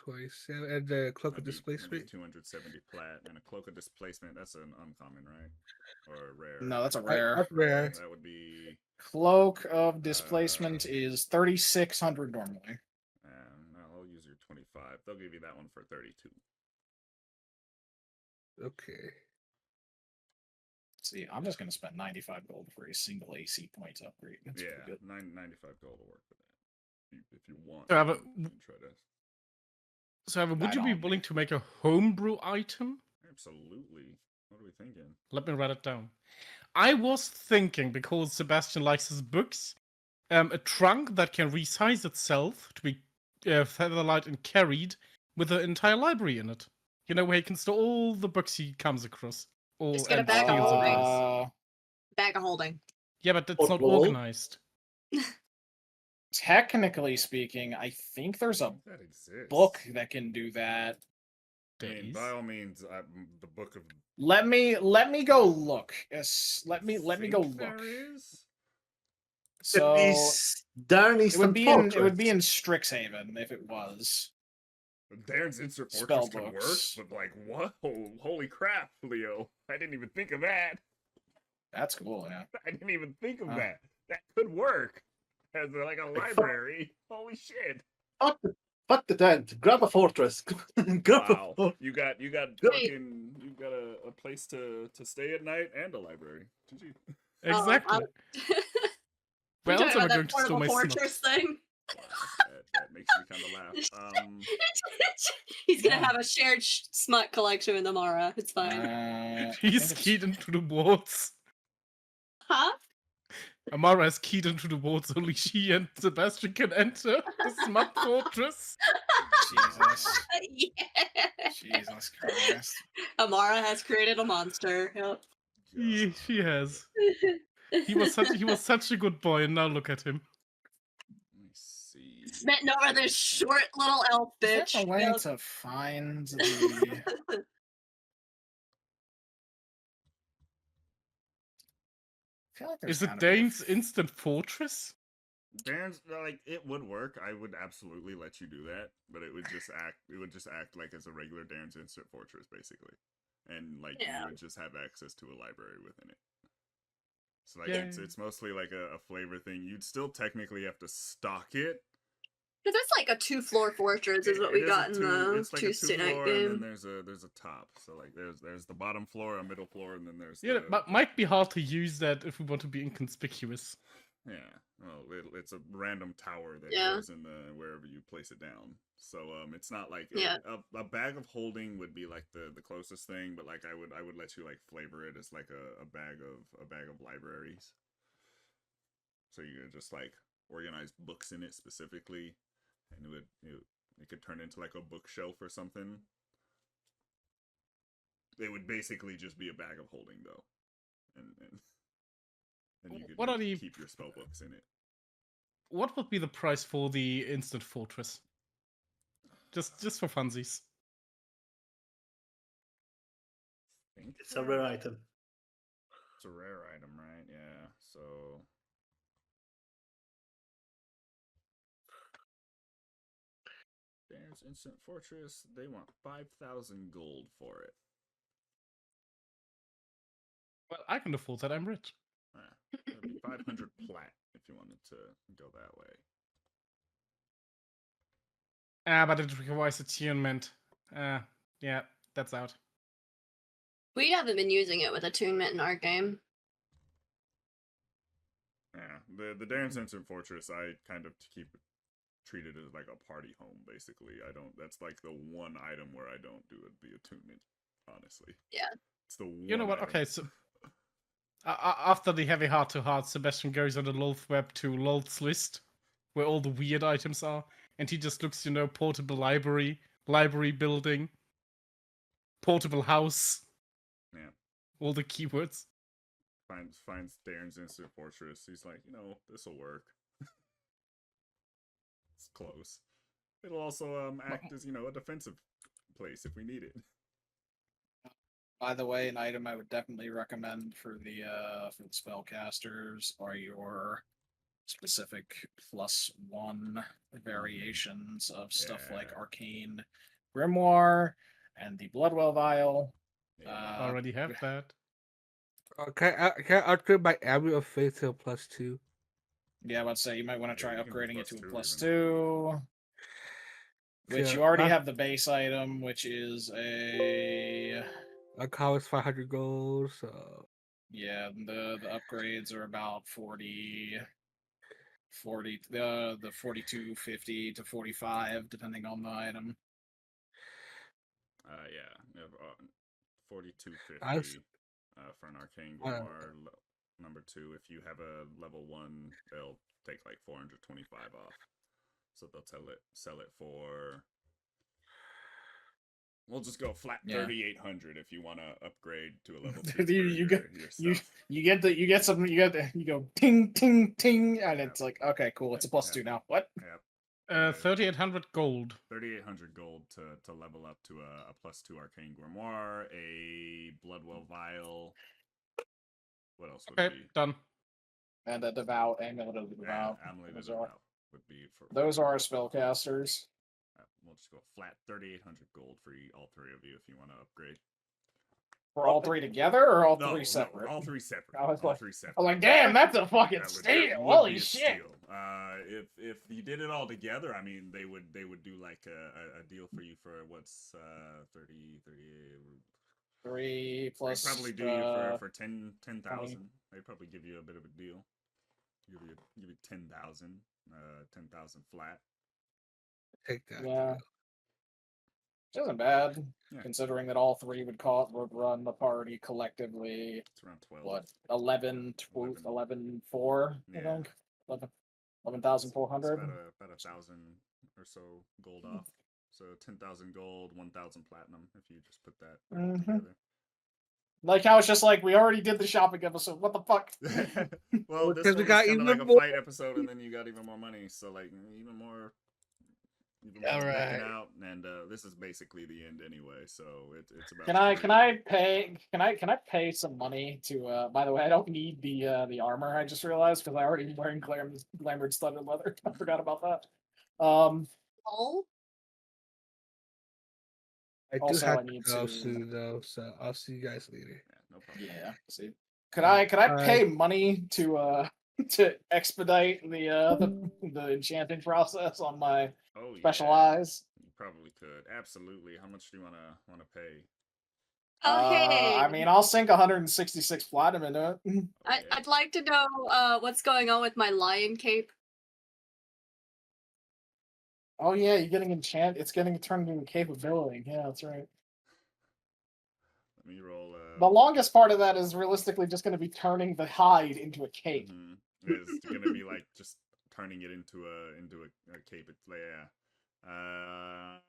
27. And the cloak of Maybe displacement. 270 plat, and a cloak of displacement. That's an uncommon, right? Or a rare. No, that's a rare. That's rare. That would be. Cloak of displacement is 3,600 normally. No, I'll use your 25. They'll give you that one for 32. Okay. See, I'm just going to spend 95 gold for a single AC point upgrade. That's Yeah, pretty good. 95 gold will work for that. If you want, Yeah, you but- can try to. So, would I you be don't. willing to make a homebrew item? Absolutely. What are we thinking? Let me write it down. I was thinking, because Sebastian likes his books, a trunk that can resize itself to be featherlight and carried with an entire library in it. You know, where he can store all the books he comes across. All Just get a and bag of steals holding. things. Bag of holding. Yeah, but that's What not wall? organized. Technically speaking, I think there's a That exists. book that can do that. I mean, Days. by all means, the book of. Let me go look. Yes, let me go Think look. There is. So Darn it Eastern would be in Strixhaven if it was. Darren's Insert Spell Fortress could work, books. but like, whoa, holy crap, Leo! I didn't even think of that. That's cool, yeah. I didn't even think of Huh. that. That could work as like a library. Holy shit! Fuck the tent. Grab a fortress. Grab Wow, a you got Wait. fucking you got a place to stay at night and a library. GG. Exactly. Where We're else talking am I about going that to store portable my fortress snuff? thing. Wow, that makes me kind of laugh. He's gonna Yeah. have a shared smut collection with Amara. It's fine. I He's think it's- keyed into the walls. Huh? Amara is keyed into the walls. Only she and Sebastian can enter the smart fortress. Jesus. Yeah. Jesus Christ. Amara has created a monster. Yep. She has. He was such a good boy, and now look at him. Let me see. Smitten over this short little elf Is bitch. there a way Yep. to find the... I feel like there's Is it gotta be a Dane's instant fortress? Darren's like it would work. I would absolutely let you do that, but it would just act like as a regular Darren's Instant Fortress, basically, and like Yeah. you would just have access to a library within it. So like Yeah. it's mostly like a flavor thing. You'd still technically have to stock it. Because it's like a 2-floor fortress, is what It we is got a in the it's like a Tuesday night two-floor, and then game. there's a top. So like there's the bottom floor, a middle floor, and then there's Yeah, the, but might be hard to use that if we want to be inconspicuous. yeah. Well, it's a random tower that Yeah. goes in the wherever you place it down. So it's not like Yeah. a bag of holding would be like the closest thing, but like I would let you like flavor it as like a bag of libraries. So you could just like organize books in it specifically, and it could turn into like a bookshelf or something. It would basically just be a bag of holding though, and you could What are the- keep your spell books in it. What would be the price for the instant fortress? Just for funsies. It's a rare item. It's a rare item, right? Yeah. So there's Instant Fortress. They want 5,000 gold for it. Well, I can afford that. I'm rich. That'd be 500 plat if you wanted to go that way. But it requires attunement. Yeah, that's out. We haven't been using it with attunement in our game. Yeah, the Darren's Instant Fortress, I kind of keep it treated as like a party home, basically. I don't. That's like the one item where I don't do the attunement. Honestly. Yeah. It's the one. You know what? item. Okay, so after the heavy heart-to-heart, Sebastian goes on the Loath Web to Loath's list, where all the weird items are, and he just looks, portable library building, portable house. Yeah. All the keywords. Finds Darren's Instant Fortress. He's like, this'll work. It's close. It'll also act as, a defensive place if we need it. By the way, an item I would definitely recommend for the spellcasters are your specific +1 variations of stuff like arcane grimoire and the Bloodwell vial. Already have that. Can I upgrade my Amulet of Faith to a +2? Yeah, I would say you might want to try you can upgrading it to a +2 +2. Which you already have the base item, which is a cost 500 gold, so yeah, the upgrades are about 40 the 42.50 to 45 depending on the item. Yeah, 42.50 for an arcane grimoire number 2. If you have a level 1, they'll take like 425 off. So they'll sell it for. We'll just go flat 3,800 if you want to upgrade to a level 2. you go ting ting ting, and it's like, okay, cool, it's a +2 now. What? Yep. 3,800 gold. 3,800 gold to level up to a +2 arcane grimoire, a Bloodwell vial. What else would be done? And a devout amulet of the devout. Amulet of the devout would be for. Those are our spellcasters. We'll just go flat 3,800 gold for all 3 of you if you want to upgrade. For all 3 together, or all 3 separate? All 3 separate. All 3 separate. I'm like, damn, that's a fucking steal! Holy shit! If you did it all together, I mean, they would do like a deal for you for what's 30 3 plus. They'd probably do you for 10,000. They'd probably give you a bit of a deal. Give you 10,000, 10,000 flat. Take that. Yeah. Which isn't bad, considering that all 3 would run the party collectively. It's around 12. What? 11,400, I think. 11,400. About 1,000 or so gold off. So 10,000 gold, 1,000 platinum. If you just put that together. Like how it's just like we already did the shopping episode. What the fuck? Well, this one got even like a fight episode, and then you got even more money. So like even more. All right. Out, and this is basically the end anyway. So it's about. Can I pay some money to? By the way, I don't need the armor. I just realized because I already am wearing Glamored Studded Leather. I forgot about that. Oh. I do have to go soon though, so I'll see you guys later. Yeah, no problem. Yeah. See, could I pay money to expedite the enchanting process on my special eyes? You probably could. Absolutely. How much do you wanna pay? Hey. I mean, I'll sink 166 platinum into it. I'd like to know what's going on with my lion cape. Oh yeah, you're getting enchanted. It's getting turned into capability. Yeah, that's right. Let me roll. The longest part of that is realistically just going to be turning the hide into a cape. Mm-hmm. It's going to be like just turning it into a cape. It's like, we're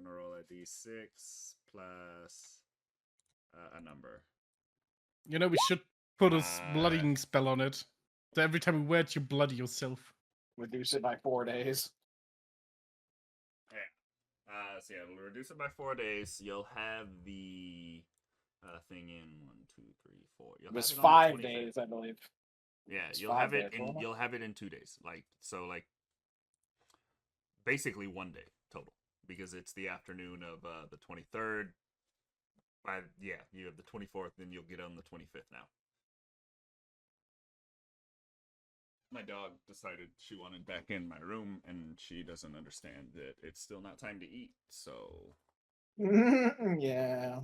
gonna roll a d6 plus a number. We should put a bloodying spell on it. So every time you wear it, you bloody yourself. Reduce it by 4 days. So yeah, it'll reduce it by 4 days. You'll have the thing in 1, 2, 3, 4. You'll It was have it on the 5 25th. days, I believe. Yeah, It's you'll 5 have it days, in. wasn't it? You'll have it in 2 days. Like basically 1 day total, because it's the afternoon of the 23rd. You have the 24th, then you'll get on the 25th now. My dog decided she wanted back in my room, and she doesn't understand that it's still not time to eat, so... Yeah.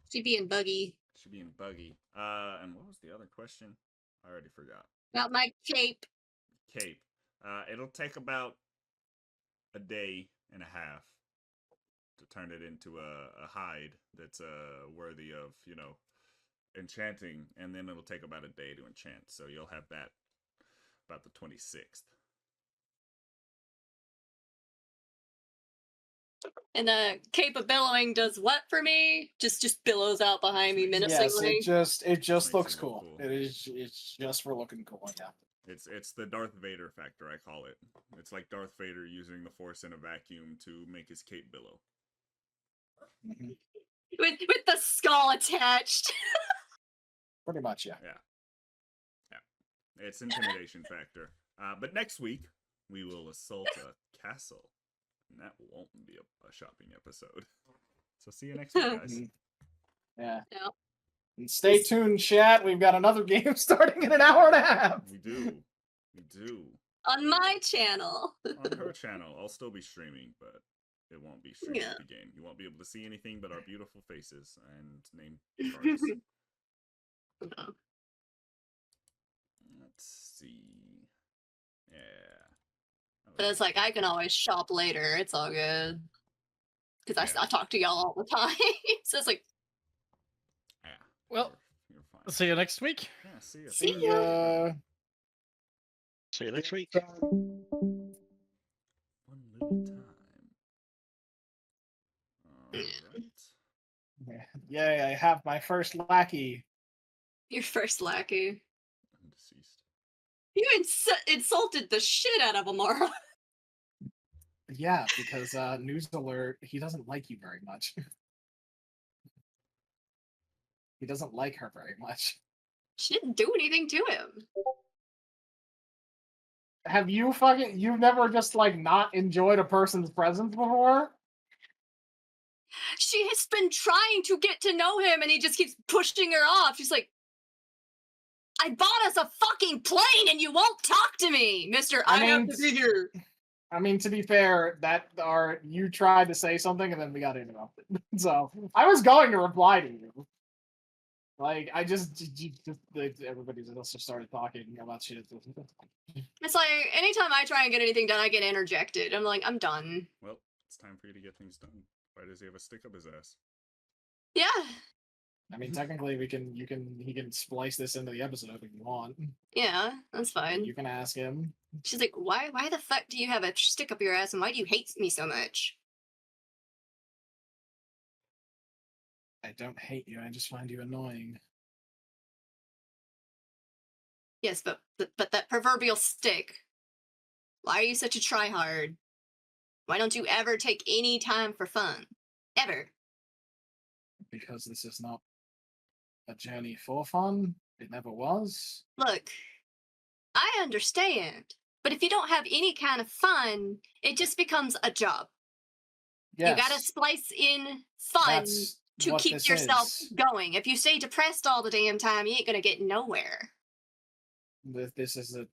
She being buggy. She being buggy. And what was the other question? I already forgot. About my cape. Cape. It'll take about a day and a half to turn it into a hide that's worthy of, enchanting, and then it'll take about a day to enchant, so you'll have that about the 26th. And the cape of billowing does what for me? Just billows out behind me menacingly. Yes, it just Makes looks it look cool. cool. It's just for looking cool, yeah. It's the Darth Vader factor, I call it. It's like Darth Vader using the Force in a vacuum to make his cape billow. Mhm. With the skull attached. Pretty much, yeah. Yeah. It's intimidation factor. But next week, we will assault a castle. And that won't be a shopping episode. So see you next week, guys. Yeah. Yeah. And stay tuned, chat. We've got another game starting in an hour and a half. We do. On my channel. On her channel, I'll still be streaming, but it won't be streaming the game. You won't be able to see anything but our beautiful faces and name cards. Let's see. Yeah. But it's like, I can always shop later. It's all good. Because I talk to y'all all the time. So it's like... Yeah. Well, you're fine. see you next week. Yeah, see ya. See ya. See you next week. One little time. Alright. Yay, I have my first lackey. Your first lackey. I'm deceased. You insulted the shit out of Amara. Yeah, because news alert, he doesn't like you very much. He doesn't like her very much. She didn't do anything to him. Have you you've never just like not enjoyed a person's presence before? She has been trying to get to know him and he just keeps pushing her off. She's like, I bought us a fucking plane and you won't talk to me, mister. I have to be here. I mean, to be fair, you tried to say something and then we got interrupted. So I was going to reply to you. Like, everybody just started talking about shit. It's like, anytime I try and get anything done, I get interjected. I'm like, I'm done. Well, it's time for you to get things done. Why does he have a stick up his ass? Yeah. I mean, technically, he can splice this into the episode if you want. Yeah, that's fine. You can ask him. She's like, why the fuck do you have a stick up your ass and why do you hate me so much? I don't hate you, I just find you annoying. Yes, but that proverbial stick. Why are you such a tryhard? Why don't you ever take any time for fun? Ever. Because this is not a journey for fun. It never was. Look, I understand, but if you don't have any kind of fun, it just becomes a job. Yes, you gotta splice in fun to keep yourself going. If you stay depressed all the damn time, you ain't gonna get nowhere. This is a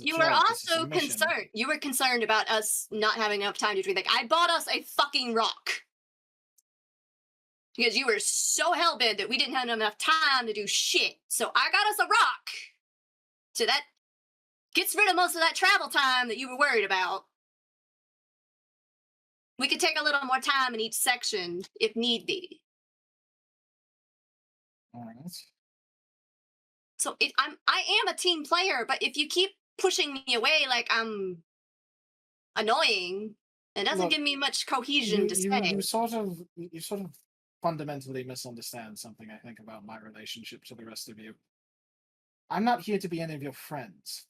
You were also concerned. You were concerned about us not having enough time to do things. I bought us a fucking rock. Because you were so hellbent that we didn't have enough time to do shit. So I got us a rock. So that gets rid of most of that travel time that you were worried about. We could take a little more time in each section if need be. Alright. So I am a team player, but if you keep pushing me away like I'm annoying, it doesn't give me much cohesion to stay. You sort of fundamentally misunderstand something, I think, about my relationship to the rest of you. I'm not here to be any of your friends.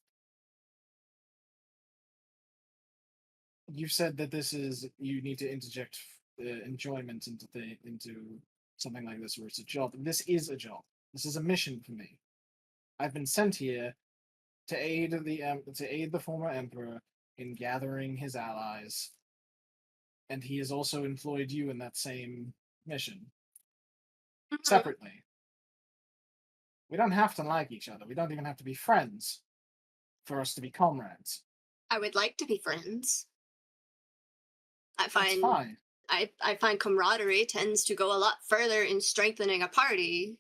you said that this is you need to interject enjoyment into something like this, where it's a job. This is a job. This is a mission for me. I've been sent here to aid the former emperor in gathering his allies, and he has also employed you in that same mission separately. We don't have to like each other. We don't even have to be friends for us to be comrades. I would like to be friends. That's fine. I find camaraderie tends to go a lot further in strengthening a party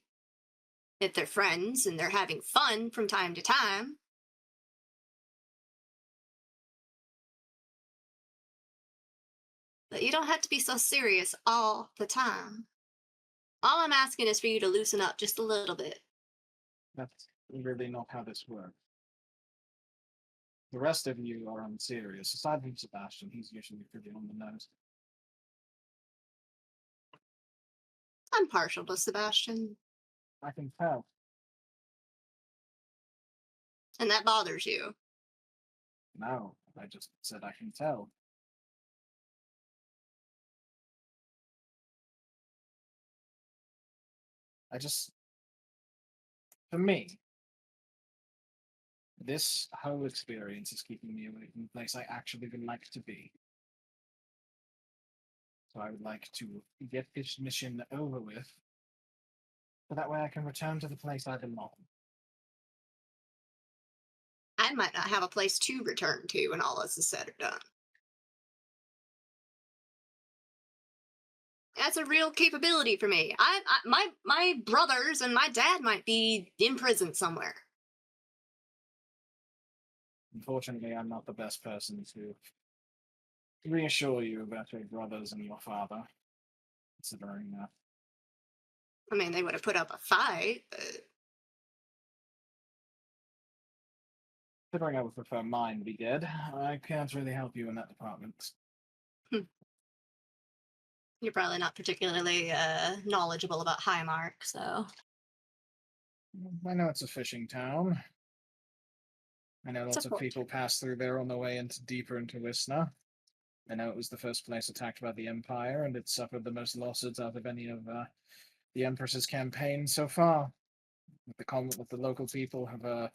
if they're friends and they're having fun from time to time. But you don't have to be so serious all the time. All I'm asking is for you to loosen up just a little bit. That's really not how this works. The rest of you are unserious. Aside from Sebastian, he's usually pretty on the nose. I'm partial to Sebastian. I can tell. And that bothers you. No, I just said I can tell. For me, this whole experience is keeping me away from the place I actually would like to be. So I would like to get this mission over with, so that way I can return to the place I belong. I might not have a place to return to when all this is said or done. That's a real capability for me. My brothers and my dad might be in prison somewhere. Unfortunately, I'm not the best person to reassure you about your brothers and your father, considering that. I mean, they would have put up a fight, but Considering I would prefer mine be dead, I can't really help you in that department. you're probably not particularly knowledgeable about Highmark, so. I know it's a fishing town. I know lots of Support. people pass through there on their way deeper into Wisna. I know it was the first place attacked by the Empire, and it suffered the most losses out of any of the Empress's campaigns so far. With the local people have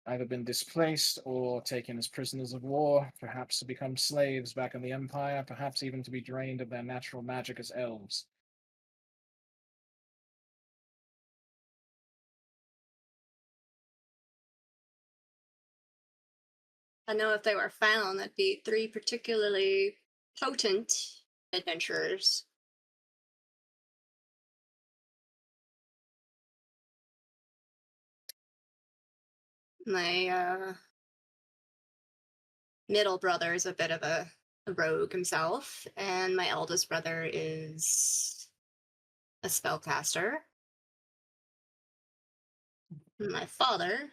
either been displaced or taken as prisoners of war, perhaps to become slaves back in the Empire, perhaps even to be drained of their natural magic as elves. I know if they were found, that'd be 3 particularly potent adventurers. My middle brother is a bit of a rogue himself, and my eldest brother is a spellcaster. And my father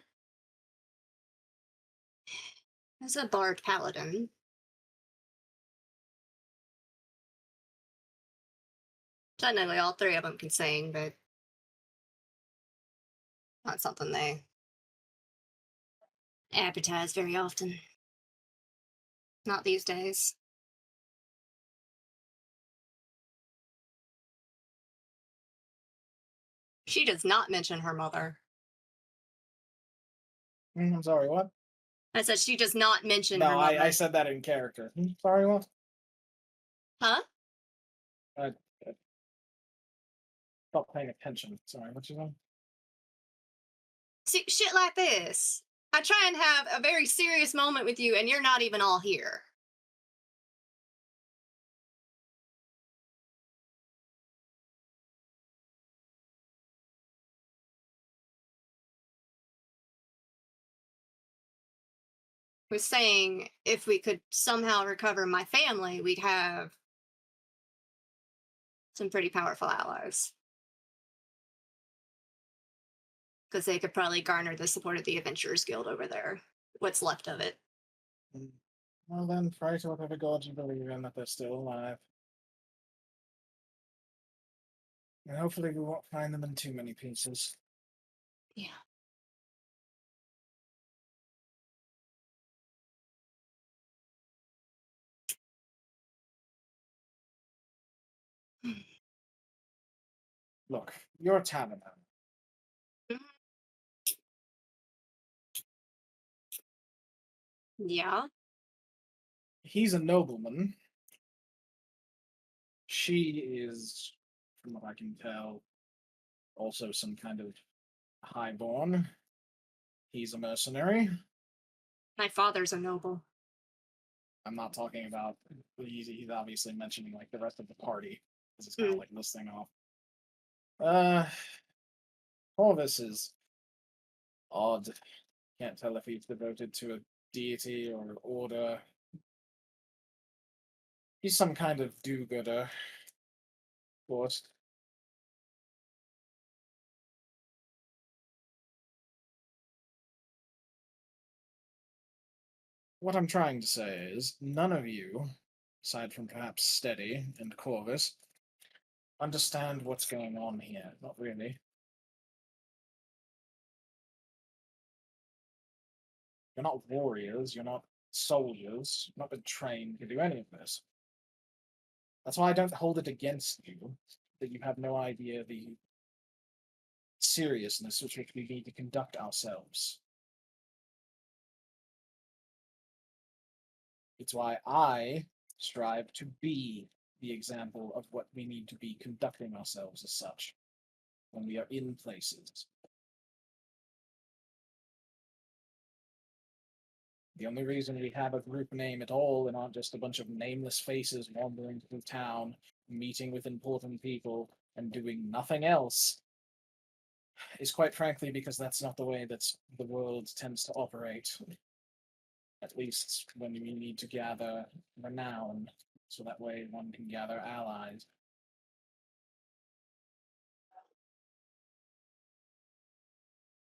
is a bard paladin. Technically, all 3 of them can sing, but not something they advertise very often. Not these days. She does not mention her mother. I'm sorry, what? I said she does not mention No, her mother. I said that in character. Sorry, what? Huh? Stop paying attention. Sorry, what you saying? See, shit like this. I try and have a very serious moment with you, and you're not even all here. Was saying if we could somehow recover my family, we'd have some pretty powerful allies. Because they could probably garner the support of the Adventurers Guild over there. What's left of it. Well then, pray to whatever god you believe in that they're still alive. And hopefully we won't find them in too many pieces. Yeah. Look, you're Talon. Yeah. He's a nobleman. She is, from what I can tell, also some kind of highborn. He's a mercenary. My father's a noble. I'm not talking about. He's obviously mentioning like the rest of the party. This is kind of like listing off. Corvus is odd. Can't tell if he's devoted to a deity or an order. He's some kind of do-gooder. Of course. What I'm trying to say is, none of you, aside from perhaps Steady and Corvus, understand what's going on here. Not really. You're not warriors, you're not soldiers, you've not been trained to do any of this. That's why I don't hold it against you, that you have no idea the seriousness with which we need to conduct ourselves. It's why I strive to be the example of what we need to be conducting ourselves as such when we are in places. The only reason we have a group name at all and aren't just a bunch of nameless faces wandering through town, meeting with important people, and doing nothing else is quite frankly because that's not the way that the world tends to operate. At least when we need to gather renown, so that way one can gather allies.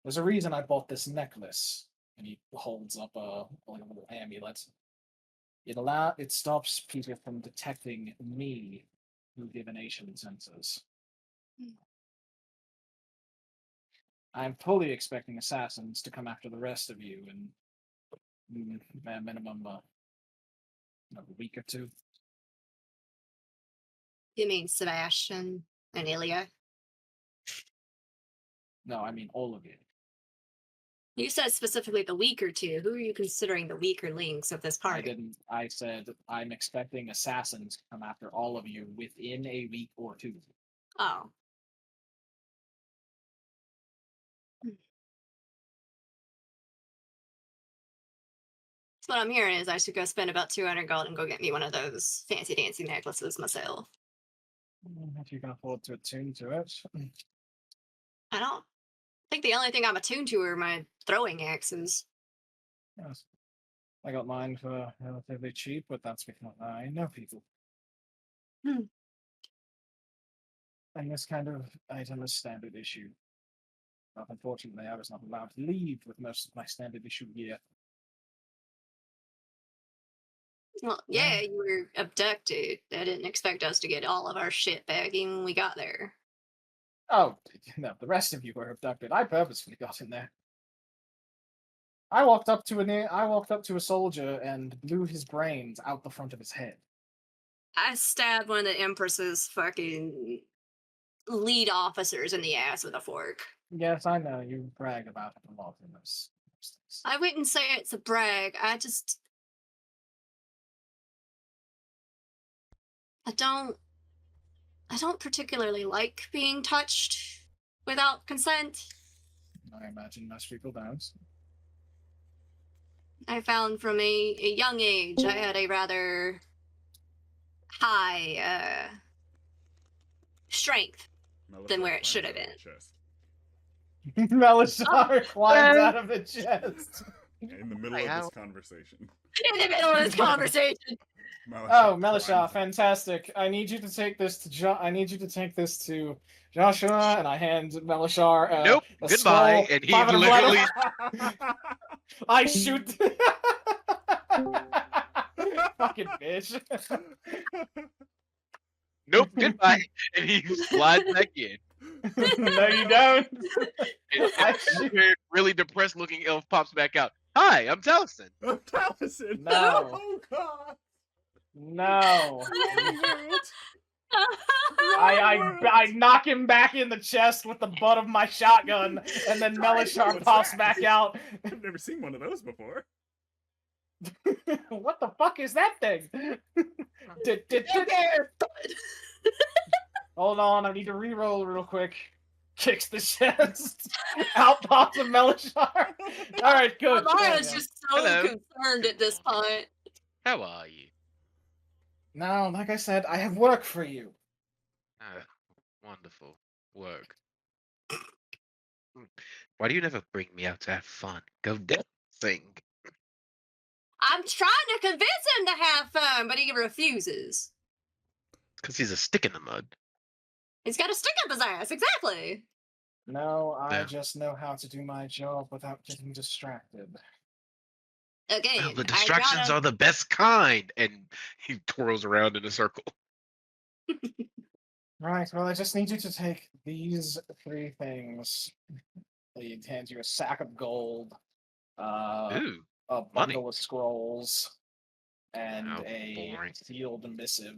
There's a reason I bought this necklace. And he holds up a little amulet. It stops people from detecting me through divination sensors. I'm fully expecting assassins to come after the rest of you in a minimum a week or two. You mean Sebastian and Ilya? No, I mean all of you. You said specifically the week or two. Who are you considering the weaker links of this I party? didn't. I said I'm expecting assassins to come after all of you within a week or two. Oh. So what I'm hearing is I should go spend about 200 gold and go get me one of those fancy dancy necklaces myself. If you can afford to attune to it. I don't think the only thing I'm attuned to are my throwing axes. Yes. I got mine for relatively cheap, but that's because I know people. And this kind of item is standard issue. But unfortunately, I was not allowed to leave with most of my standard issue gear. Well, yeah, you were abducted. I didn't expect us to get all of our shit back even when we got there. Oh, no, the rest of you were abducted. I purposefully got in there. I walked up to a soldier and blew his brains out the front of his head. I stabbed one of the Empress's fucking lead officers in the ass with a fork. Yes, I know. You brag about it a lot in those things. I wouldn't say it's a brag. I don't particularly like being touched without consent. I imagine most people don't. I found from a young age I had a rather high strength than where it should have been. Melishar climbs out of the chest. In the middle of this conversation. In the middle of this conversation. Melishar, fantastic! I need you to take this to Joshua, and I hand Melishar. Nope. A Goodbye. skull, And he 500 literally. I shoot. Fucking bitch. Nope. Goodbye. And he slides back in. No, you don't. And really depressed looking elf pops back out. Hi, I'm Taliesin. I'm Taliesin. No. Oh God. No. I knock him back in the chest with the butt of my shotgun, and then Melishar What's pops that? back out. I've never seen one of those before. What the fuck is that thing? Hold on, I need to re-roll real quick. Kicks the chest. Out pops a Melishar. Alright, good. Amara's just so Hello. concerned at this point. How are you? Now, like I said, I have work for you. Oh, wonderful work. Why do you never bring me out to have fun? Go dancing. I'm trying to convince him to have fun, but he refuses. Because he's a stick in the mud. He's got a stick up his ass, exactly. No, I Yeah. just know how to do my job without getting distracted. Again, Well, the distractions are the best kind. And he twirls around in a circle. Right, well, I just need you to take these 3 things. He hands you a sack of gold, Ooh, a money. bundle of scrolls, and How a boring. sealed missive.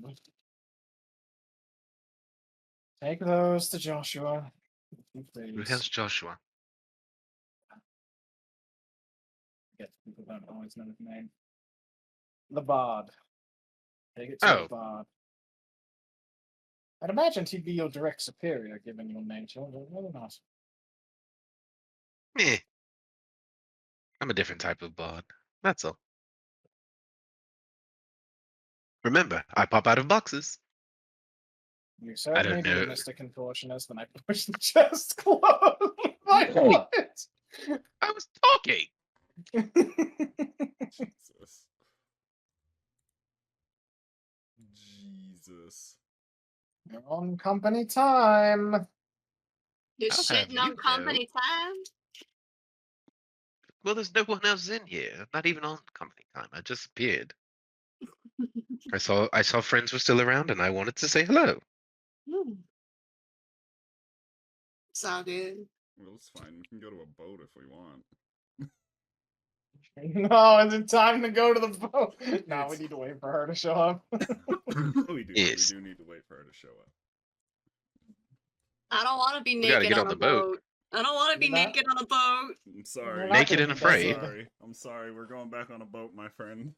Take those to Joshua. Who Please. has Joshua? Get people don't always know his name. The Bard. Take it to the Oh. Bard. I'd imagine he'd be your direct superior, given your nature, but maybe not. Meh. I'm a different type of bard. That's all. Remember, I pop out of boxes. You I certainly don't do, know. Mr. Contortionist, and I push the chest closed. My Hey. foot! I was talking. Jesus. Jesus. You're on company time. You're I'll have shitting you on know. company time. Well, there's no one else in here. Not even on company time. I just appeared. I saw friends were still around, and I wanted to say hello. It's all good. Well, it's fine. We can go to a boat if we want. No, is it time to go to the boat? No, we need to wait for her to show up. we do. Yes. We do need to wait for her to show up. I don't want to be We gotta naked get on on a the boat. boat. I don't want to be You're not- naked on a boat. I'm sorry. not Naked gonna and be afraid. I'm sorry. We're going back on a boat, my friend.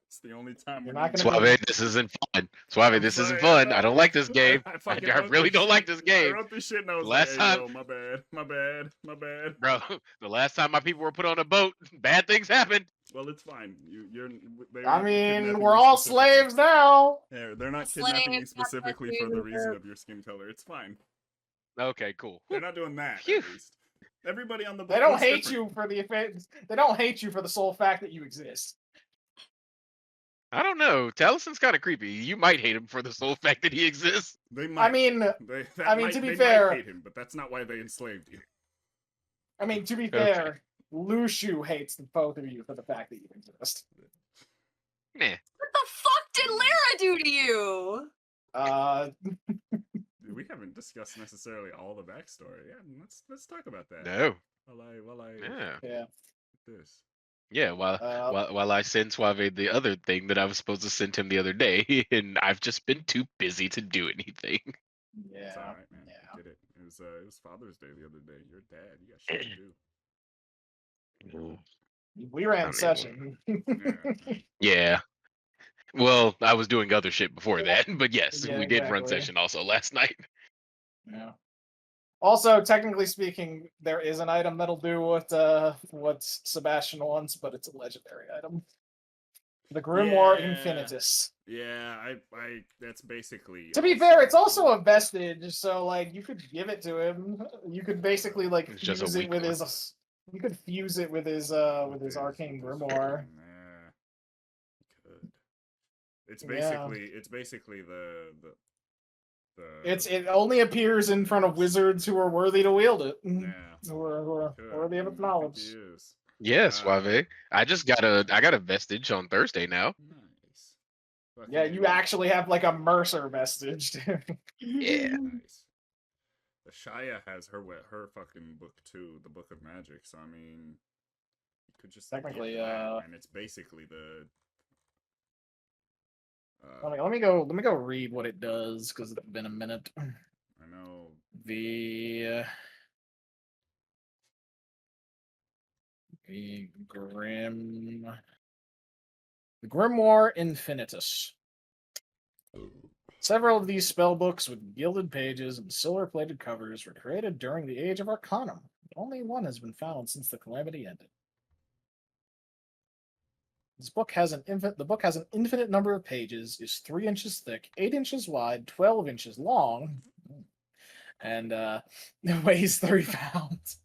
It's the only time You're we're not gonna gonna be- Suaveh, this isn't fun. Suaveh, I'm this isn't sorry, fun. I don't like this game. I I fucking wrote really this don't like shit. this game. I wrote this shit and I was Last like, hey, time- yo, my bad, my bad, my bad. Bro, the last time my people were put on a boat, bad things happened. Well, it's fine. You're. They I aren't kidnapping mean, you we're all specifically. slaves now. They're not Slaves, kidnapping you that's specifically what for the you reason were- of your skin color. It's fine. Okay, cool. They're not doing that, Phew. at least. Everybody on the boat They don't looks hate different. you for the offense. They don't hate you for the sole fact that you exist. I don't know. Talison's kind of creepy. You might hate him for the sole fact that he exists. They might. I mean, to be fair, might hate him, but that's not why they enslaved you. to be Okay. fair, Lushu hates the both of you for the fact that you exist. Nah. What the fuck did Lyra do to you? We haven't discussed necessarily all the backstory. Yeah, let's talk about that. No. While I Yeah. Yeah. this. Yeah, while I send Suaveh the other thing that I was supposed to send him the other day, and I've just been too busy to do anything. It's Yeah. alright, man. I get it. It was Father's Day the other day. You're a dad. You got shit to do. We ran mean, session. Yeah. Yeah. Well, I was doing other shit before that, but yes, Yeah, we did run exactly. session also last night. Yeah. Also, technically speaking, there is an item that'll do what Sebastian wants, but it's a legendary item. The Grimoire Yeah. Infinitus. Yeah, I that's basically. To be fair, it's also a vestige, so like you could give it to him. You could basically like It's just a fuse it weak with one. his. You could fuse it with his arcane grimoire. Yeah, you could. It's Yeah. basically the. It only appears in front of wizards who are worthy to wield it. Yeah. Who are Could. worthy of I its think knowledge. he is. Yeah, Suave. I got a vestige on Thursday now. Nice. Yeah, you Fucking- actually have like a Mercer vestige. Yeah. Nice. The Shaya has her fucking book too, the Book of Magic. So I mean, you could just get Technically, that, and it's basically Let me go read what it does because it's been a minute. I know The Grimoire Infinitus. Several of these spellbooks with gilded pages and silver-plated covers were created during the Age of Arcanum. Only one has been found since the calamity ended. The book has an infinite number of pages, is 3 inches thick, 8 inches wide, 12 inches long, and it weighs 30 pounds.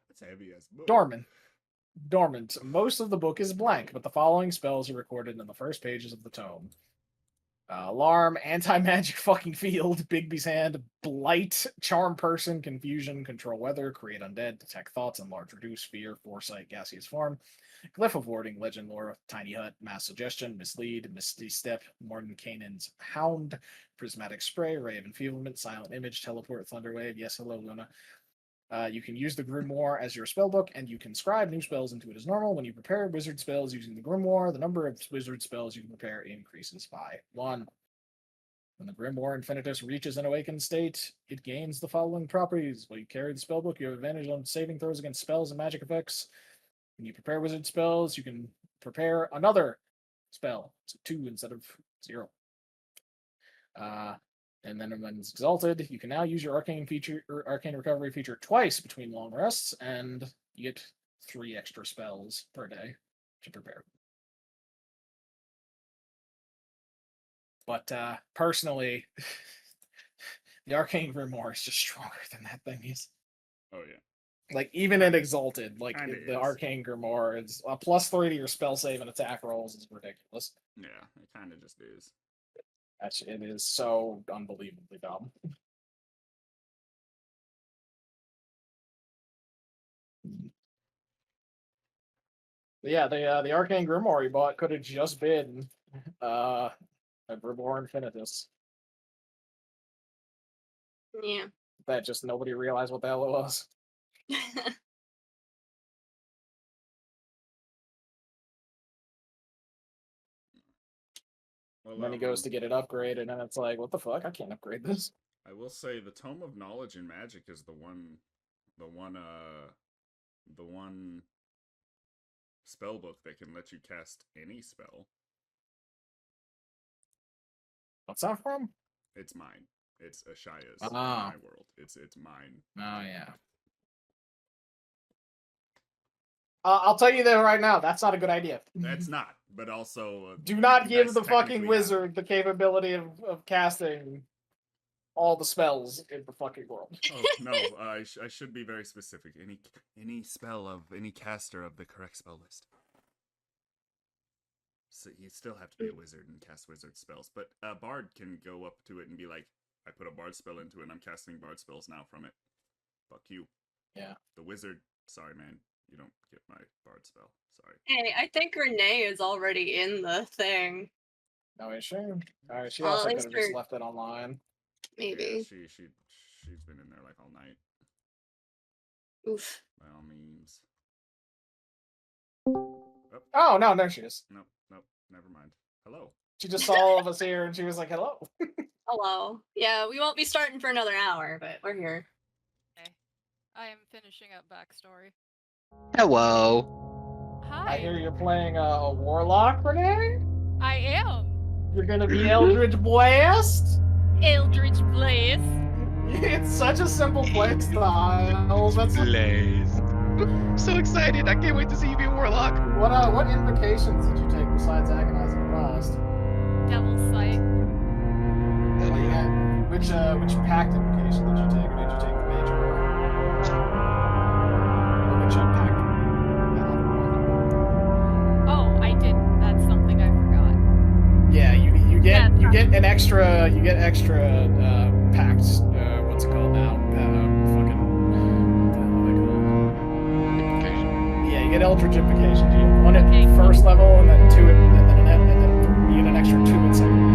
That's heavy as book. Dormant. Most of the book is blank, but the following spells are recorded in the first pages of the tome. Alarm, anti-magic fucking field, Bigby's hand, blight, charm person, confusion, control weather, create undead, detect thoughts, enlarge, reduce, fear, foresight, gaseous form, glyph of warding, legend lore, tiny hut, mass suggestion, mislead, misty step, Mordenkainen's hound, prismatic spray, ray of enfeeblement, silent image, teleport, thunderwave, yes hello Luna. You can use the Grimoire as your spellbook, and you can scribe new spells into it as normal. When you prepare wizard spells using the Grimoire, the number of wizard spells you can prepare increases by 1. When the Grimoire Infinitus reaches an awakened state, it gains the following properties. While you carry the spellbook, you have advantage on saving throws against spells and magic effects. When you prepare wizard spells, you can prepare another spell. It's 2 instead of 0. And then when it's exalted, you can now use your arcane recovery feature twice between long rests, and you get 3 extra spells per day to prepare. But personally, the arcane grimoire is just stronger than that thing is. Oh yeah. Like even in exalted, like the is. arcane grimoire is a +3 to your spell save and attack rolls is ridiculous. Yeah, it kind of just is. Actually, it is so unbelievably dumb. But yeah, the arcane grimoire you bought could have just been a Grimoire Infinitus. Yeah. That just nobody realized what the hell it was. Well, And then he goes to get it upgraded, and it's like, what the fuck? I can't upgrade this. I will say the Tome of Knowledge and Magic is the one spell book that can let you cast any spell. What's that from? It's mine. It's Ashaya's. Ah. My world. It's mine. Oh yeah. I'll tell you that right now. That's not a good idea. That's not. But also, do not give that's the fucking technically wizard the capability of casting all the spells in the fucking world. Oh no! I should be very specific. Any spell of any caster of the correct spell list. So you still have to be a wizard and cast wizard spells. But a bard can go up to it and be like, "I put a bard spell into it, and I'm casting bard spells now from it." Fuck you. Yeah. The wizard. Sorry, man. You don't get my bard spell. Sorry. Hey, I think Renee is already in the thing. No issue. Alright, she also at could have least just for- left it online. Maybe. Yeah, she's been in there like all night. Oof. By all means. Oh no, there she is. Nope. Never mind. Hello. She just saw all of us here, and she was like, "Hello." Hello. Yeah, we won't be starting for another hour, but we're here. Okay. I am finishing up backstory. Hello. Hi. I hear you're playing a warlock, Renee. I am. You're gonna be Eldritch Blast. Eldritch Blaze. It's such a simple play style. That's Blaze. So excited! I can't wait to see you be a warlock. What invocations did you take besides Agonizing Blast? Devil's Sight. Well, you got, which pact invocation did you take, or did you take the major? Or which pact? Oh, I didn't. That's something I forgot. Yeah, you get an extra pacts. What's it called now? Yeah, you get Eldritch Invocation. You get one at first level, and then 2 and then you get an extra 2 at second.